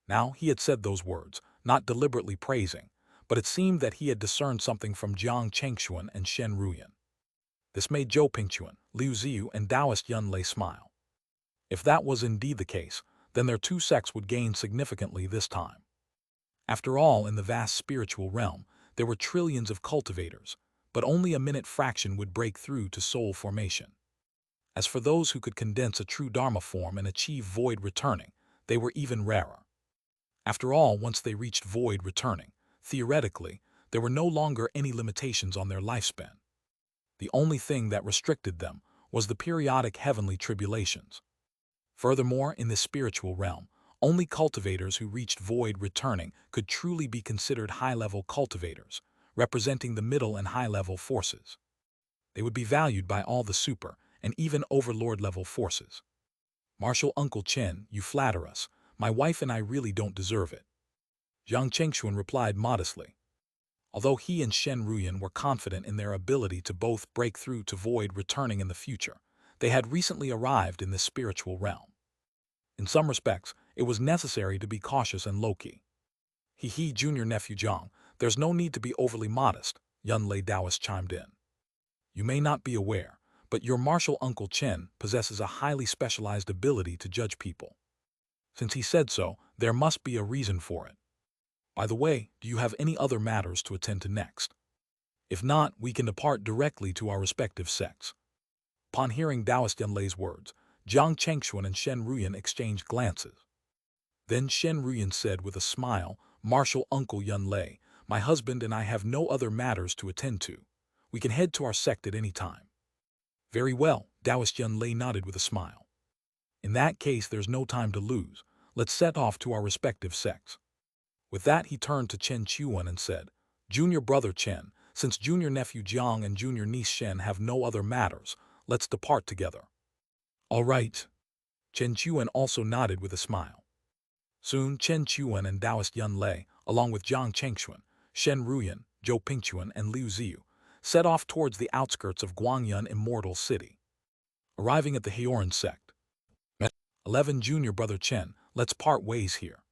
Now he had said those words, not deliberately praising, but it seemed that he had discerned something from Jiang Chengshuan and Shen Ruyan. This made Zhou Pingchuan, Liu Ziyu, and Taoist Yun Lei smile. If that was indeed the case, then their two sects would gain significantly this time. After all, in the vast spiritual realm, there were trillions of cultivators, but only a minute fraction would break through to soul formation. As for those who could condense a true Dharma form and achieve void returning, they were even rarer. After all, once they reached void returning, theoretically, there were no longer any limitations on their lifespan. The only thing that restricted them was the periodic heavenly tribulations. Furthermore, in this spiritual realm, only cultivators who reached void returning could truly be considered high-level cultivators, representing the middle and high-level forces. They would be valued by all the super and even overlord-level forces. "Martial Uncle Chen, you flatter us. My wife and I really don't deserve it," Jiang Chengshuan replied modestly. Although he and Shen Ruyan were confident in their ability to both break through to void returning in the future, they had recently arrived in this spiritual realm. In some respects, it was necessary to be cautious and low-key. "He, junior nephew Jiang, there's no need to be overly modest," Yun Lei Taoist chimed in. "You may not be aware, but your martial uncle Chen possesses a highly specialized ability to judge people. Since he said so, there must be a reason for it. By the way, do you have any other matters to attend to next? If not, we can depart directly to our respective sects." Upon hearing Taoist Yun Lei's words, Jiang Chengshuan and Shen Ruyan exchanged glances. Then Shen Ruyan said with a smile, "Martial uncle Yun Lei, my husband and I have no other matters to attend to. We can head to our sect at any time." "Very well," Taoist Yun Lei nodded with a smile. "In that case, there's no time to lose. Let's set off to our respective sects." With that, he turned to Chen Chuan and said, "Junior brother Chen, since junior nephew Jiang and junior niece Shen have no other matters, let's depart together." "All right." Chen Chuan also nodded with a smile. Soon, Chen Chuan and Taoist Yun Lei, along with Jiang Chengshuan, Shen Ruyan, Zhou Pingchuan, and Liu Ziyu, set off towards the outskirts of Guangyun Immortal City. Arriving at the Haoran sect. 11 Junior brother Chen, let's part ways here.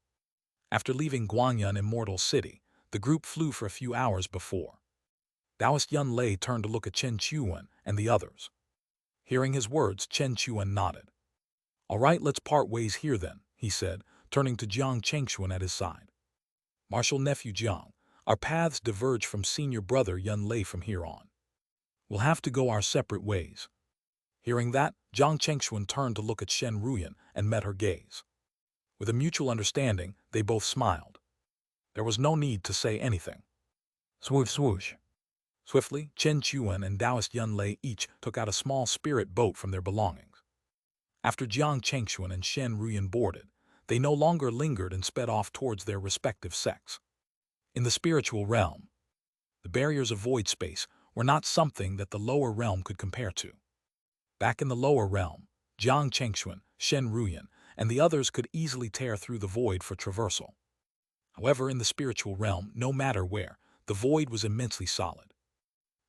After leaving Guangyun Immortal City, the group flew for a few hours before. Taoist Yun Lei turned to look at Chen Chuan and the others. Hearing his words, Chen Chuan nodded. "All right, let's part ways here then," he said, turning to Jiang Chengshuan at his side. "Martial nephew Jiang, our paths diverge from senior brother Yun Lei from here on. We'll have to go our separate ways." Hearing that, Jiang Chengshuan turned to look at Shen Ruyan and met her gaze. With a mutual understanding, they both smiled. There was no need to say anything. Swoosh swoosh. Swiftly, Chen Chuan and Taoist Yun Lei each took out a small spirit boat from their belongings. After Jiang Chengshuan and Shen Ruyan boarded, they no longer lingered and sped off towards their respective sects. In the spiritual realm, the barriers of void space were not something that the lower realm could compare to. Back in the lower realm, Jiang Chengxuan, Shen Ruyan, and the others could easily tear through the void for traversal. However, in the spiritual realm, no matter where, the void was immensely solid.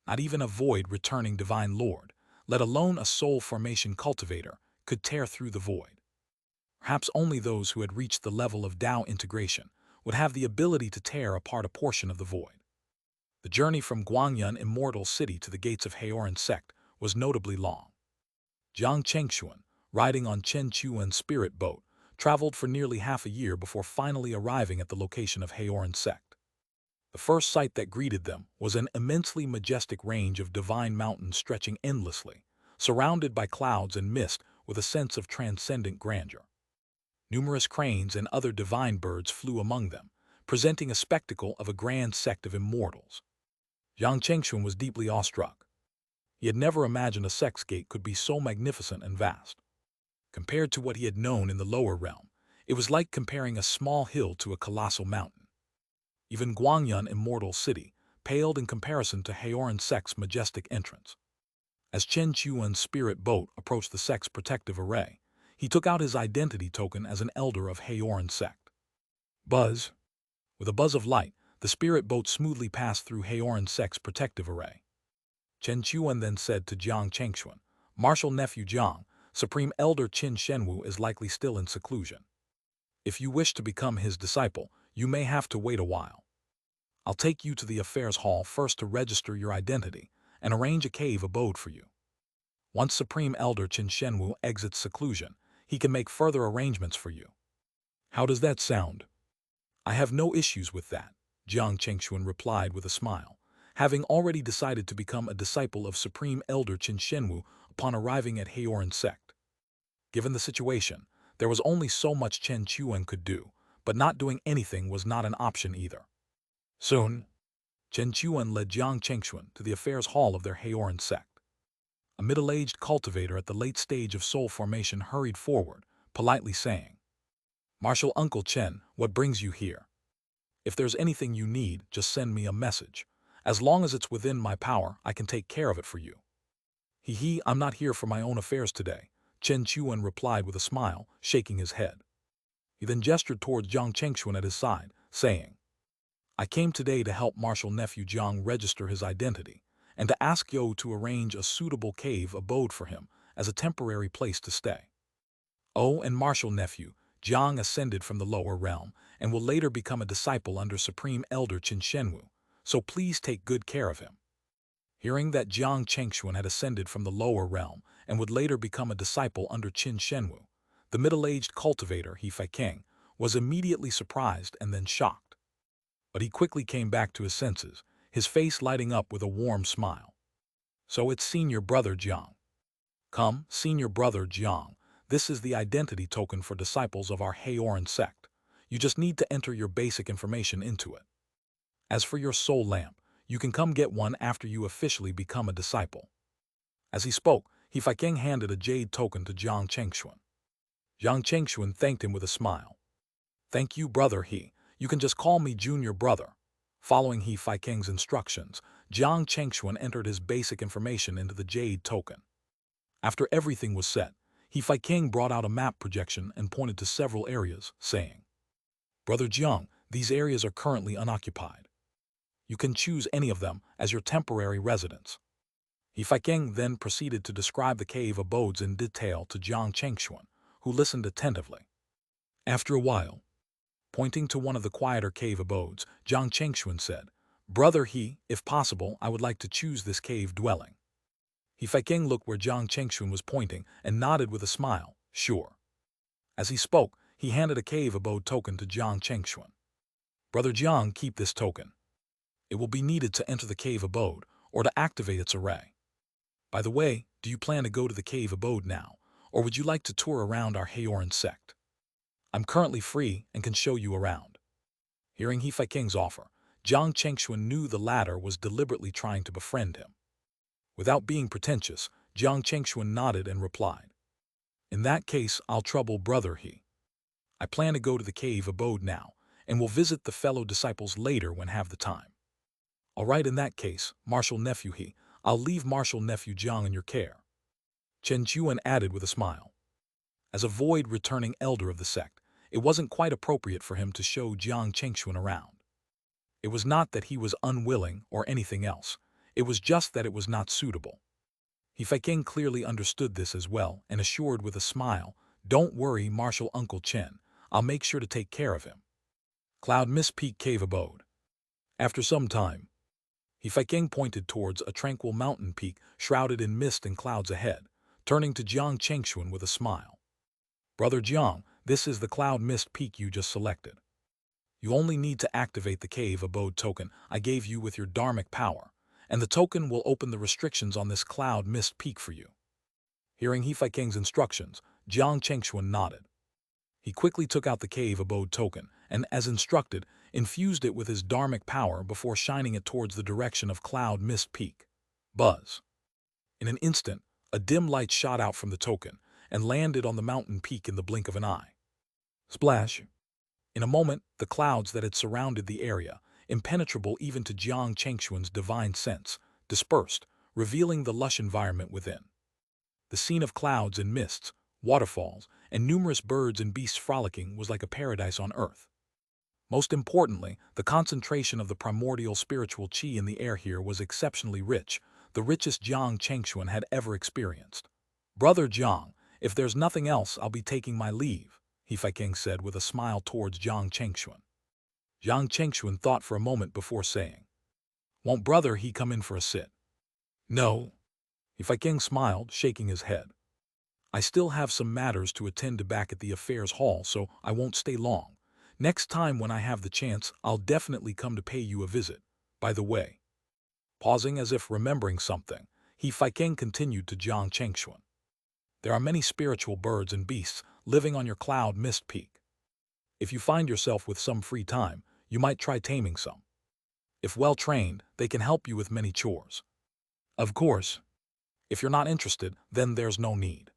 Not even a void-returning divine lord, let alone a soul formation cultivator, could tear through the void. Perhaps only those who had reached the level of Tao integration would have the ability to tear apart a portion of the void. The journey from Guangyun Immortal City to the gates of Heoran sect was notably long. Jiang Chengxuan, riding on Chen Chuan's spirit boat, traveled for nearly half a year before finally arriving at the location of Heoran sect. The first sight that greeted them was an immensely majestic range of divine mountains stretching endlessly, surrounded by clouds and mist with a sense of transcendent grandeur. Numerous cranes and other divine birds flew among them, presenting a spectacle of a grand sect of immortals. Jiang Chengxuan was deeply awestruck. He had never imagined a sex gate could be so magnificent and vast. Compared to what he had known in the lower realm, it was like comparing a small hill to a colossal mountain. Even Guangyun Immortal City paled in comparison to Heoran sect's majestic entrance. As Chen Chuan's spirit boat approached the sect's protective array, he took out his identity token as an elder of Heoran sect. Buzz. With a buzz of light, the spirit boat smoothly passed through Heoran sect's protective array. Chen Chuan then said to Jiang Chengxuan, "Martial nephew Jiang, Supreme Elder Qin Shenwu is likely still in seclusion. If you wish to become his disciple, you may have to wait a while. I'll take you to the affairs hall first to register your identity and arrange a cave abode for you. Once Supreme Elder Qin Shenwu exits seclusion, he can make further arrangements for you." "How does that sound?" "I have no issues with that," Jiang Chengxuan replied with a smile, having already decided to become a disciple of Supreme Elder Qin Shenwu upon arriving at Heoran sect. Given the situation, there was only so much Chen Chuan could do, but not doing anything was not an option either. Soon, Chen Chuan led Jiang Chengxuan to the affairs hall of their Heoran sect. A middle-aged cultivator at the late stage of soul formation hurried forward, politely saying, "Martial Uncle Chen, what brings you here? If there's anything you need, just send me a message. As long as it's within my power, I can take care of it for you." I'm not here for my own affairs today," Chen Chuan replied with a smile, shaking his head. He then gestured towards Jiang Chengxuan at his side, saying, "I came today to help Martial Nephew Jiang register his identity, and to ask Yo to arrange a suitable cave abode for him as a temporary place to stay." "Oh, and Martial Nephew, Jiang ascended from the lower realm and will later become a disciple under Supreme Elder Qin Shenwu, so please take good care of him." Hearing that Jiang Chengxuan had ascended from the lower realm and would later become a disciple under Qin Shenwu, the middle-aged cultivator He Feiking was immediately surprised and then shocked. But he quickly came back to his senses, his face lighting up with a warm smile. "So it's senior brother Jiang. Come, senior brother Jiang, this is the identity token for disciples of our Heoran sect. You just need to enter your basic information into it. As for your soul lamp, you can come get one after you officially become a disciple." As he spoke, He Feiking handed a jade token to Jiang Chengxuan. Jiang Chengxuan thanked him with a smile. "Thank you, brother He. You can just call me junior brother." Following He Feiking's instructions, Jiang Chengxuan entered his basic information into the jade token. After everything was set, He Feiking brought out a map projection and pointed to several areas, saying, "Brother Jiang, these areas are currently unoccupied. You can choose any of them as your temporary residence." He Feiking then proceeded to describe the cave abodes in detail to Jiang Chengxuan, who listened attentively. After a while, pointing to one of the quieter cave abodes, Jiang Chengxuan said, "Brother He, if possible, I would like to choose this cave dwelling." He Feiking looked where Jiang Chengxuan was pointing and nodded with a smile, "Sure." As he spoke, he handed a cave abode token to Jiang Chengxuan. "Brother Jiang, keep this token. It will be needed to enter the cave abode or to activate its array. By the way, do you plan to go to the cave abode now, or would you like to tour around our Heoran sect? I'm currently free and can show you around." Hearing He Feiking's offer, Jiang Chengxuan knew the latter was deliberately trying to befriend him. Without being pretentious, Jiang Chengxuan nodded and replied, "In that case, I'll trouble brother He. I plan to go to the cave abode now, and will visit the fellow disciples later when have the time. All right, in that case, Martial Nephew I'll leave Martial Nephew Jiang in your care. Chen Chuan added with a smile. As a void-returning elder of the sect, it wasn't quite appropriate for him to show Jiang Chengxuan around. It was not that he was unwilling or anything else, it was just that it was not suitable. He Feiking clearly understood this as well and assured with a smile, "Don't worry, Martial Uncle Chen, I'll make sure to take care of him." Cloud Mist Peak Cave Abode. After some time, He Feiking pointed towards a tranquil mountain peak shrouded in mist and clouds ahead, turning to Jiang Chengxuan with a smile. "Brother Jiang, this is the Cloud Mist Peak you just selected. You only need to activate the Cave Abode token I gave you with your dharmic power, and the token will open the restrictions on this Cloud Mist Peak for you." Hearing He Feiking's instructions, Jiang Chengxuan nodded. He quickly took out the Cave Abode token and, as instructed, infused it with his dharmic power before shining it towards the direction of Cloud Mist Peak. Buzz. In an instant, a dim light shot out from the token and landed on the mountain peak in the blink of an eye. Splash! In a moment, the clouds that had surrounded the area, impenetrable even to Jiang Chengxuan's divine sense, dispersed, revealing the lush environment within. The scene of clouds and mists, waterfalls, and numerous birds and beasts frolicking was like a paradise on earth. Most importantly, the concentration of the primordial spiritual qi in the air here was exceptionally rich, the richest Jiang Chengxuan had ever experienced. "Brother Jiang, if there's nothing else, I'll be taking my leave," He Feiking said with a smile towards Jiang Chengxuan. Jiang Chengxuan thought for a moment before saying, "Won't brother he come in for a sit?" "No." He Feiking smiled, shaking his head. "I still have some matters to attend to back at the affairs hall, so I won't stay long. Next time when I have the chance, I'll definitely come to pay you a visit. By the way." Pausing as if remembering something, He Feiking continued to Jiang Chengxuan. "There are many spiritual birds and beasts living on your Cloud Mist Peak. If you find yourself with some free time, you might try taming some. If well trained, they can help you with many chores. Of course, if you're not interested, then there's no need."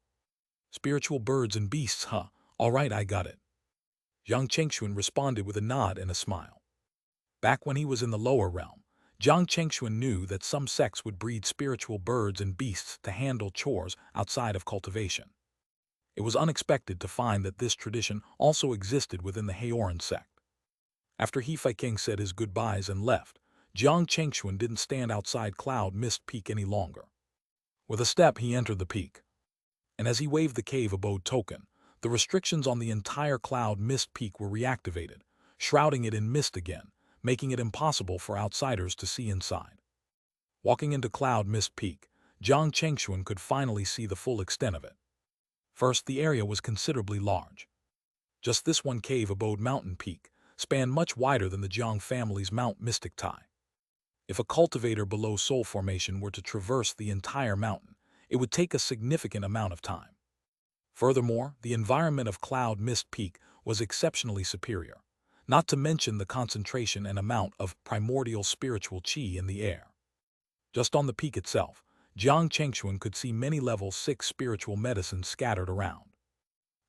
"Spiritual birds and beasts, huh? All right, I got it." Jiang Chengxuan responded with a nod and a smile. Back when he was in the lower realm, Jiang Chengxuan knew that some sects would breed spiritual birds and beasts to handle chores outside of cultivation. It was unexpected to find that this tradition also existed within the Haoran sect. After He Feiking said his goodbyes and left, Jiang Chengxuan didn't stand outside Cloud Mist Peak any longer. With a step, he entered the peak. And as he waved the Cave Abode token, the restrictions on the entire Cloud Mist Peak were reactivated, shrouding it in mist again, making it impossible for outsiders to see inside. Walking into Cloud Mist Peak, Jiang Chengxuan could finally see the full extent of it. First, the area was considerably large. Just this one Cave Abode mountain peak spanned much wider than the Jiang family's Mount Mystic Tai. If a cultivator below Soul Formation were to traverse the entire mountain, it would take a significant amount of time. Furthermore, the environment of Cloud Mist Peak was exceptionally superior, not to mention the concentration and amount of primordial spiritual qi in the air. Just on the peak itself, Jiang Chengxuan could see many level 6 spiritual medicines scattered around.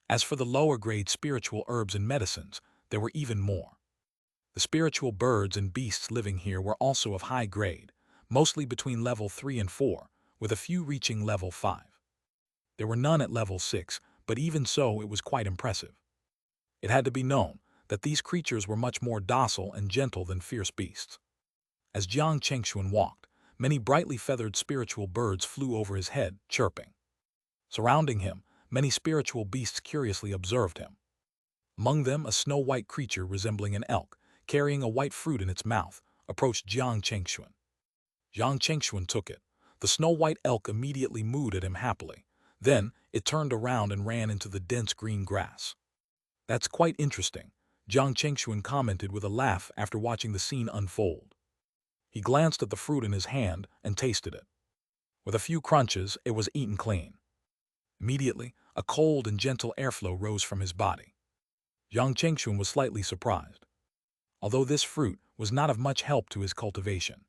As for the lower-grade spiritual herbs and medicines, there were even more. The spiritual birds and beasts living here were also of high grade, mostly between level 3 and 4, with a few reaching level 5. There were none at level 6, but even so it was quite impressive. It had to be known that these creatures were much more docile and gentle than fierce beasts. As Jiang Chengxuan walked, many brightly feathered spiritual birds flew over his head, chirping. Surrounding him, many spiritual beasts curiously observed him. Among them, a snow-white creature resembling an elk, carrying a white fruit in its mouth, approached Jiang Chengxuan. Jiang Chengxuan took it. The snow-white elk immediately mooed at him happily. Then, it turned around and ran into the dense green grass. "That's quite interesting," Jiang Chengxuan commented with a laugh after watching the scene unfold. He glanced at the fruit in his hand and tasted it. With a few crunches, it was eaten clean. Immediately, a cold and gentle airflow rose from his body. Jiang Chengxuan was slightly surprised, although this fruit was not of much help to his cultivation.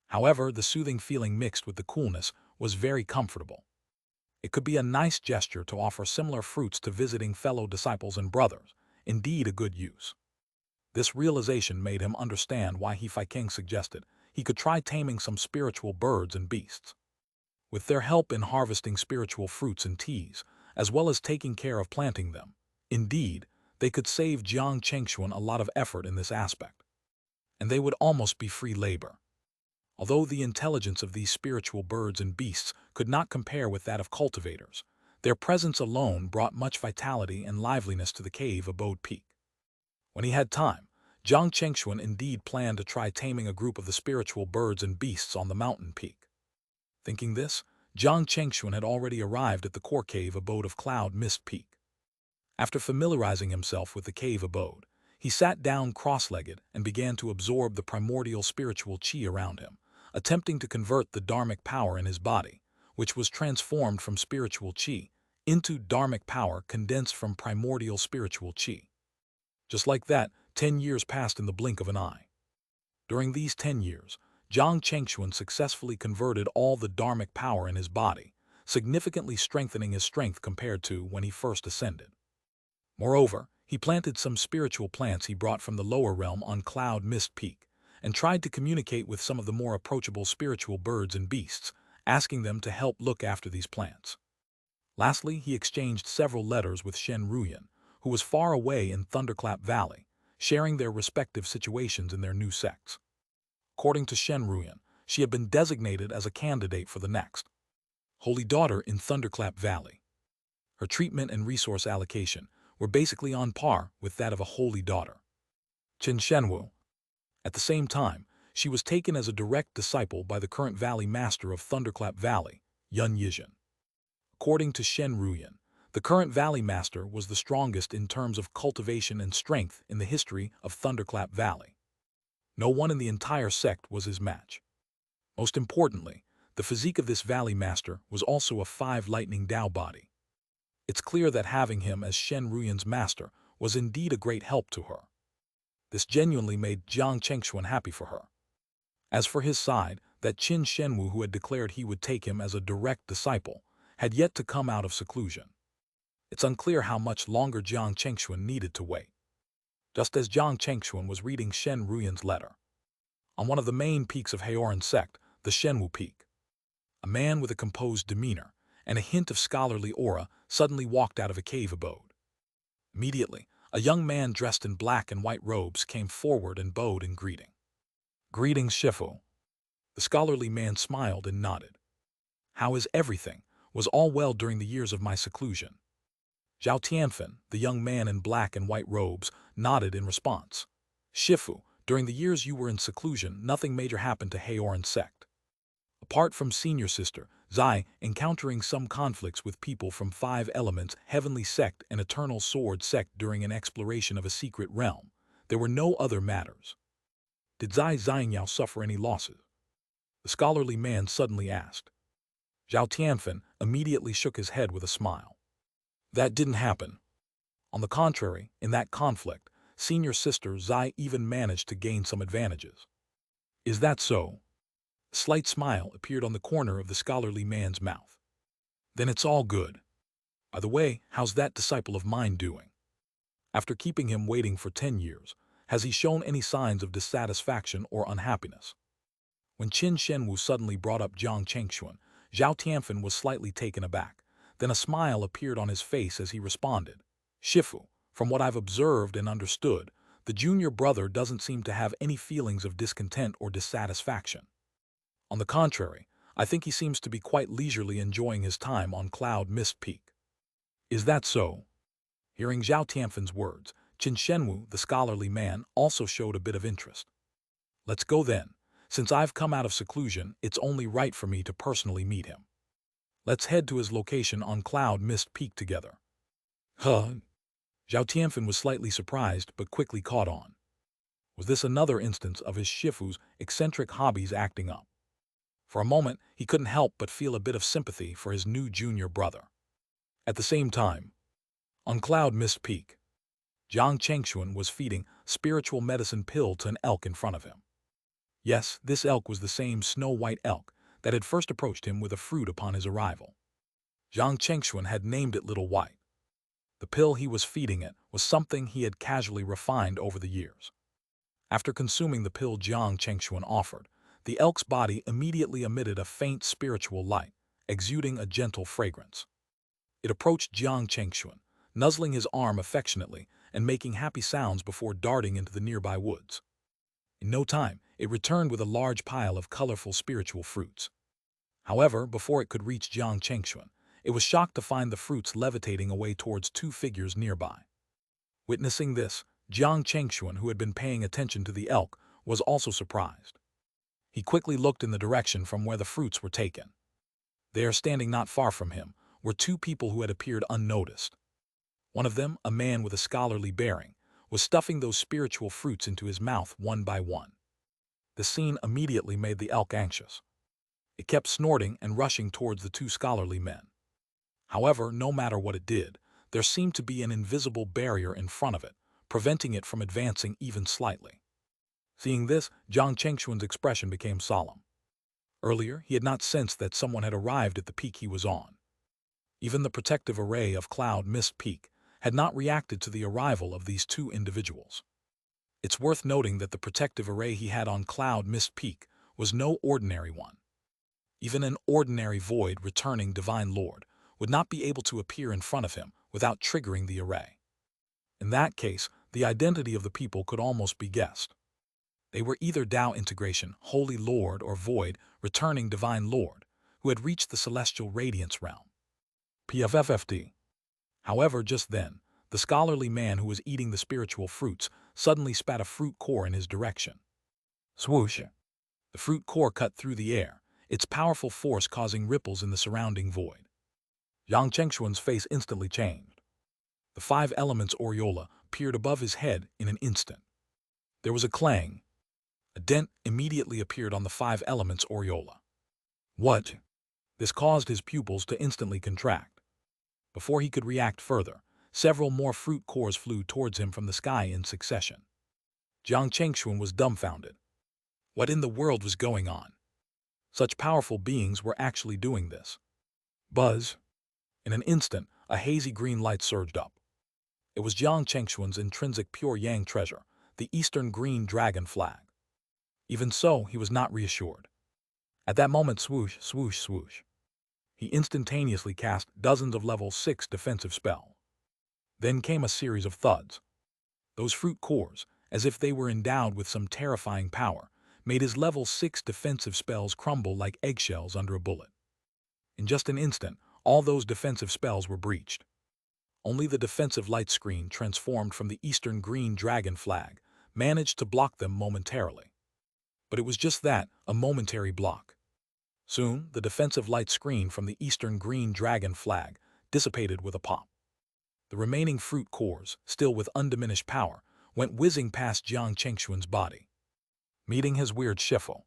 However, the soothing feeling mixed with the coolness was very comfortable. It could be a nice gesture to offer similar fruits to visiting fellow disciples and brothers, indeed a good use. This realization made him understand why He Fei suggested he could try taming some spiritual birds and beasts. With their help in harvesting spiritual fruits and teas, as well as taking care of planting them, indeed, they could save Jiang Chengxuan a lot of effort in this aspect. And they would almost be free labor. Although the intelligence of these spiritual birds and beasts could not compare with that of cultivators, their presence alone brought much vitality and liveliness to the cave abode peak. When he had time, Jiang Chengxuan indeed planned to try taming a group of the spiritual birds and beasts on the mountain peak. Thinking this, Jiang Chengxuan had already arrived at the core cave abode of Cloud Mist Peak. After familiarizing himself with the cave abode, he sat down cross-legged and began to absorb the primordial spiritual qi around him, attempting to convert the dharmic power in his body, which was transformed from spiritual qi, into dharmic power condensed from primordial spiritual qi. Just like that, 10 years passed in the blink of an eye. During these 10 years, Jiang Chengxuan successfully converted all the dharmic power in his body, significantly strengthening his strength compared to when he first ascended. Moreover, he planted some spiritual plants he brought from the lower realm on Cloud Mist Peak, and tried to communicate with some of the more approachable spiritual birds and beasts, asking them to help look after these plants. Lastly, he exchanged several letters with Shen Ruyan, who was far away in Thunderclap Valley, sharing their respective situations in their new sects. According to Shen Ruyan, she had been designated as a candidate for the next Holy Daughter in Thunderclap Valley. Her treatment and resource allocation were basically on par with that of a Holy Daughter. Qin Shenwu. At the same time, she was taken as a direct disciple by the current Valley Master of Thunderclap Valley, Yun Yizhen. According to Shen Ruyan, the current Valley Master was the strongest in terms of cultivation and strength in the history of Thunderclap Valley. No one in the entire sect was his match. Most importantly, the physique of this Valley Master was also a 5 lightning Dao body. It's clear that having him as Shen Ruyan's master was indeed a great help to her. This genuinely made Jiang Chengxuan happy for her. As for his side, that Qin Shenwu who had declared he would take him as a direct disciple, had yet to come out of seclusion. It's unclear how much longer Jiang Chengxuan needed to wait. Just as Jiang Chengxuan was reading Shen Ruyan's letter, on one of the main peaks of Heoran sect, the Shenwu Peak, a man with a composed demeanor and a hint of scholarly aura suddenly walked out of a cave abode. Immediately, a young man dressed in black and white robes came forward and bowed in greeting. "Greetings, Shifu." The scholarly man smiled and nodded. "How is everything? Was all well during the years of my seclusion?" Zhao Tianfen, the young man in black and white robes, nodded in response. "Shifu, during the years you were in seclusion, nothing major happened to Heoran sect. Apart from senior sister, Zai, encountering some conflicts with people from 5 elements, Heavenly Sect and Eternal Sword Sect during an exploration of a secret realm, there were no other matters." "Did Zai Xiangyao suffer any losses?" the scholarly man suddenly asked. Zhao Tianfen immediately shook his head with a smile. "That didn't happen. On the contrary, in that conflict, senior sister Zai even managed to gain some advantages." "Is that so?" A slight smile appeared on the corner of the scholarly man's mouth. "Then it's all good. By the way, how's that disciple of mine doing? After keeping him waiting for 10 years, has he shown any signs of dissatisfaction or unhappiness?" When Qin Shenwu suddenly brought up Jiang Chengxuan, Zhao Tianfen was slightly taken aback. Then a smile appeared on his face as he responded. "Shifu, from what I've observed and understood, the junior brother doesn't seem to have any feelings of discontent or dissatisfaction. On the contrary, I think he seems to be quite leisurely enjoying his time on Cloud Mist Peak." "Is that so?" Hearing Zhao Tianfen's words, Qin Shenwu, the scholarly man, also showed a bit of interest. "Let's go then. Since I've come out of seclusion, it's only right for me to personally meet him. Let's head to his location on Cloud Mist Peak together." "Huh?" Zhao Tianfen was slightly surprised but quickly caught on. Was this another instance of his Shifu's eccentric hobbies acting up? For a moment, he couldn't help but feel a bit of sympathy for his new junior brother. At the same time, on Cloud Mist Peak, Jiang Chengxuan was feeding a spiritual medicine pill to an elk in front of him. Yes, this elk was the same snow-white elk that had first approached him with a fruit upon his arrival. Jiang Chengxuan had named it Little White. The pill he was feeding it was something he had casually refined over the years. After consuming the pill Jiang Chengshuan offered, the elk's body immediately emitted a faint spiritual light, exuding a gentle fragrance. It approached Jiang Chengshuan, nuzzling his arm affectionately and making happy sounds before darting into the nearby woods. In no time, it returned with a large pile of colorful spiritual fruits. However, before it could reach Jiang Chengshuan, it was shocked to find the fruits levitating away towards two figures nearby. Witnessing this, Jiang Chengshuan, who had been paying attention to the elk, was also surprised. He quickly looked in the direction from where the fruits were taken. There, standing not far from him, were two people who had appeared unnoticed. One of them, a man with a scholarly bearing, was stuffing those spiritual fruits into his mouth one by one. The scene immediately made the elk anxious. It kept snorting and rushing towards the two scholarly men. However, no matter what it did, there seemed to be an invisible barrier in front of it, preventing it from advancing even slightly. Seeing this, Jiang Chengshuan's expression became solemn. Earlier, he had not sensed that someone had arrived at the peak he was on. Even the protective array of Cloud Mist Peak had not reacted to the arrival of these two individuals. It's worth noting that the protective array he had on Cloud Mist Peak was no ordinary one. Even an ordinary void returning Divine Lord would not be able to appear in front of him without triggering the array. In that case, the identity of the people could almost be guessed. They were either Tao Integration, Holy Lord, or Void, returning Divine Lord, who had reached the celestial radiance realm. PFFFD. However, just then, the scholarly man who was eating the spiritual fruits suddenly spat a fruit core in his direction. Swoosh! The fruit core cut through the air, its powerful force causing ripples in the surrounding void. Jiang Chengshuan's face instantly changed. The five elements aureola appeared above his head in an instant. There was a clang. A dent immediately appeared on the five elements aureola. What? This caused his pupils to instantly contract. Before he could react further, several more fruit cores flew towards him from the sky in succession. Jiang Chengshuan was dumbfounded. What in the world was going on? Such powerful beings were actually doing this. Buzz! In an instant, a hazy green light surged up. It was Jiang Chengshuan's intrinsic pure yang treasure, the Eastern Green Dragon flag. Even so, he was not reassured. At that moment, swoosh, swoosh, swoosh. He instantaneously cast dozens of level 6 defensive spells. Then came a series of thuds. Those fruit cores, as if they were endowed with some terrifying power, made his level 6 defensive spells crumble like eggshells under a bullet. In just an instant, all those defensive spells were breached. Only the defensive light screen transformed from the Eastern Green Dragon flag managed to block them momentarily. But it was just that, a momentary block. Soon, the defensive light screen from the Eastern Green Dragon flag dissipated with a pop. The remaining fruit cores, still with undiminished power, went whizzing past Jiang Chengshuan's body. Meeting his weird shifu.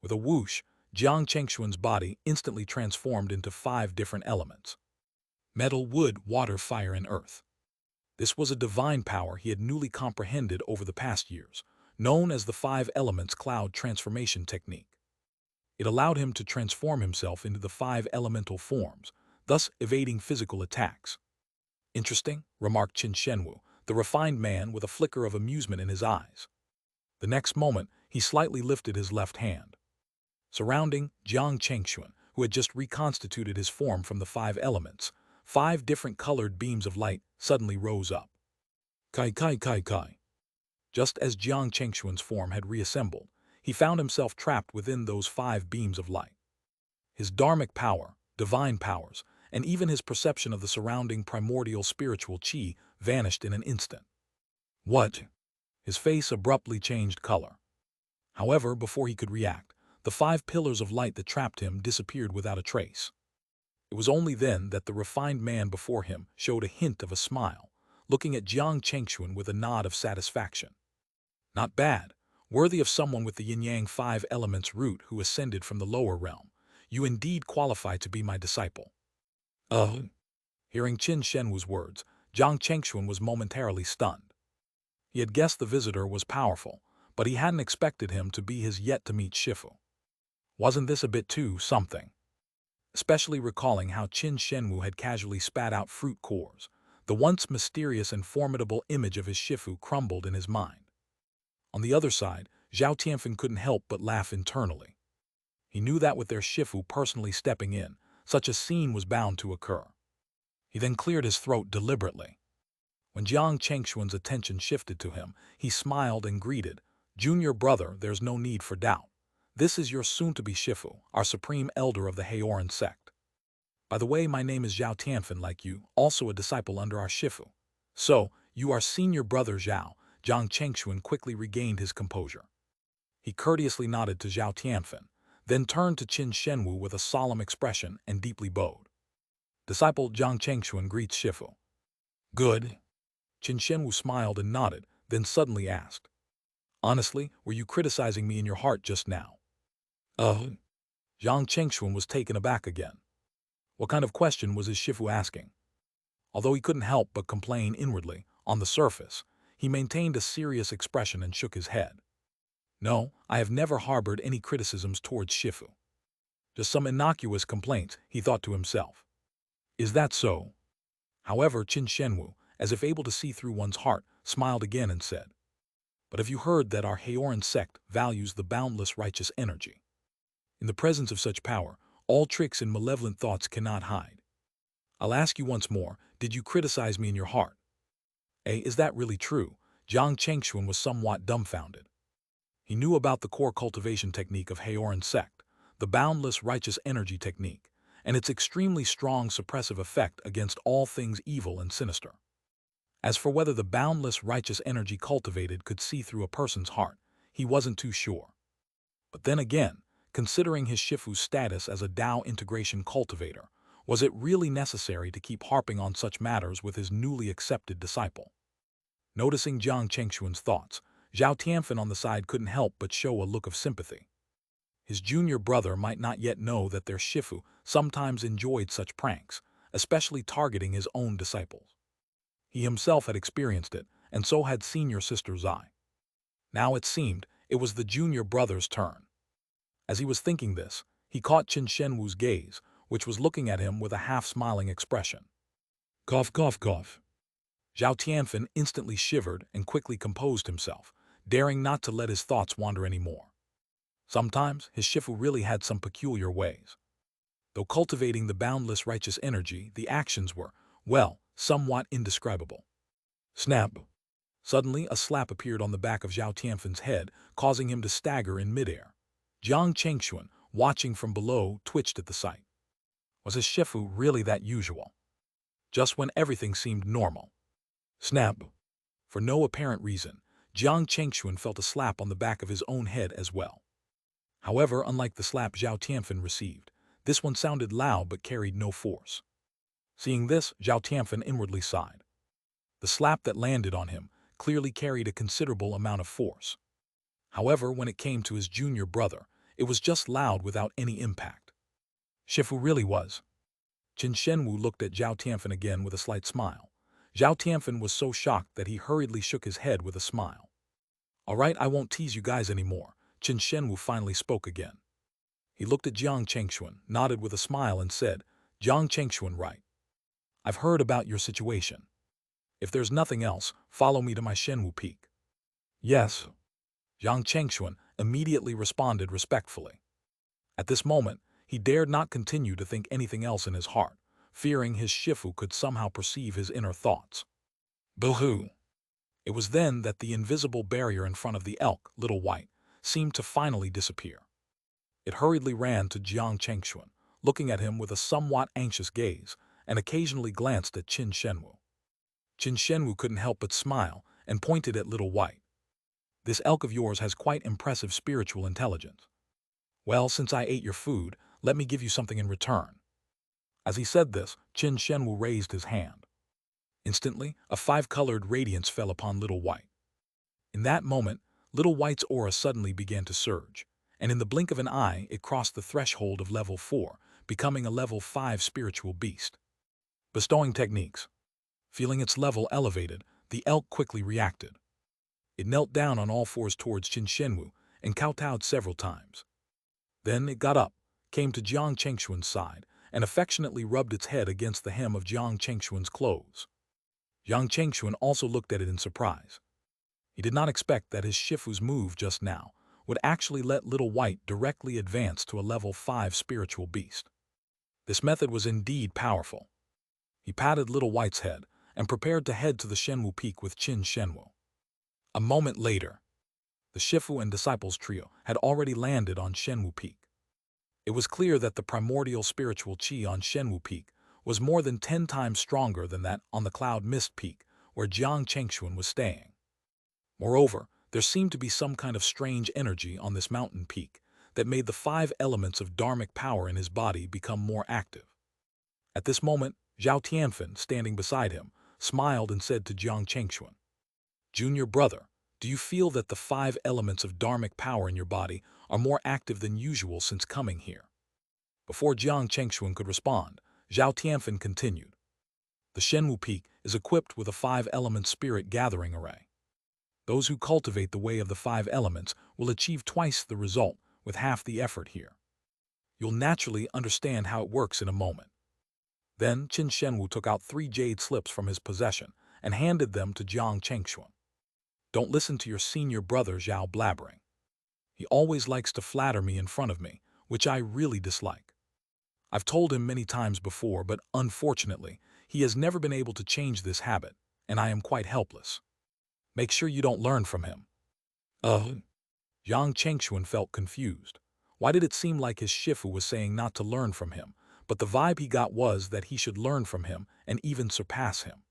With a whoosh, Jiang Chengshuan's body instantly transformed into 5 different elements. Metal, wood, water, fire, and earth. This was a divine power he had newly comprehended over the past years, known as the 5 elements cloud transformation technique. It allowed him to transform himself into the 5 elemental forms, thus evading physical attacks. Interesting, remarked Qin Shenwu, the refined man with a flicker of amusement in his eyes. The next moment, he slightly lifted his left hand. Surrounding Jiang Chengshuan, who had just reconstituted his form from the 5 elements, 5 different colored beams of light suddenly rose up. Kai kai kai kai. Just as Jiang Chengshuan's form had reassembled, he found himself trapped within those 5 beams of light. His dharmic power, divine powers, and even his perception of the surrounding primordial spiritual chi vanished in an instant. What? His face abruptly changed color. However, before he could react, the 5 pillars of light that trapped him disappeared without a trace. It was only then that the refined man before him showed a hint of a smile, looking at Jiang Chengshuan with a nod of satisfaction. Not bad, worthy of someone with the yin-yang 5 elements root who ascended from the lower realm. You indeed qualify to be my disciple. Hearing Qin Shenwu's words, Jiang Chengshuan was momentarily stunned. He had guessed the visitor was powerful, but he hadn't expected him to be his yet-to-meet shifu. Wasn't this a bit too something? Especially recalling how Qin Shenwu had casually spat out fruit cores, the once mysterious and formidable image of his shifu crumbled in his mind. On the other side, Zhao Tianfen couldn't help but laugh internally. He knew that with their Shifu personally stepping in, such a scene was bound to occur. He then cleared his throat deliberately. When Jiang Chengxuan's attention shifted to him, he smiled and greeted, "Junior brother, there's no need for doubt. This is your soon-to-be Shifu, our supreme elder of the Heoran sect. By the way, my name is Zhao Tianfen, like you, also a disciple under our Shifu. So, you are senior brother Zhao." Jiang Chengxuan quickly regained his composure. He courteously nodded to Zhao Tianfen, then turned to Qin Shenwu with a solemn expression and deeply bowed. "Disciple Jiang Chengxuan greets Shifu." "Good." Qin Shenwu smiled and nodded, then suddenly asked, "Honestly, were you criticizing me in your heart just now?" "Oh?" Jiang Chengxuan was taken aback again. What kind of question was his Shifu asking? Although he couldn't help but complain inwardly, on the surface, he maintained a serious expression and shook his head. "No, I have never harbored any criticisms towards Shifu. Just some innocuous complaints," he thought to himself. "Is that so?" However, Qin Shenwu, as if able to see through one's heart, smiled again and said, "But have you heard that our Heoran sect values the boundless righteous energy? In the presence of such power, all tricks and malevolent thoughts cannot hide. I'll ask you once more, did you criticize me in your heart?" Is that really true?" Jiang Chengxuan was somewhat dumbfounded. He knew about the core cultivation technique of Heoran sect, the boundless righteous energy technique, and its extremely strong suppressive effect against all things evil and sinister. As for whether the boundless righteous energy cultivated could see through a person's heart, he wasn't too sure. But then again, considering his Shifu's status as a Tao integration cultivator, was it really necessary to keep harping on such matters with his newly accepted disciple? Noticing Jiang Chengxuan's thoughts, Zhao Tianfen on the side couldn't help but show a look of sympathy. His junior brother might not yet know that their Shifu sometimes enjoyed such pranks, especially targeting his own disciples. He himself had experienced it, and so had senior sister Zai. Now it seemed it was the junior brother's turn. As he was thinking this, he caught Qin Shenwu's gaze, which was looking at him with a half-smiling expression. "Cough, cough, cough." Zhao Tianfen instantly shivered and quickly composed himself, daring not to let his thoughts wander any more. Sometimes his Shifu really had some peculiar ways. Though cultivating the boundless righteous energy, the actions were, well, somewhat indescribable. Snap! Suddenly, a slap appeared on the back of Zhao Tianfen's head, causing him to stagger in midair. Jiang Chengxuan, watching from below, twitched at the sight. Was his Shifu really that usual? Just when everything seemed normal. Snap! For no apparent reason, Jiang Chengxuan felt a slap on the back of his own head as well. However, unlike the slap Zhao Tianfen received, this one sounded loud but carried no force. Seeing this, Zhao Tianfen inwardly sighed. The slap that landed on him clearly carried a considerable amount of force. However, when it came to his junior brother, it was just loud without any impact. Shifu really was. Qin Shenwu looked at Zhao Tianfen again with a slight smile. Zhao Tianfen was so shocked that he hurriedly shook his head with a smile. "All right, I won't tease you guys anymore," Qin Shenwu finally spoke again. He looked at Jiang Chengxuan, nodded with a smile and said, "Jiang Chengxuan, right. I've heard about your situation. If there's nothing else, follow me to my Shenwu Peak." "Yes." Jiang Chengxuan immediately responded respectfully. At this moment, he dared not continue to think anything else in his heart, fearing his Shifu could somehow perceive his inner thoughts. Boo-hoo! It was then that the invisible barrier in front of the elk, Little White, seemed to finally disappear. It hurriedly ran to Jiang Chengxuan, looking at him with a somewhat anxious gaze, and occasionally glanced at Qin Shenwu. Qin Shenwu couldn't help but smile and pointed at Little White. "This elk of yours has quite impressive spiritual intelligence. Well, since I ate your food, let me give you something in return." As he said this, Qin Shenwu raised his hand. Instantly, a five-colored radiance fell upon Little White. In that moment, Little White's aura suddenly began to surge, and in the blink of an eye it crossed the threshold of level 4, becoming a level 5 spiritual beast. Bestowing techniques. Feeling its level elevated, the elk quickly reacted. It knelt down on all fours towards Qin Shenwu and kowtowed several times. Then it got up, came to Jiang Chengxuan's side, and affectionately rubbed its head against the hem of Jiang Chengxuan's clothes. Jiang Chengxuan also looked at it in surprise. He did not expect that his Shifu's move just now would actually let Little White directly advance to a level 5 spiritual beast. This method was indeed powerful. He patted Little White's head and prepared to head to the Shenwu Peak with Qin Shenwu. A moment later, the Shifu and Disciples trio had already landed on Shenwu Peak. It was clear that the primordial spiritual qi on Shenwu Peak was more than 10 times stronger than that on the Cloud Mist Peak, where Jiang Chengxuan was staying. Moreover, there seemed to be some kind of strange energy on this mountain peak that made the 5 elements of dharmic power in his body become more active. At this moment, Zhao Tianfen, standing beside him, smiled and said to Jiang Chengxuan, "Junior brother, do you feel that the 5 elements of dharmic power in your body are more active than usual since coming here?" Before Jiang Chengxuan could respond, Zhao Tianfen continued, "The Shenwu Peak is equipped with a 5-element spirit gathering array. Those who cultivate the way of the 5 elements will achieve twice the result with half the effort here. You'll naturally understand how it works in a moment." Then Qin Shenwu took out 3 jade slips from his possession and handed them to Jiang Chengxuan. "Don't listen to your senior brother Zhao blabbering. He always likes to flatter me in front of me, which I really dislike. I've told him many times before, but unfortunately, he has never been able to change this habit, and I am quite helpless. Make sure you don't learn from him." Jiang Chengxuan felt confused. Why did it seem like his Shifu was saying not to learn from him, but the vibe he got was that he should learn from him and even surpass him?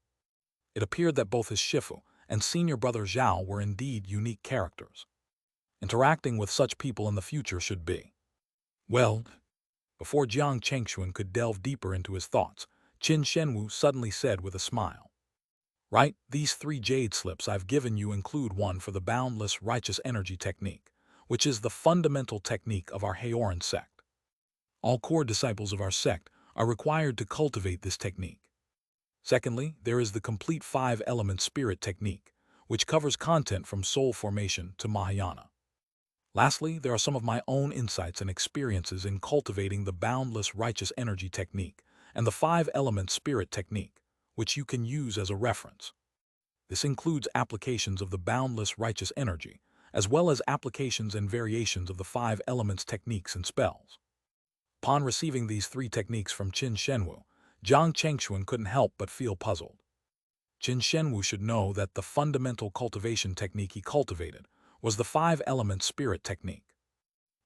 It appeared that both his Shifu and senior brother Zhao were indeed unique characters. Interacting with such people in the future should be. Well, before Jiang Chengxuan could delve deeper into his thoughts, Qin Shenwu suddenly said with a smile, "Right, these 3 jade slips I've given you include one for the boundless righteous energy technique, which is the fundamental technique of our Heoran sect. All core disciples of our sect are required to cultivate this technique. Secondly, there is the complete 5-element spirit technique, which covers content from soul formation to Mahayana. Lastly, there are some of my own insights and experiences in cultivating the boundless righteous energy technique and the 5-element spirit technique, which you can use as a reference. This includes applications of the boundless righteous energy, as well as applications and variations of the 5 elements techniques and spells." Upon receiving these 3 techniques from Qin Shenwu, Jiang Chengxuan couldn't help but feel puzzled. Qin Shenwu should know that the fundamental cultivation technique he cultivated was the 5-element spirit technique.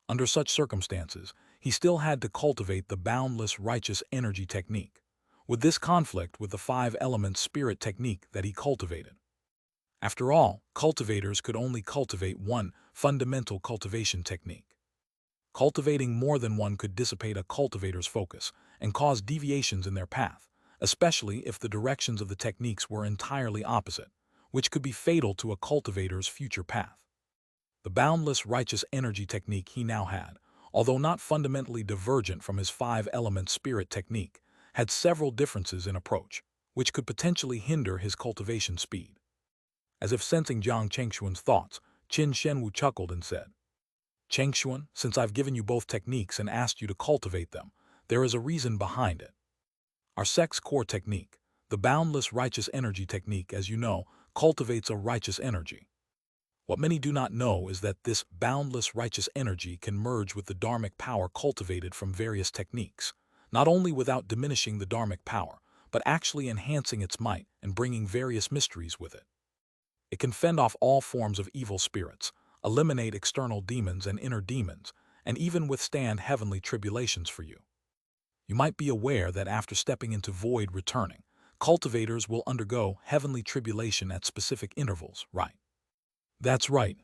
Under such circumstances, he still had to cultivate the boundless righteous energy technique. Would this conflict with the 5-element spirit technique that he cultivated? After all, cultivators could only cultivate one fundamental cultivation technique. Cultivating more than one could dissipate a cultivator's focus and cause deviations in their path, especially if the directions of the techniques were entirely opposite, which could be fatal to a cultivator's future path. The boundless righteous energy technique he now had, although not fundamentally divergent from his 5-element spirit technique, had several differences in approach, which could potentially hinder his cultivation speed. As if sensing Jiang Chengxuan's thoughts, Qin Shenwu chuckled and said, "Chengxuan, since I've given you both techniques and asked you to cultivate them, there is a reason behind it. Our sect's core technique, the boundless righteous energy technique, as you know, cultivates a righteous energy. What many do not know is that this boundless righteous energy can merge with the dharmic power cultivated from various techniques, not only without diminishing the dharmic power, but actually enhancing its might and bringing various mysteries with it. It can fend off all forms of evil spirits, eliminate external demons and inner demons, and even withstand heavenly tribulations for you. You might be aware that after stepping into void returning, cultivators will undergo heavenly tribulation at specific intervals, right? That's right.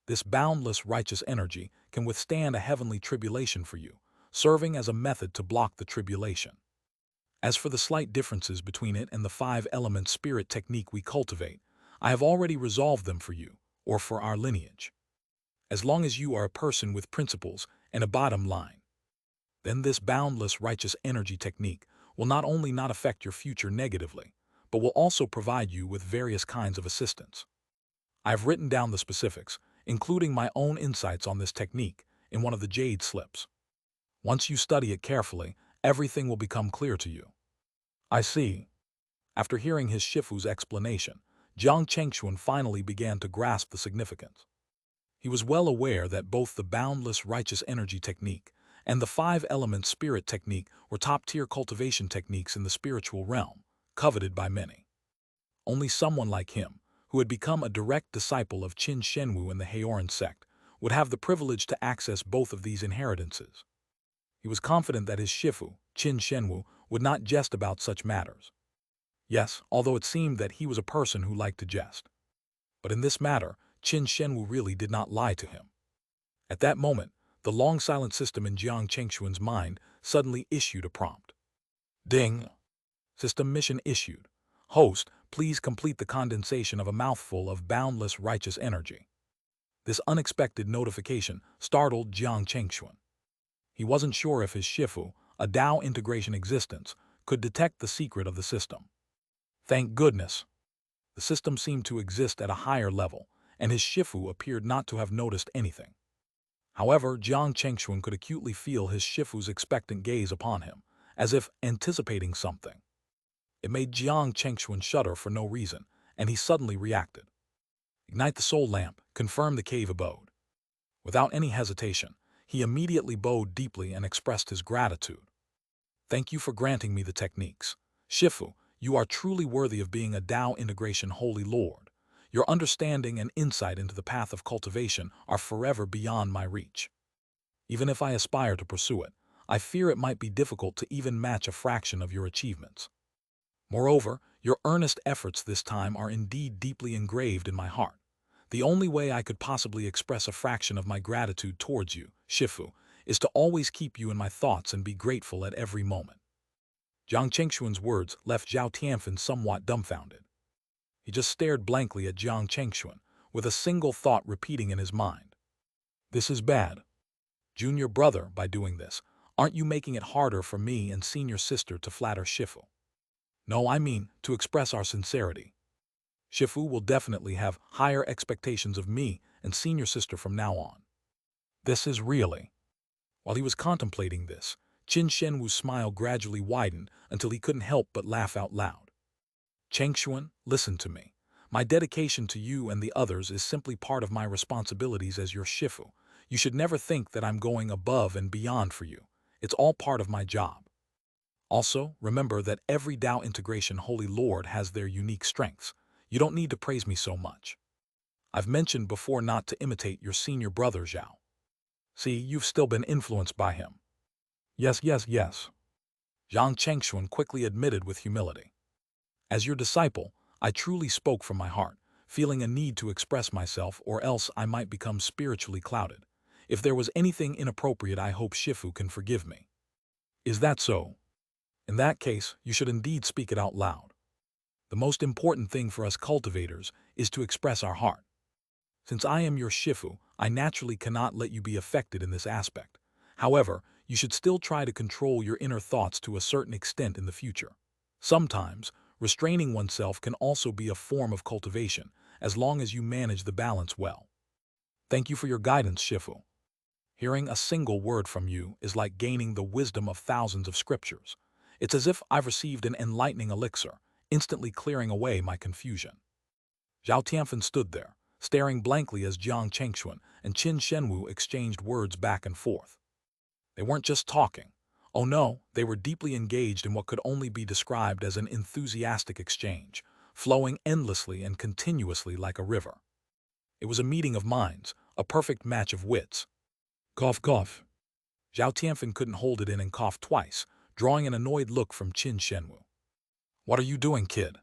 This boundless righteous energy can withstand a heavenly tribulation for you, serving as a method to block the tribulation. As for the slight differences between it and the 5-element spirit technique we cultivate, I have already resolved them for you, or for our lineage. As long as you are a person with principles and a bottom line, then this boundless righteous energy technique will not only not affect your future negatively, but will also provide you with various kinds of assistance. I have written down the specifics, including my own insights on this technique, in one of the jade slips. Once you study it carefully, everything will become clear to you." "I see." After hearing his Shifu's explanation, Jiang Chengxuan finally began to grasp the significance. He was well aware that both the boundless righteous energy technique and the five-element spirit technique were top-tier cultivation techniques in the spiritual realm, coveted by many. Only someone like him, who had become a direct disciple of Qin Shenwu and the Heoran sect, would have the privilege to access both of these inheritances. He was confident that his Shifu, Qin Shenwu, would not jest about such matters. Yes, although it seemed that he was a person who liked to jest. But in this matter, Qin Shenwu really did not lie to him. At that moment, the long-silent system in Jiang Chengxuan's mind suddenly issued a prompt. Ding! System mission issued. Host, please complete the condensation of a mouthful of boundless righteous energy. This unexpected notification startled Jiang Chengxuan. He wasn't sure if his Shifu, a Tao integration existence, could detect the secret of the system. Thank goodness. The system seemed to exist at a higher level, and his Shifu appeared not to have noticed anything. However, Jiang Chengxuan could acutely feel his Shifu's expectant gaze upon him, as if anticipating something. It made Jiang Chengxuan shudder for no reason, and he suddenly reacted. Ignite the soul lamp, confirm the cave abode. Without any hesitation, he immediately bowed deeply and expressed his gratitude. Thank you for granting me the techniques. Shifu, you are truly worthy of being a Tao integration holy lord. Your understanding and insight into the path of cultivation are forever beyond my reach. Even if I aspire to pursue it, I fear it might be difficult to even match a fraction of your achievements. Moreover, your earnest efforts this time are indeed deeply engraved in my heart. The only way I could possibly express a fraction of my gratitude towards you, Shifu, is to always keep you in my thoughts and be grateful at every moment. Jiang Chengxuan's words left Zhao Tianfen somewhat dumbfounded. He just stared blankly at Jiang Chengxuan, with a single thought repeating in his mind. This is bad. Junior brother, by doing this, aren't you making it harder for me and senior sister to flatter Shifu? No, I mean to express our sincerity. Shifu will definitely have higher expectations of me and senior sister from now on. This is really... While he was contemplating this, Qin Shenwu's smile gradually widened until he couldn't help but laugh out loud. Chengxuan, listen to me. My dedication to you and the others is simply part of my responsibilities as your Shifu. You should never think that I'm going above and beyond for you. It's all part of my job. Also, remember that every Tao integration holy lord has their unique strengths. You don't need to praise me so much. I've mentioned before not to imitate your senior brother Zhao. See, you've still been influenced by him. Yes. Jiang Chengxuan quickly admitted with humility. As your disciple, I truly spoke from my heart, feeling a need to express myself or else I might become spiritually clouded. If there was anything inappropriate, I hope Shifu can forgive me. Is that so? In that case, you should indeed speak it out loud. The most important thing for us cultivators is to express our heart. Since I am your Shifu, I naturally cannot let you be affected in this aspect. However, you should still try to control your inner thoughts to a certain extent in the future. Sometimes, restraining oneself can also be a form of cultivation, as long as you manage the balance well. Thank you for your guidance, Shifu. Hearing a single word from you is like gaining the wisdom of thousands of scriptures. It's as if I've received an enlightening elixir, instantly clearing away my confusion. Zhao Tianfen stood there, staring blankly as Jiang Chengxuan and Qin Shenwu exchanged words back and forth. They weren't just talking. Oh no, they were deeply engaged in what could only be described as an enthusiastic exchange, flowing endlessly and continuously like a river. It was a meeting of minds, a perfect match of wits. Cough, cough. Zhao Tianfen couldn't hold it in and coughed twice, drawing an annoyed look from Qin Shenwu. What are you doing, kid?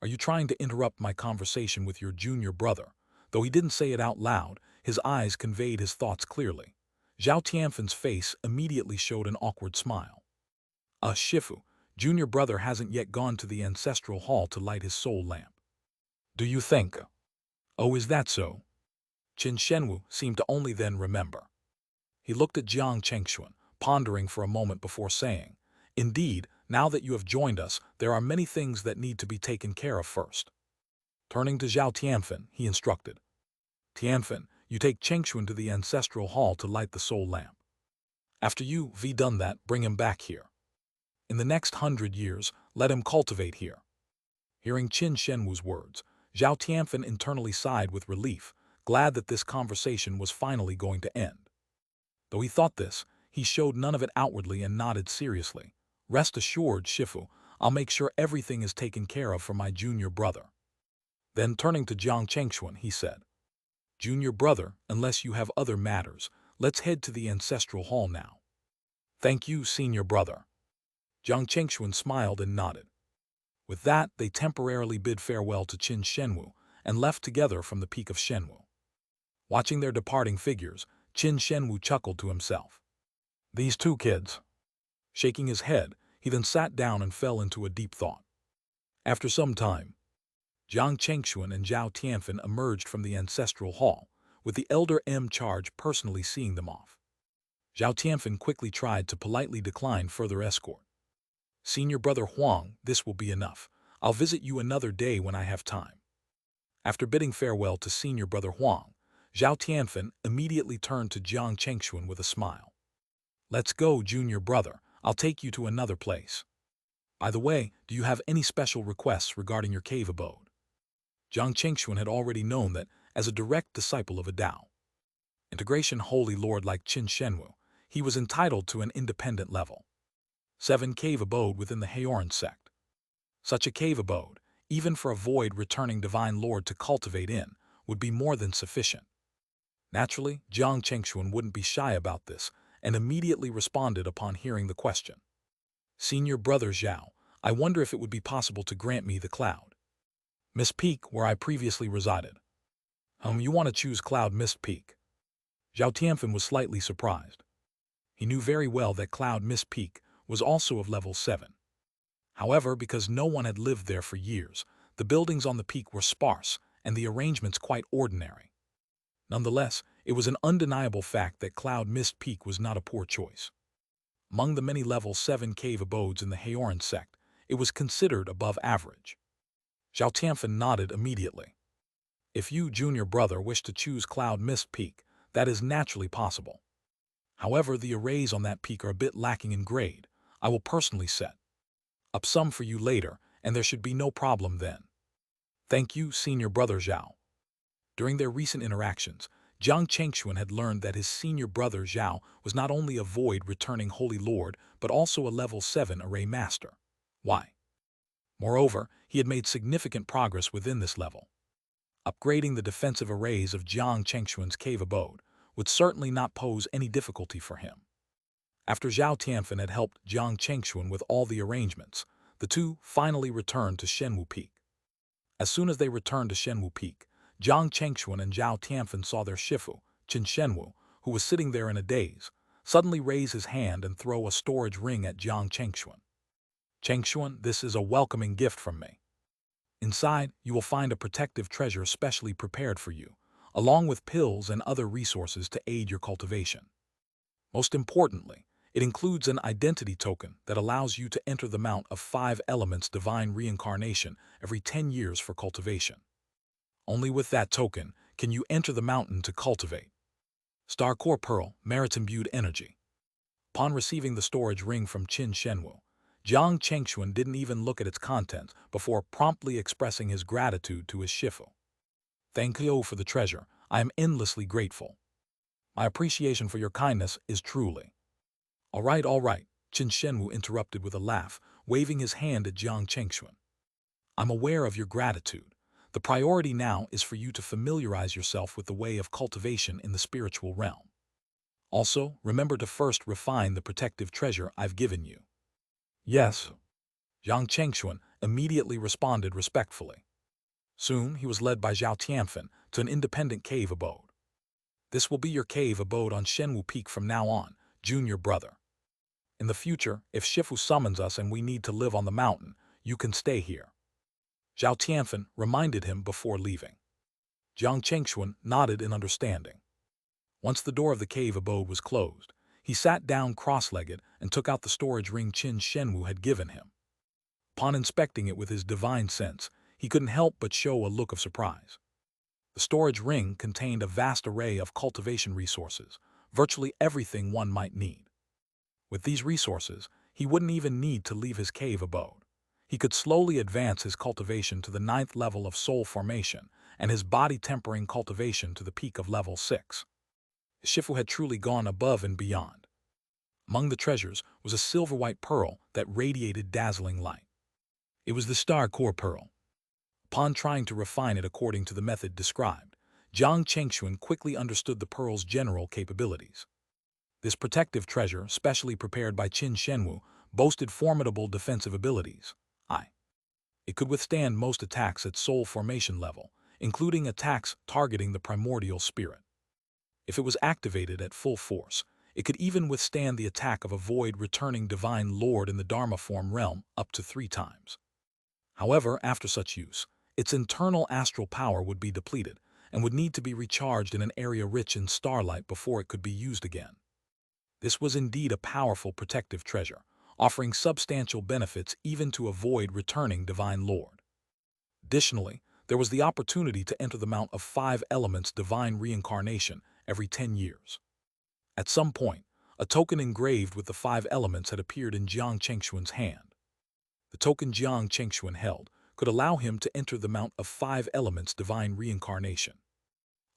Are you trying to interrupt my conversation with your junior brother? Though he didn't say it out loud, his eyes conveyed his thoughts clearly. Zhao Tianfen's face immediately showed an awkward smile. Shifu, junior brother hasn't yet gone to the ancestral hall to light his soul lamp. Do you think? Oh, is that so? Qin Shenwu seemed to only then remember. He looked at Jiang Chengxuan, pondering for a moment before saying, Indeed, now that you have joined us, there are many things that need to be taken care of first. Turning to Zhao Tianfen, he instructed. Tianfen, you take Chengxuan to the ancestral hall to light the soul lamp. After you've done that, bring him back here. In the next 100 years, let him cultivate here. Hearing Qin Shenwu's words, Zhao Tianfen internally sighed with relief, glad that this conversation was finally going to end. Though he thought this, he showed none of it outwardly and nodded seriously. Rest assured, Shifu, I'll make sure everything is taken care of for my junior brother. Then turning to Jiang Chengxuan, he said, Junior brother, unless you have other matters, let's head to the ancestral hall now. Thank you, senior brother. Jiang Chengxuan smiled and nodded. With that, they temporarily bid farewell to Qin Shenwu and left together from the peak of Shenwu. Watching their departing figures, Qin Shenwu chuckled to himself. These two kids. Shaking his head, he then sat down and fell into a deep thought. After some time, Jiang Chengxuan and Zhao Tianfen emerged from the ancestral hall, with the elder M charge personally seeing them off. Zhao Tianfen quickly tried to politely decline further escort. Senior brother Huang, this will be enough. I'll visit you another day when I have time. After bidding farewell to senior brother Huang, Zhao Tianfen immediately turned to Jiang Chengxuan with a smile. Let's go, junior brother. I'll take you to another place. By the way, do you have any special requests regarding your cave abode? Jiang Chengxuan had already known that, as a direct disciple of a Dao integration holy lord like Qin Shenwu, he was entitled to an independent level 7 cave abode within the Haoran sect. Such a cave abode, even for a void-returning divine lord to cultivate in, would be more than sufficient. Naturally, Jiang Chengxuan wouldn't be shy about this, and immediately responded upon hearing the question. Senior brother Zhao, I wonder if it would be possible to grant me the Cloud Mist Peak where I previously resided. You want to choose Cloud Mist Peak? Zhao Tianfen was slightly surprised. He knew very well that Cloud Mist Peak was also of level 7. However, because no one had lived there for years, the buildings on the peak were sparse and the arrangements quite ordinary. Nonetheless, it was an undeniable fact that Cloud Mist Peak was not a poor choice. Among the many level 7 cave abodes in the Haoran sect, it was considered above average. Zhao Tianfen nodded immediately. If you, junior brother, wish to choose Cloud Mist Peak, that is naturally possible. However, the arrays on that peak are a bit lacking in grade. I will personally set up some for you later, and there should be no problem then. Thank you, senior brother Zhao. During their recent interactions, Jiang Chengxuan had learned that his senior brother Zhao was not only a void-returning holy lord, but also a level 7 array master. Why? Moreover, he had made significant progress within this level. Upgrading the defensive arrays of Jiang Chengxuan's cave abode would certainly not pose any difficulty for him. After Zhao Tianfen had helped Jiang Chengxuan with all the arrangements, the two finally returned to Shenwu Peak. As soon as they returned to Shenwu Peak, Jiang Chengxuan and Zhao Tianfen saw their Shifu, Qin Shenwu, who was sitting there in a daze, suddenly raise his hand and throw a storage ring at Jiang Chengxuan. Chengxuan, this is a welcoming gift from me. Inside, you will find a protective treasure specially prepared for you, along with pills and other resources to aid your cultivation. Most importantly, it includes an identity token that allows you to enter the Mount of 5 Elements Divine Reincarnation every 10 years for cultivation. Only with that token can you enter the mountain to cultivate. Star Core Pearl, Merit-Imbued Energy. Upon receiving the storage ring from Qin Shenwu, Jiang Chengxuan didn't even look at its contents before promptly expressing his gratitude to his Shifu. Thank you for the treasure. I am endlessly grateful. My appreciation for your kindness is truly. All right, Qin Shenwu interrupted with a laugh, waving his hand at Jiang Chengxuan. I'm aware of your gratitude. The priority now is for you to familiarize yourself with the way of cultivation in the spiritual realm. Also, remember to first refine the protective treasure I've given you. Yes. Jiang Chengxuan immediately responded respectfully. Soon, he was led by Zhao Tianfen to an independent cave abode. This will be your cave abode on Shenwu Peak from now on, junior brother. In the future, if Shifu summons us and we need to live on the mountain, you can stay here. Zhao Tianfen reminded him before leaving. Jiang Chengxuan nodded in understanding. Once the door of the cave abode was closed, he sat down cross-legged and took out the storage ring Qin Shenwu had given him. Upon inspecting it with his divine sense, he couldn't help but show a look of surprise. The storage ring contained a vast array of cultivation resources, virtually everything one might need. With these resources, he wouldn't even need to leave his cave abode. He could slowly advance his cultivation to the 9th level of soul formation, and his body-tempering cultivation to the peak of level 6. Shifu had truly gone above and beyond. Among the treasures was a silver-white pearl that radiated dazzling light. It was the star core pearl. Upon trying to refine it according to the method described, Jiang Chengxuan quickly understood the pearl's general capabilities. This protective treasure, specially prepared by Qin Shenwu, boasted formidable defensive abilities. It could withstand most attacks at soul formation level, including attacks targeting the primordial spirit. If it was activated at full force, it could even withstand the attack of a void-returning divine lord in the Dharma form realm up to 3 times. However, after such use, its internal astral power would be depleted and would need to be recharged in an area rich in starlight before it could be used again. This was indeed a powerful protective treasure, offering substantial benefits even to a void-returning divine lord. Additionally, there was the opportunity to enter the Mount of 5 Elements divine reincarnation every 10 years. At some point, a token engraved with the 5 elements had appeared in Jiang Chengxuan's hand. The token Jiang Chengxuan held could allow him to enter the Mount of 5 Elements divine reincarnation.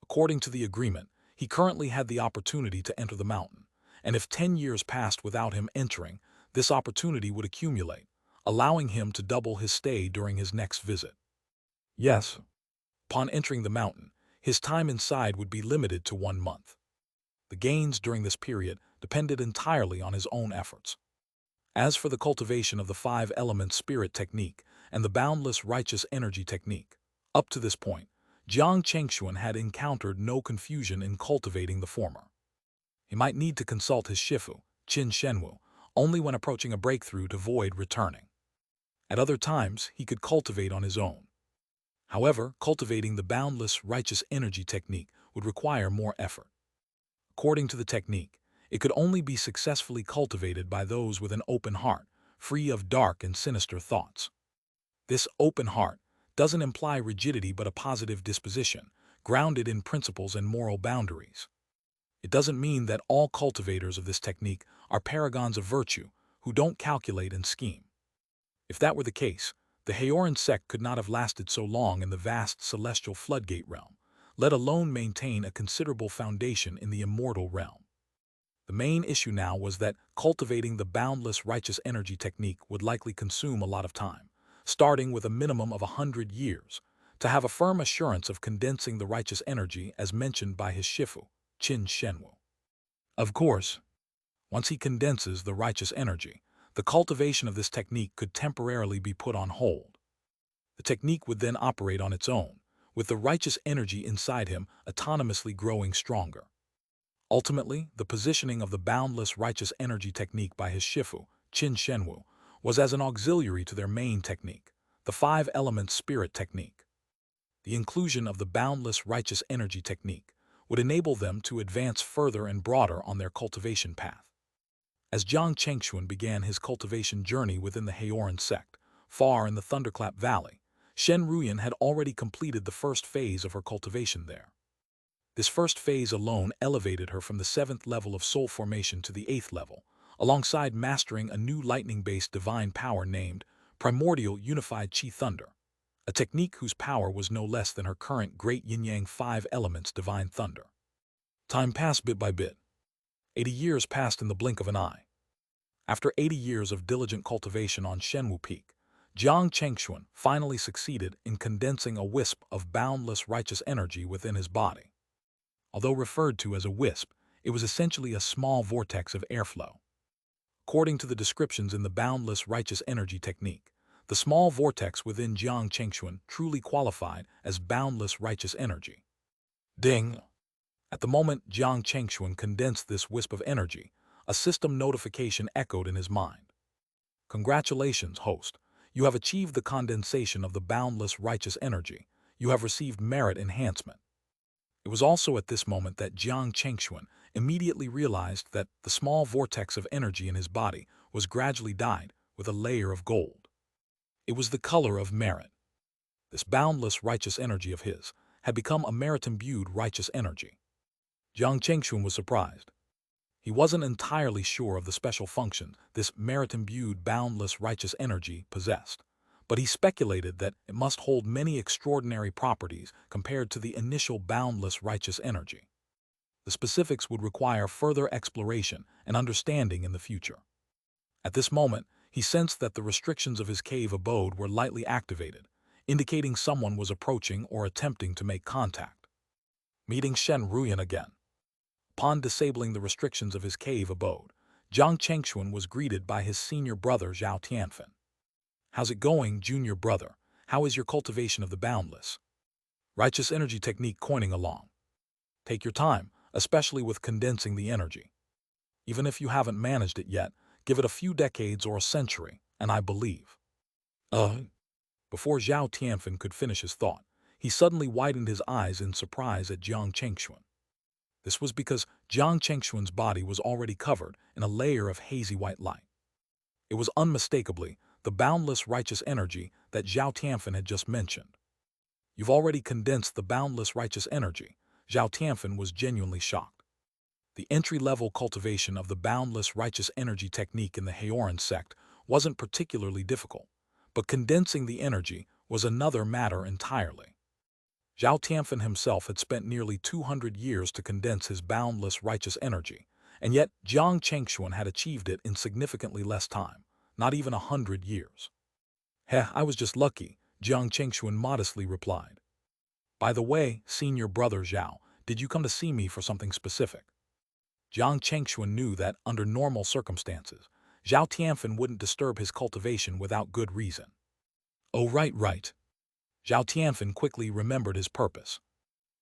According to the agreement, he currently had the opportunity to enter the mountain, and if 10 years passed without him entering, this opportunity would accumulate, allowing him to double his stay during his next visit. Yes, upon entering the mountain, his time inside would be limited to 1 month. The gains during this period depended entirely on his own efforts. As for the cultivation of the 5 element spirit technique and the boundless righteous energy technique, up to this point, Jiang Chengxuan had encountered no confusion in cultivating the former. He might need to consult his Shifu, Qin Shenwu, only when approaching a breakthrough to void returning. At other times, he could cultivate on his own. However, cultivating the boundless righteous energy technique would require more effort. According to the technique, it could only be successfully cultivated by those with an open heart, free of dark and sinister thoughts. This open heart doesn't imply rigidity but a positive disposition, grounded in principles and moral boundaries. It doesn't mean that all cultivators of this technique are paragons of virtue who don't calculate and scheme. If that were the case, the Haoran sect could not have lasted so long in the vast celestial floodgate realm, let alone maintain a considerable foundation in the immortal realm. The main issue now was that cultivating the boundless righteous energy technique would likely consume a lot of time, starting with a minimum of 100 years, to have a firm assurance of condensing the righteous energy as mentioned by his Shifu, Qin Shenwu. Of course, once he condenses the righteous energy, the cultivation of this technique could temporarily be put on hold. The technique would then operate on its own, with the righteous energy inside him autonomously growing stronger. Ultimately, the positioning of the boundless righteous energy technique by his Shifu, Qin Shenwu, was as an auxiliary to their main technique, the 5 element spirit technique. The inclusion of the boundless righteous energy technique would enable them to advance further and broader on their cultivation path. As Jiang Chengxuan began his cultivation journey within the Haoran sect, far in the Thunderclap Valley, Shen Ruyan had already completed the first phase of her cultivation there. This first phase alone elevated her from the 7th level of soul formation to the 8th level, alongside mastering a new lightning-based divine power named Primordial Unified Qi Thunder, a technique whose power was no less than her current Great Yin-Yang 5 Elements Divine Thunder. Time passed bit by bit. 80 years passed in the blink of an eye. After 80 years of diligent cultivation on Shenwu Peak, Jiang Chengxuan finally succeeded in condensing a wisp of boundless righteous energy within his body. Although referred to as a wisp, it was essentially a small vortex of airflow. According to the descriptions in the boundless righteous energy technique, the small vortex within Jiang Chengxuan truly qualified as boundless righteous energy. Ding! At the moment Jiang Chengxuan condensed this wisp of energy, a system notification echoed in his mind. Congratulations, host. You have achieved the condensation of the boundless righteous energy. You have received merit enhancement. It was also at this moment that Jiang Chengxuan immediately realized that the small vortex of energy in his body was gradually dyed with a layer of gold. It was the color of merit. This boundless righteous energy of his had become a merit-imbued righteous energy. Jiang Chengxuan was surprised. He wasn't entirely sure of the special function this merit-imbued boundless righteous energy possessed, but he speculated that it must hold many extraordinary properties compared to the initial boundless righteous energy. The specifics would require further exploration and understanding in the future. At this moment, he sensed that the restrictions of his cave abode were lightly activated, indicating someone was approaching or attempting to make contact. Meeting Shen Ruyan again. Upon disabling the restrictions of his cave abode, Jiang Chengxuan was greeted by his senior brother Zhao Tianfen. "How's it going, junior brother? How is your cultivation of the boundless righteous energy technique coining along? Take your time, especially with condensing the energy. Even if you haven't managed it yet, give it a few decades or a century, and I believe." Before Zhao Tianfen could finish his thought, he suddenly widened his eyes in surprise at Jiang Chengxuan. This was because Jiang Chengxuan's body was already covered in a layer of hazy white light. It was unmistakably the boundless righteous energy that Zhao Tianfen had just mentioned. "You've already condensed the boundless righteous energy." Zhao Tianfen was genuinely shocked. The entry-level cultivation of the boundless righteous energy technique in the Haoran sect wasn't particularly difficult, but condensing the energy was another matter entirely. Zhao Tianfen himself had spent nearly 200 years to condense his boundless righteous energy, and yet Jiang Chengxuan had achieved it in significantly less time, not even 100 years. I was just lucky," Jiang Chengxuan modestly replied. "By the way, senior brother Zhao, did you come to see me for something specific?" Jiang Chengxuan knew that, under normal circumstances, Zhao Tianfen wouldn't disturb his cultivation without good reason. "Oh, right. Zhao Tianfen quickly remembered his purpose.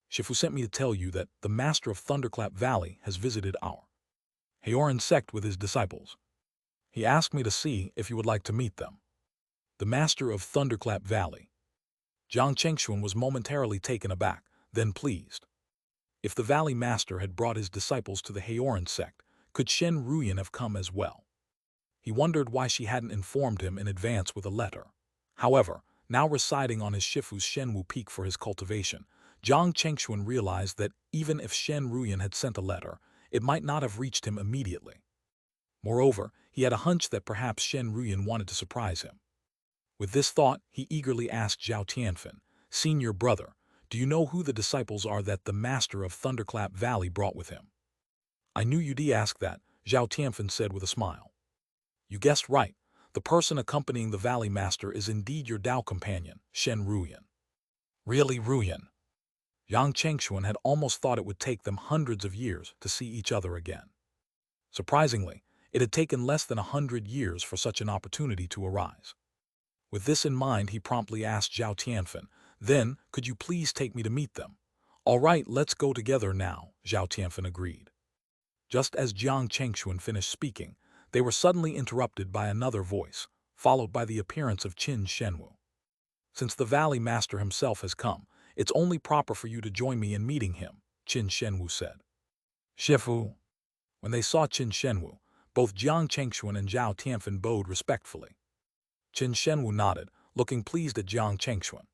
"Shifu sent me to tell you that the master of Thunderclap Valley has visited our Haoran sect with his disciples. He asked me to see if you would like to meet them." The master of Thunderclap Valley. Jiang Chengxuan was momentarily taken aback, then pleased. If the Valley Master had brought his disciples to the Haoran sect, could Shen Ruyan have come as well? He wondered why she hadn't informed him in advance with a letter. However, now residing on his Shifu's Shenwu Peak for his cultivation, Jiang Chengxuan realized that even if Shen Ruyan had sent a letter, it might not have reached him immediately. Moreover, he had a hunch that perhaps Shen Ruyan wanted to surprise him. With this thought, he eagerly asked Zhao Tianfen, "Senior brother, do you know who the disciples are that the master of Thunderclap Valley brought with him?" "I knew you'd ask that," Zhao Tianfen said with a smile. "You guessed right. The person accompanying the Valley Master is indeed your Dao companion, Shen Ruyan." "Really, Ruyan?" Jiang Chengxuan had almost thought it would take them hundreds of years to see each other again. Surprisingly, it had taken less than 100 years for such an opportunity to arise. With this in mind, he promptly asked Zhao Tianfen, "Then, could you please take me to meet them?" "All right, let's go together now," Zhao Tianfen agreed. Just as Jiang Chengxuan finished speaking, they were suddenly interrupted by another voice, followed by the appearance of Qin Shenwu. "Since the Valley Master himself has come, it's only proper for you to join me in meeting him," Qin Shenwu said. "Shifu." When they saw Qin Shenwu, both Jiang Chengxuan and Zhao Tianfen bowed respectfully. Qin Shenwu nodded, looking pleased at Jiang Chengxuan.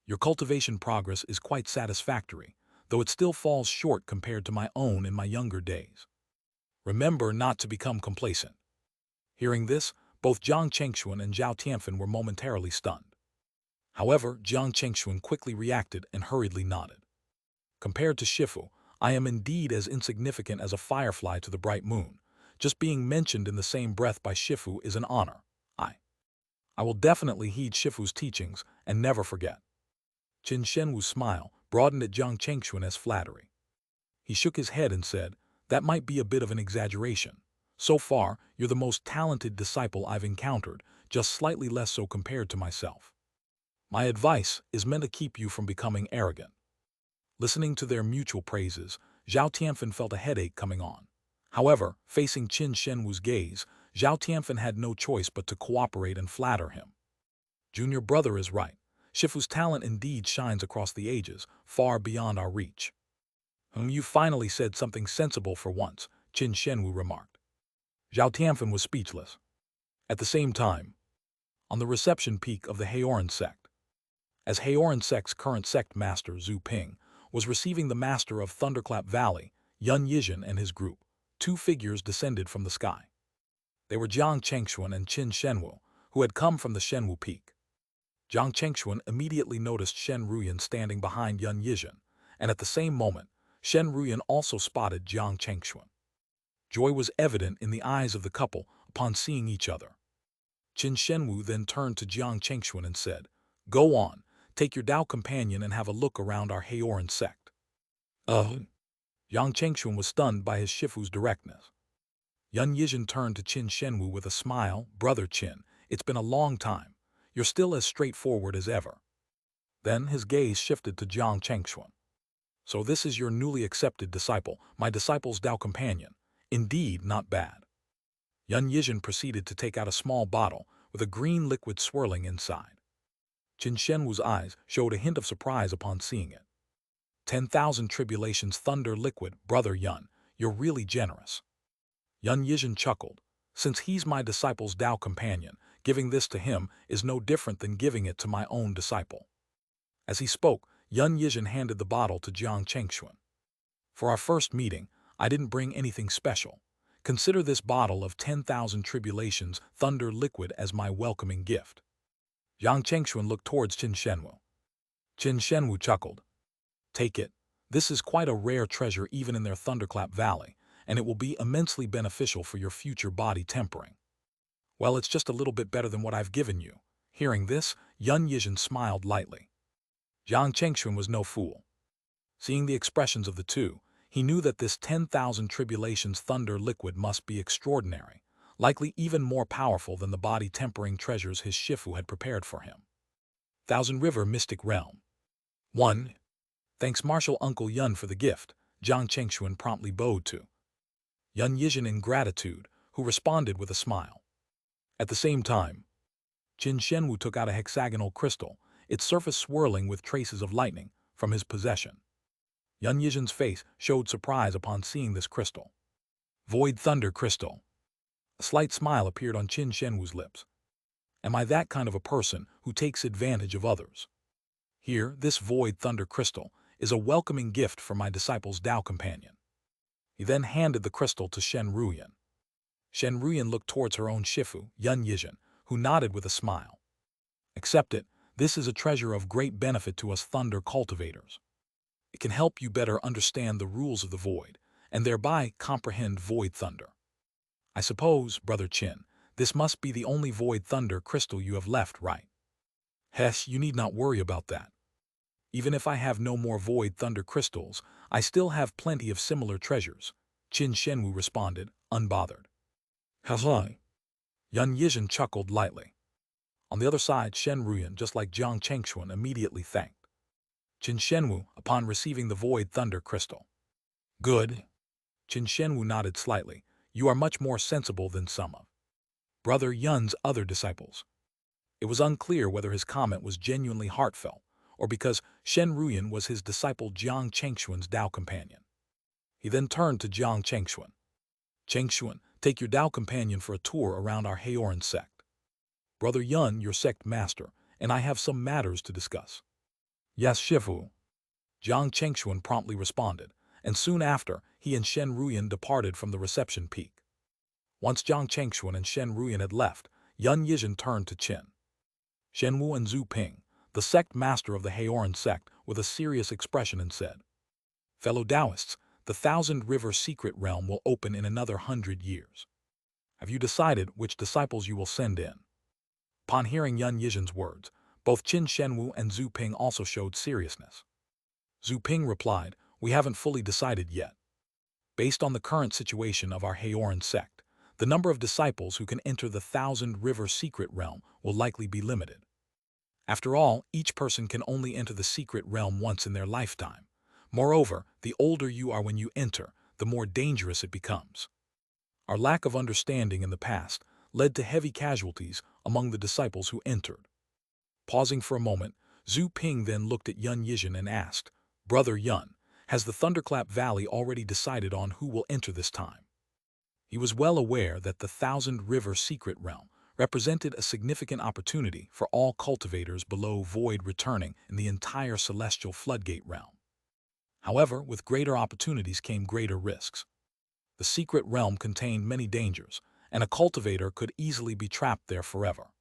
"Your cultivation progress is quite satisfactory, though it still falls short compared to my own in my younger days. Remember not to become complacent." Hearing this, both Jiang Chengxuan and Zhao Tianfen were momentarily stunned. However, Jiang Chengxuan quickly reacted and hurriedly nodded. "Compared to Shifu, I am indeed as insignificant as a firefly to the bright moon. Just being mentioned in the same breath by Shifu is an honor. I will definitely heed Shifu's teachings and never forget." Qin Shenwu's smile broadened at Jiang Chengxuan as flattery. He shook his head and said, "That might be a bit of an exaggeration. So far, you're the most talented disciple I've encountered, just slightly less so compared to myself. My advice is meant to keep you from becoming arrogant." Listening to their mutual praises, Zhao Tianfen felt a headache coming on. However, facing Qin Shenwu's gaze, Zhao Tianfen had no choice but to cooperate and flatter him. "Junior brother is right. Shifu's talent indeed shines across the ages, far beyond our reach." "You finally said something sensible for once," Qin Shenwu remarked. Zhao Tianfen was speechless. At the same time, on the reception peak of the Haoran sect, as Haoran sect's current sect master Zhu Ping was receiving the master of Thunderclap Valley, Yun Yizhen and his group, two figures descended from the sky. They were Jiang Chengxuan and Qin Shenwu, who had come from the Shenwu Peak. Jiang Chengxuan immediately noticed Shen Ruyan standing behind Yun Yizhen, and at the same moment, Shen Ruyan also spotted Jiang Chengxuan. Joy was evident in the eyes of the couple upon seeing each other. Qin Shenwu then turned to Jiang Chengxuan and said, "Go on, take your Dao companion and have a look around our Heoran sect." Jiang Chengxuan was stunned by his Shifu's directness. Yun Yizhen turned to Qin Shenwu with a smile. "Brother Qin, it's been a long time. You're still as straightforward as ever." Then his gaze shifted to Jiang Chengxuan. "So this is your newly accepted disciple, my disciple's Dao companion. Indeed, not bad." Yun Yizhen proceeded to take out a small bottle with a green liquid swirling inside. Qin Shenwu's eyes showed a hint of surprise upon seeing it. 10,000 tribulations thunder liquid, brother Yun, you're really generous." Yun Yizhen chuckled. "Since he's my disciple's Dao companion, giving this to him is no different than giving it to my own disciple." As he spoke, Yun Yizhen handed the bottle to Jiang Chengxuan. "For our first meeting, I didn't bring anything special. Consider this bottle of 10,000 tribulations thunder liquid as my welcoming gift." Jiang Chengxuan looked towards Qin Shenwu. Qin Shenwu chuckled. "Take it. This is quite a rare treasure even in their Thunderclap Valley, and it will be immensely beneficial for your future body tempering." "Well, it's just a little bit better than what I've given you." Hearing this, Yun Yizhen smiled lightly. Jiang Chengxuan was no fool. Seeing the expressions of the two, he knew that this 10,000 tribulations thunder liquid must be extraordinary, likely even more powerful than the body-tempering treasures his Shifu had prepared for him. Thousand River Mystic Realm. 1. Thanks Martial Uncle Yun for the gift, Jiang Chengxuan promptly bowed to Yun Yizhen in gratitude, who responded with a smile. At the same time, Qin Shenwu took out a hexagonal crystal, its surface swirling with traces of lightning, from his possession. Yun Yizhen's face showed surprise upon seeing this crystal. Void Thunder Crystal. A slight smile appeared on Qin Shenwu's lips. "Am I that kind of a person who takes advantage of others? Here, this Void Thunder Crystal is a welcoming gift for my disciple's Dao companion." He then handed the crystal to Shen Ruyan. Shen Ruyan looked towards her own Shifu, Yun Yizhen, who nodded with a smile. "Accept it. This is a treasure of great benefit to us Thunder cultivators. It can help you better understand the rules of the Void, and thereby comprehend Void Thunder. I suppose, Brother Qin, this must be the only Void Thunder crystal you have left, right?" "Hesh, you need not worry about that. Even if I have no more Void Thunder crystals, I still have plenty of similar treasures," Qin Shenwu responded, unbothered. "Haha." Yun Yizhen chuckled lightly. On the other side, Shen Ruyan, just like Jiang Chengxuan, immediately thanked Qin Shenwu upon receiving the Void Thunder crystal. "Good." Qin Shenwu nodded slightly. "You are much more sensible than some of Brother Yun's other disciples." It was unclear whether his comment was genuinely heartfelt, or because Shen Ruyan was his disciple Jiang Chengxuan's Dao companion. He then turned to Jiang Chengxuan. "Chengxuan, take your Dao companion for a tour around our Heoran sect. Brother Yun, your sect master, and I have some matters to discuss." "Yes, Shifu." Jiang Chengxuan promptly responded, and soon after, he and Shen Ruyan departed from the reception peak. Once Jiang Chengxuan and Shen Ruyan had left, Yun Yizhen turned to Qin Shenwu and Zhu Ping, the sect master of the Heoran sect, with a serious expression and said, "Fellow Taoists, the Thousand River Secret Realm will open in another 100 years. Have you decided which disciples you will send in?" Upon hearing Yun Yizhen's words, both Qin Shenwu and Zhu Ping also showed seriousness. Zhu Ping replied, "We haven't fully decided yet. Based on the current situation of our Heoran sect, the number of disciples who can enter the Thousand River Secret Realm will likely be limited. After all, each person can only enter the secret realm once in their lifetime. Moreover, the older you are when you enter, the more dangerous it becomes. Our lack of understanding in the past led to heavy casualties among the disciples who entered." Pausing for a moment, Zhu Ping then looked at Yun Yizhen and asked, "Brother Yun, has the Thunderclap Valley already decided on who will enter this time?" He was well aware that the Thousand River Secret Realm represented a significant opportunity for all cultivators below Void returning in the entire Celestial Floodgate realm. However, with greater opportunities came greater risks. The secret realm contained many dangers, and a cultivator could easily be trapped there forever.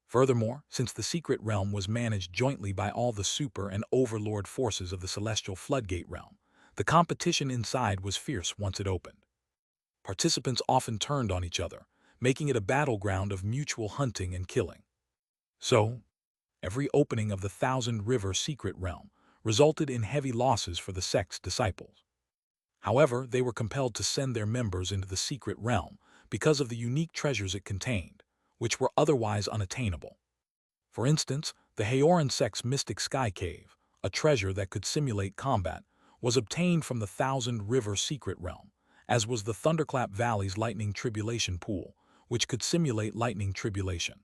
Furthermore, since the secret realm was managed jointly by all the super and overlord forces of the celestial floodgate realm, the competition inside was fierce once it opened. Participants often turned on each other, making it a battleground of mutual hunting and killing. So, every opening of the Thousand River secret realm resulted in heavy losses for the sect's disciples. However, they were compelled to send their members into the secret realm because of the unique treasures it contained, which were otherwise unattainable. For instance, the Haoran sect's mystic sky cave, a treasure that could simulate combat, was obtained from the Thousand River secret realm, as was the Thunderclap Valley's lightning tribulation pool, which could simulate lightning tribulation.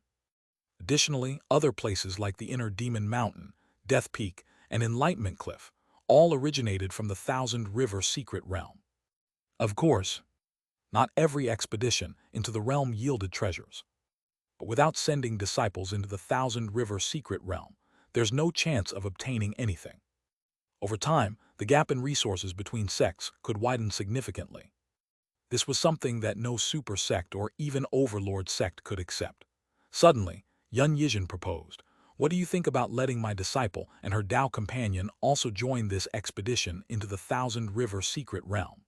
Additionally, other places like the Inner Demon Mountain, Death Peak, and Enlightenment Cliff all originated from the Thousand River secret realm. Of course, not every expedition into the realm yielded treasures. But without sending disciples into the Thousand River secret realm, there's no chance of obtaining anything. Over time, the gap in resources between sects could widen significantly. This was something that no super sect or even overlord sect could accept. Suddenly, Yun Yizhen proposed, "What do you think about letting my disciple and her Tao companion also join this expedition into the Thousand River secret realm?"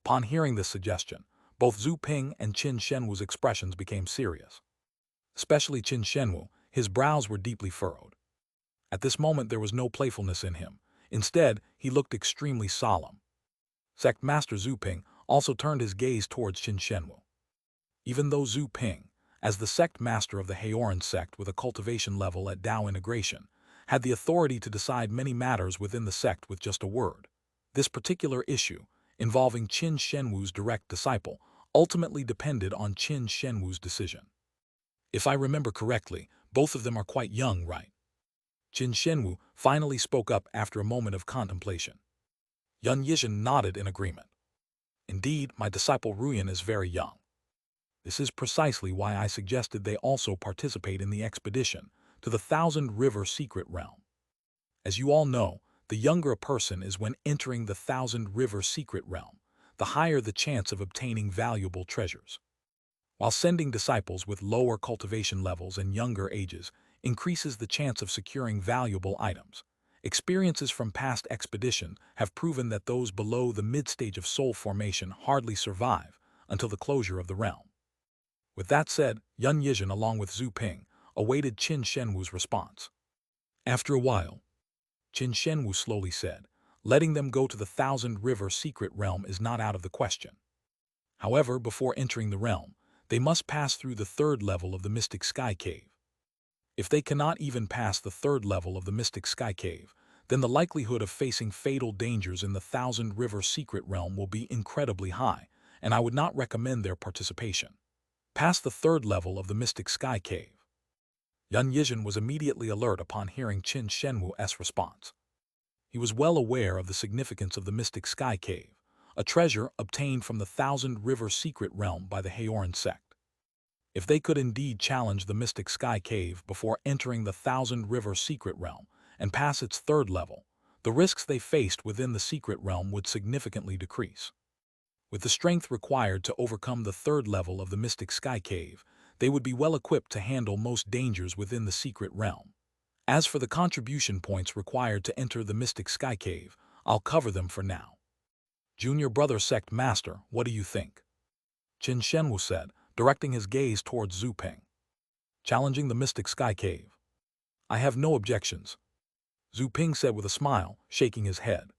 Upon hearing this suggestion, both Zhu Ping and Qin Shenwu's expressions became serious. Especially Qin Shenwu, his brows were deeply furrowed. At this moment there was no playfulness in him. Instead, he looked extremely solemn. Sect Master Zhu Ping also turned his gaze towards Qin Shenwu. Even though Zhu Ping, as the sect master of the Haoran sect with a cultivation level at Tao integration, had the authority to decide many matters within the sect with just a word, this particular issue, involving Qin Shenwu's direct disciple, ultimately depended on Qin Shenwu's decision. If I remember correctly, both of them are quite young, right? Qin Shenwu finally spoke up after a moment of contemplation. Yun Yizhen nodded in agreement. Indeed, my disciple Ruyan is very young. This is precisely why I suggested they also participate in the expedition to the Thousand River secret realm. As you all know, the younger a person is when entering the Thousand River secret realm, the higher the chance of obtaining valuable treasures. While sending disciples with lower cultivation levels and younger ages increases the chance of securing valuable items, experiences from past expeditions have proven that those below the mid-stage of soul formation hardly survive until the closure of the realm. With that said, Yun Yizhen along with Zhu Ping awaited Qin Shenwu's response. After a while, Qin Shenwu slowly said, "Letting them go to the Thousand River secret realm is not out of the question. However, before entering the realm, they must pass through the third level of the Mystic Sky Cave. If they cannot even pass the third level of the Mystic Sky Cave, then the likelihood of facing fatal dangers in the Thousand River secret realm will be incredibly high, and I would not recommend their participation. Pass the third level of the Mystic Sky Cave." Yun Yizhen was immediately alert upon hearing Qin Shenwu's response. He was well aware of the significance of the Mystic Sky Cave, a treasure obtained from the Thousand River secret realm by the Haoran sect. If they could indeed challenge the Mystic Sky Cave before entering the Thousand River secret realm and pass its third level, the risks they faced within the secret realm would significantly decrease. With the strength required to overcome the third level of the Mystic Sky Cave, they would be well equipped to handle most dangers within the secret realm. As for the contribution points required to enter the Mystic Sky Cave, I'll cover them for now. Junior Brother Sect Master, what do you think? Qin Shenwu said, directing his gaze towards Zhu Ping. Challenging the Mystic Sky Cave. I have no objections, Zhu Ping said with a smile, shaking his head.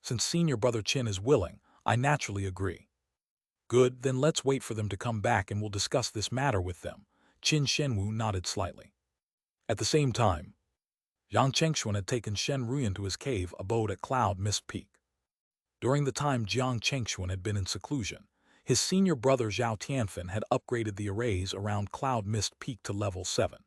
Since Senior Brother Qin is willing, I naturally agree. Good, then let's wait for them to come back and we'll discuss this matter with them. Qin Shenwu nodded slightly. At the same time, Yang Chengxuan had taken Shen Ruyan to his cave abode at Cloud Mist Peak. During the time Jiang Chengxuan had been in seclusion, his senior brother Zhao Tianfen had upgraded the arrays around Cloud Mist Peak to level 7.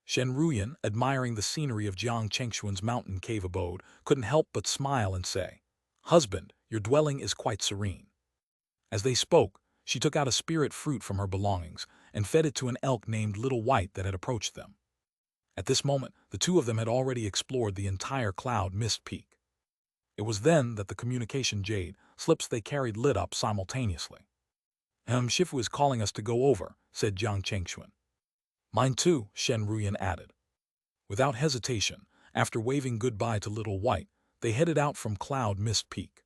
Shen Ruyan, admiring the scenery of Jiang Chengxuan's mountain cave abode, couldn't help but smile and say, "Husband, your dwelling is quite serene." As they spoke, she took out a spirit fruit from her belongings and fed it to an elk named Little White that had approached them. At this moment, the two of them had already explored the entire Cloud Mist Peak. It was then that the communication Jade slips they carried lit up simultaneously. Shifu is calling us to go over, said Jiang Chengxuan. Mine too, Shen Ruyan added. Without hesitation, after waving goodbye to Little White, they headed out from Cloud Mist Peak.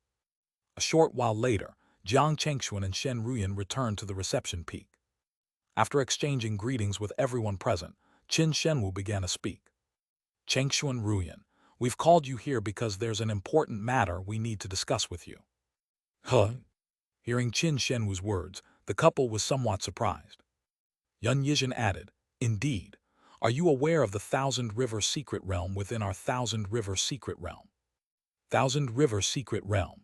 A short while later, Jiang Chengxuan and Shen Ruyan returned to the reception peak. After exchanging greetings with everyone present, Qin Shenwu began to speak. Chengxuan Ruyan, we've called you here because there's an important matter we need to discuss with you. Huh? Hearing Qin Shenwu's words, the couple was somewhat surprised. Yun Yizhen added, Indeed. Are you aware of the Thousand River Secret Realm within our Thousand River Secret Realm? Thousand River Secret Realm.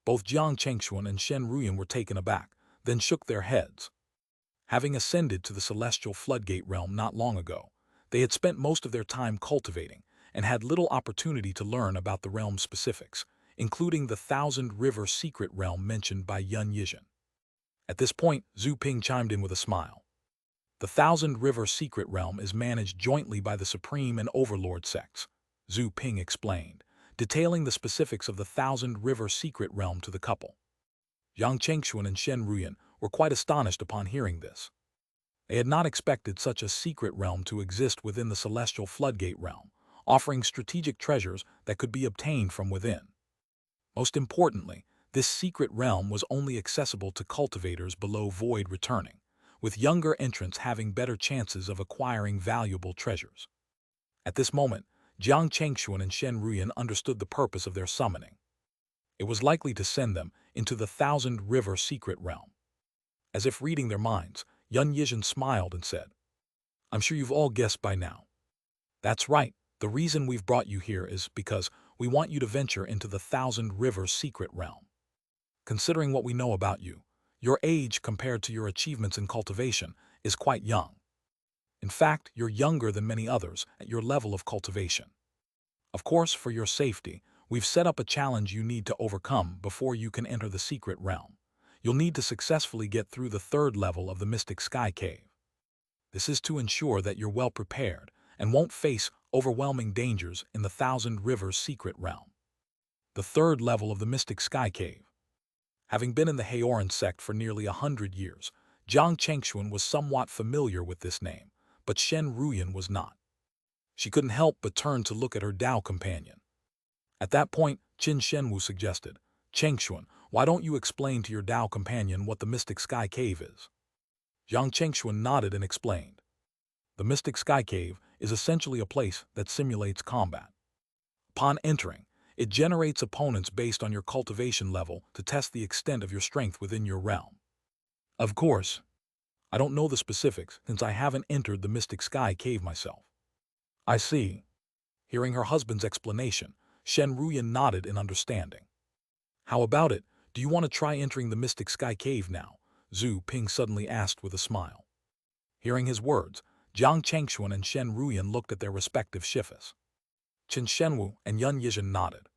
Both Jiang Chengxuan and Shen Ruyan were taken aback, then shook their heads. Having ascended to the Celestial Floodgate Realm not long ago, they had spent most of their time cultivating and had little opportunity to learn about the realm's specifics, including the Thousand River Secret Realm mentioned by Yun Yizhen. At this point, Zhu Ping chimed in with a smile. The Thousand River Secret Realm is managed jointly by the Supreme and Overlord sects, Zhu Ping explained, detailing the specifics of the Thousand River Secret Realm to the couple. Jiang Chengxuan and Shen Ruyan were quite astonished upon hearing this. They had not expected such a secret realm to exist within the Celestial Floodgate Realm, offering strategic treasures that could be obtained from within. Most importantly, this secret realm was only accessible to cultivators below Void returning, with younger entrants having better chances of acquiring valuable treasures. At this moment, Jiang Chengxuan and Shen Ruyan understood the purpose of their summoning. It was likely to send them into the Thousand River Secret Realm. As if reading their minds, Yun Yizhen smiled and said, I'm sure you've all guessed by now. That's right, the reason we've brought you here is because we want you to venture into the Thousand River Secret Realm. Considering what we know about you, your age compared to your achievements in cultivation is quite young. In fact, you're younger than many others at your level of cultivation. Of course, for your safety, we've set up a challenge you need to overcome before you can enter the secret realm. You'll need to successfully get through the third level of the Mystic Sky Cave. This is to ensure that you're well prepared and won't face overwhelming dangers in the Thousand Rivers Secret Realm. The third level of the Mystic Sky Cave. Having been in the Haoran sect for nearly 100 years, Jiang Chengxuan was somewhat familiar with this name, but Shen Ruyan was not. She couldn't help but turn to look at her Dao companion. At that point, Qin Shenwu suggested, Chengxuan, why don't you explain to your Dao companion what the Mystic Sky Cave is? Jiang Chengxuan nodded and explained. The Mystic Sky Cave is essentially a place that simulates combat. Upon entering, it generates opponents based on your cultivation level to test the extent of your strength within your realm. Of course, I don't know the specifics since I haven't entered the Mystic Sky Cave myself. I see. Hearing her husband's explanation, Shen Ruyan nodded in understanding. How about it? Do you want to try entering the Mystic Sky Cave now? Zhu Ping suddenly asked with a smile. Hearing his words, Jiang Chengxuan and Shen Ruyan looked at their respective shifas. Qin Shenwu and Yun Yizhen nodded.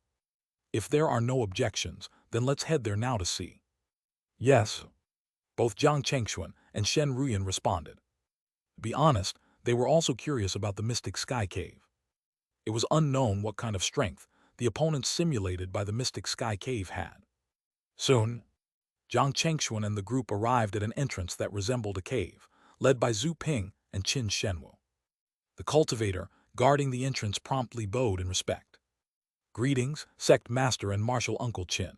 If there are no objections, then let's head there now to see. Yes. Both Jiang Chengxuan and Shen Ruyan responded. To be honest, they were also curious about the Mystic Sky Cave. It was unknown what kind of strength the opponents simulated by the Mystic Sky Cave had. Soon, Jiang Chengxuan and the group arrived at an entrance that resembled a cave, led by Zhu Ping and Qin Shenwu. The cultivator guarding the entrance promptly bowed in respect. Greetings, Sect Master and Martial Uncle Qin.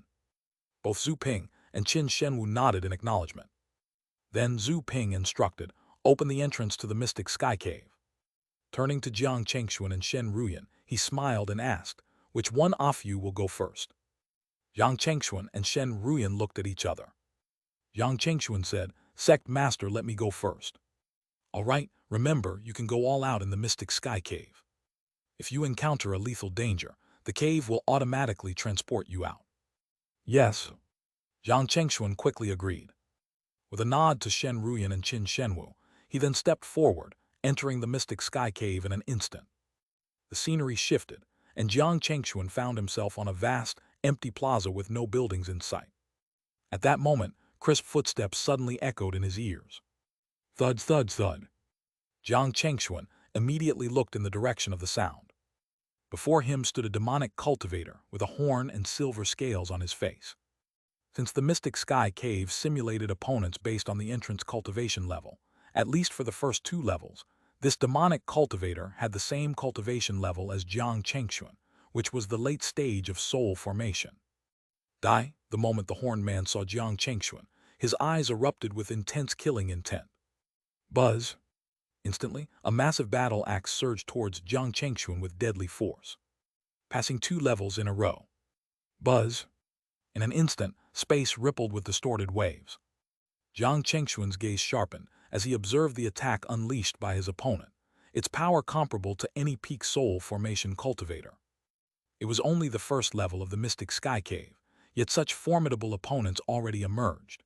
Both Zhu Ping and Qin Shenwu nodded in acknowledgement. Then Zhu Ping instructed, open the entrance to the Mystic Sky Cave. Turning to Jiang Chengxuan and Shen Ruyan, he smiled and asked, which one of you will go first? Jiang Chengxuan and Shen Ruyan looked at each other. Jiang Chengxuan said, Sect Master, let me go first. All right, remember, you can go all out in the Mystic Sky Cave. If you encounter a lethal danger, the cave will automatically transport you out. Yes. Jiang Chengxuan quickly agreed. With a nod to Shen Ruyan and Qin Shenwu, he then stepped forward, entering the Mystic Sky Cave in an instant. The scenery shifted, and Jiang Chengxuan found himself on a vast, empty plaza with no buildings in sight. At that moment, crisp footsteps suddenly echoed in his ears. Thud, thud, thud. Jiang Chengxuan immediately looked in the direction of the sound. Before him stood a demonic cultivator with a horn and silver scales on his face. Since the Mystic Sky Cave simulated opponents based on the entrance cultivation level, at least for the first 2 levels. This demonic cultivator had the same cultivation level as Jiang Chengxuan, which was the late stage of soul formation. The moment the horned man saw Jiang Chengxuan, his eyes erupted with intense killing intent. Buzz! Instantly, a massive battle axe surged towards Jiang Chengxuan with deadly force, passing 2 levels in a row. Buzz! In an instant, space rippled with distorted waves. Jiang Chengxuan's gaze sharpened as he observed the attack unleashed by his opponent, its power comparable to any peak soul formation cultivator. It was only the first level of the Mystic Sky Cave, yet such formidable opponents already emerged.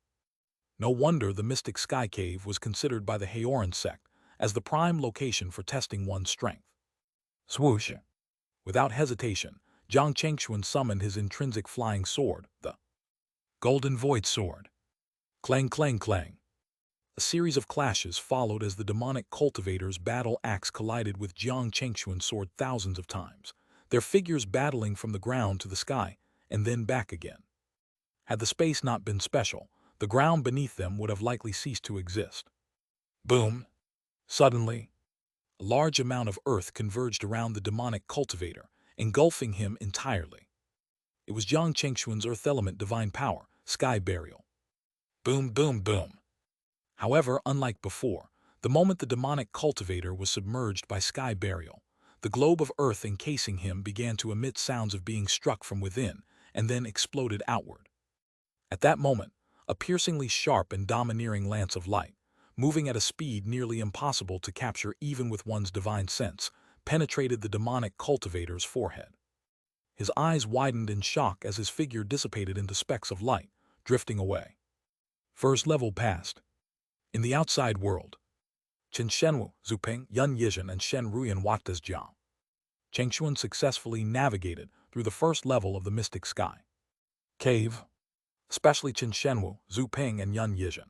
No wonder the Mystic Sky Cave was considered by the Haoran sect as the prime location for testing one's strength. Swoosh! Without hesitation, Jiang Chengxuan summoned his intrinsic flying sword, the Golden Void Sword. Clang, clang, clang. A series of clashes followed as the demonic cultivator's battle axe collided with Jiang Chengxuan's sword thousands of times, their figures battling from the ground to the sky and then back again. Had the space not been special, the ground beneath them would have likely ceased to exist. Boom! Suddenly, a large amount of earth converged around the demonic cultivator, engulfing him entirely. It was Jiang Chengxuan's earth element divine power, sky burial. Boom, boom, boom. However, unlike before, the moment the demonic cultivator was submerged by sky burial, the globe of earth encasing him began to emit sounds of being struck from within and then exploded outward. At that moment, a piercingly sharp and domineering lance of light, moving at a speed nearly impossible to capture even with one's divine sense, penetrated the demonic cultivator's forehead. His eyes widened in shock as his figure dissipated into specks of light, drifting away. First level passed. In the outside world, Chen Shenwu, Zhu Ping, Yun Yizhen, and Shen Ruyan watched as Jiang Chengxuan successfully navigated through the first level of the Mystic Sky Cave, especially Chen Shenwu, Zhu Ping, and Yun Yizhen.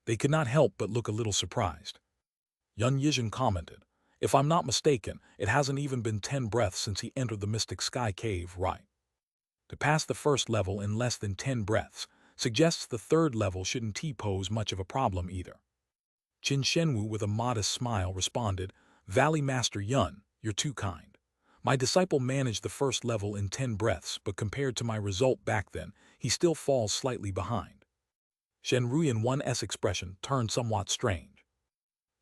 They could not help but look a little surprised. Yun Yizhen commented, "If I'm not mistaken, it hasn't even been 10 breaths since he entered the Mystic Sky Cave, right? To pass the first level in less than 10 breaths suggests the third level shouldn't pose much of a problem either." Qin Shenwu with a modest smile responded, "Valley Master Yun, you're too kind. My disciple managed the first level in 10 breaths, but compared to my result back then, he still falls slightly behind." Shen Ruyan 1's expression turned somewhat strange.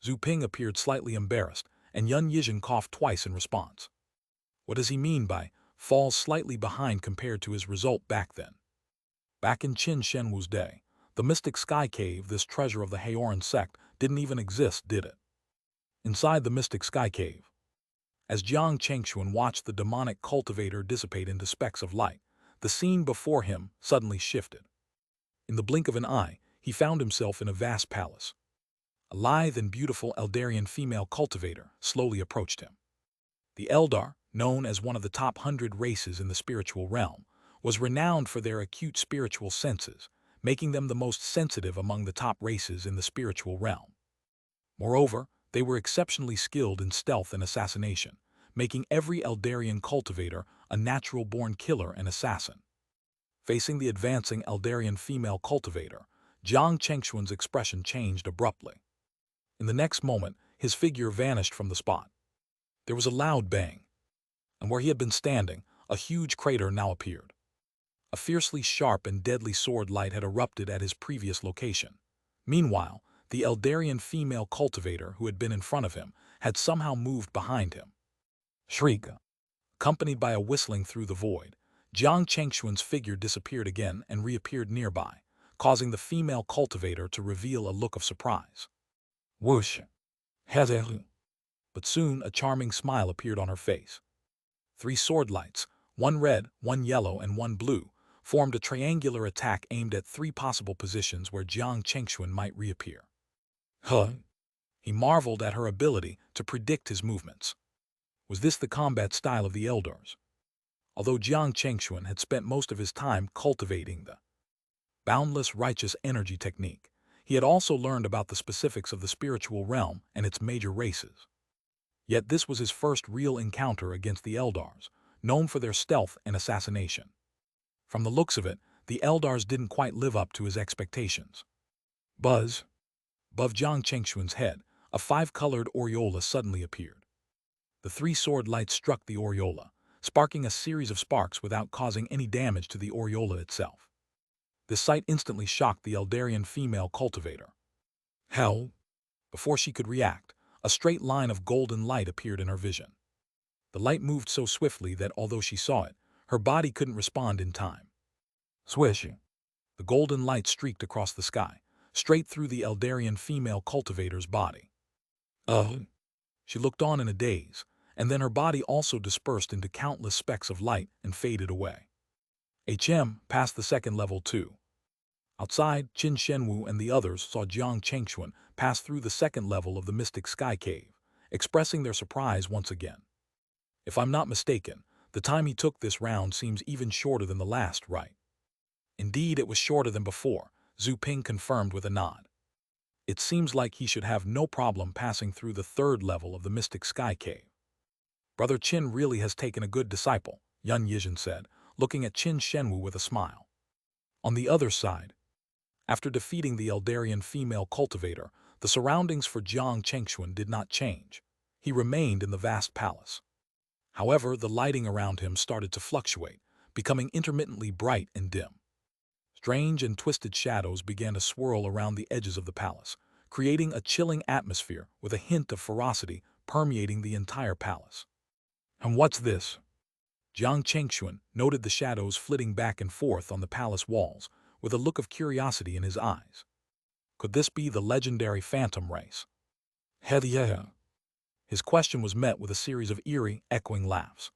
Zhu Ping appeared slightly embarrassed, and Yun Yizhen coughed twice in response. What does he mean by falls slightly behind compared to his result back then? Back in Qin Shenwu's day, the Mystic Sky Cave, this treasure of the Haoran sect, didn't even exist, did it? Inside the Mystic Sky Cave, as Jiang Chengxuan watched the demonic cultivator dissipate into specks of light, the scene before him suddenly shifted. In the blink of an eye, he found himself in a vast palace. A lithe and beautiful Eldarian female cultivator slowly approached him. The Eldar, known as one of the top 100 races in the spiritual realm, was renowned for their acute spiritual senses, making them the most sensitive among the top races in the spiritual realm. Moreover, they were exceptionally skilled in stealth and assassination, making every Eldarian cultivator a natural-born killer and assassin. Facing the advancing Eldarian female cultivator, Jiang Chengxuan's expression changed abruptly. In the next moment, his figure vanished from the spot. There was a loud bang, and where he had been standing, a huge crater now appeared. A fiercely sharp and deadly sword light had erupted at his previous location. Meanwhile, the Eldarian female cultivator who had been in front of him had somehow moved behind him. Shriek! Accompanied by a whistling through the void, Jiang Chengxuan's figure disappeared again and reappeared nearby, causing the female cultivator to reveal a look of surprise. Whoosh! Hezelu! But soon a charming smile appeared on her face. 3 sword lights, one red, one yellow, and one blue, formed a triangular attack aimed at 3 possible positions where Jiang Chengxuan might reappear. Huh? He marveled at her ability to predict his movements. Was this the combat style of the Eldars? Although Jiang Chengxuan had spent most of his time cultivating the boundless righteous energy technique, he had also learned about the specifics of the spiritual realm and its major races. Yet this was his first real encounter against the Eldars, known for their stealth and assassination. From the looks of it, the Eldars didn't quite live up to his expectations. Buzz! Above Jiang Chengxuan's head, a five-colored aureola suddenly appeared. The three-sword light struck the aureola, sparking a series of sparks without causing any damage to the aureola itself. This sight instantly shocked the Eldarian female cultivator. Hell! Before she could react, a straight line of golden light appeared in her vision. The light moved so swiftly that although she saw it, her body couldn't respond in time. Swish! The golden light streaked across the sky, straight through the Eldarian female cultivator's body. She looked on in a daze, and then her body also dispersed into countless specks of light and faded away. HM passed the second level too. Outside, Qin Shenwu and the others saw Jiang Chengxuan pass through the second level of the Mystic Sky Cave, expressing their surprise once again. If I'm not mistaken, the time he took this round seems even shorter than the last, right? Indeed, it was shorter than before, Zhu Ping confirmed with a nod. It seems like he should have no problem passing through the third level of the Mystic Sky Cave. Brother Qin really has taken a good disciple, Yun Yizhen said, looking at Qin Shenwu with a smile. On the other side, after defeating the Eldarian female cultivator, the surroundings for Jiang Chengxuan did not change. He remained in the vast palace. However, the lighting around him started to fluctuate, becoming intermittently bright and dim. Strange and twisted shadows began to swirl around the edges of the palace, creating a chilling atmosphere with a hint of ferocity permeating the entire palace. And what's this? Jiang Chengxuan noted the shadows flitting back and forth on the palace walls, with a look of curiosity in his eyes. Could this be the legendary phantom race? Hell yeah. His question was met with a series of eerie, echoing laughs.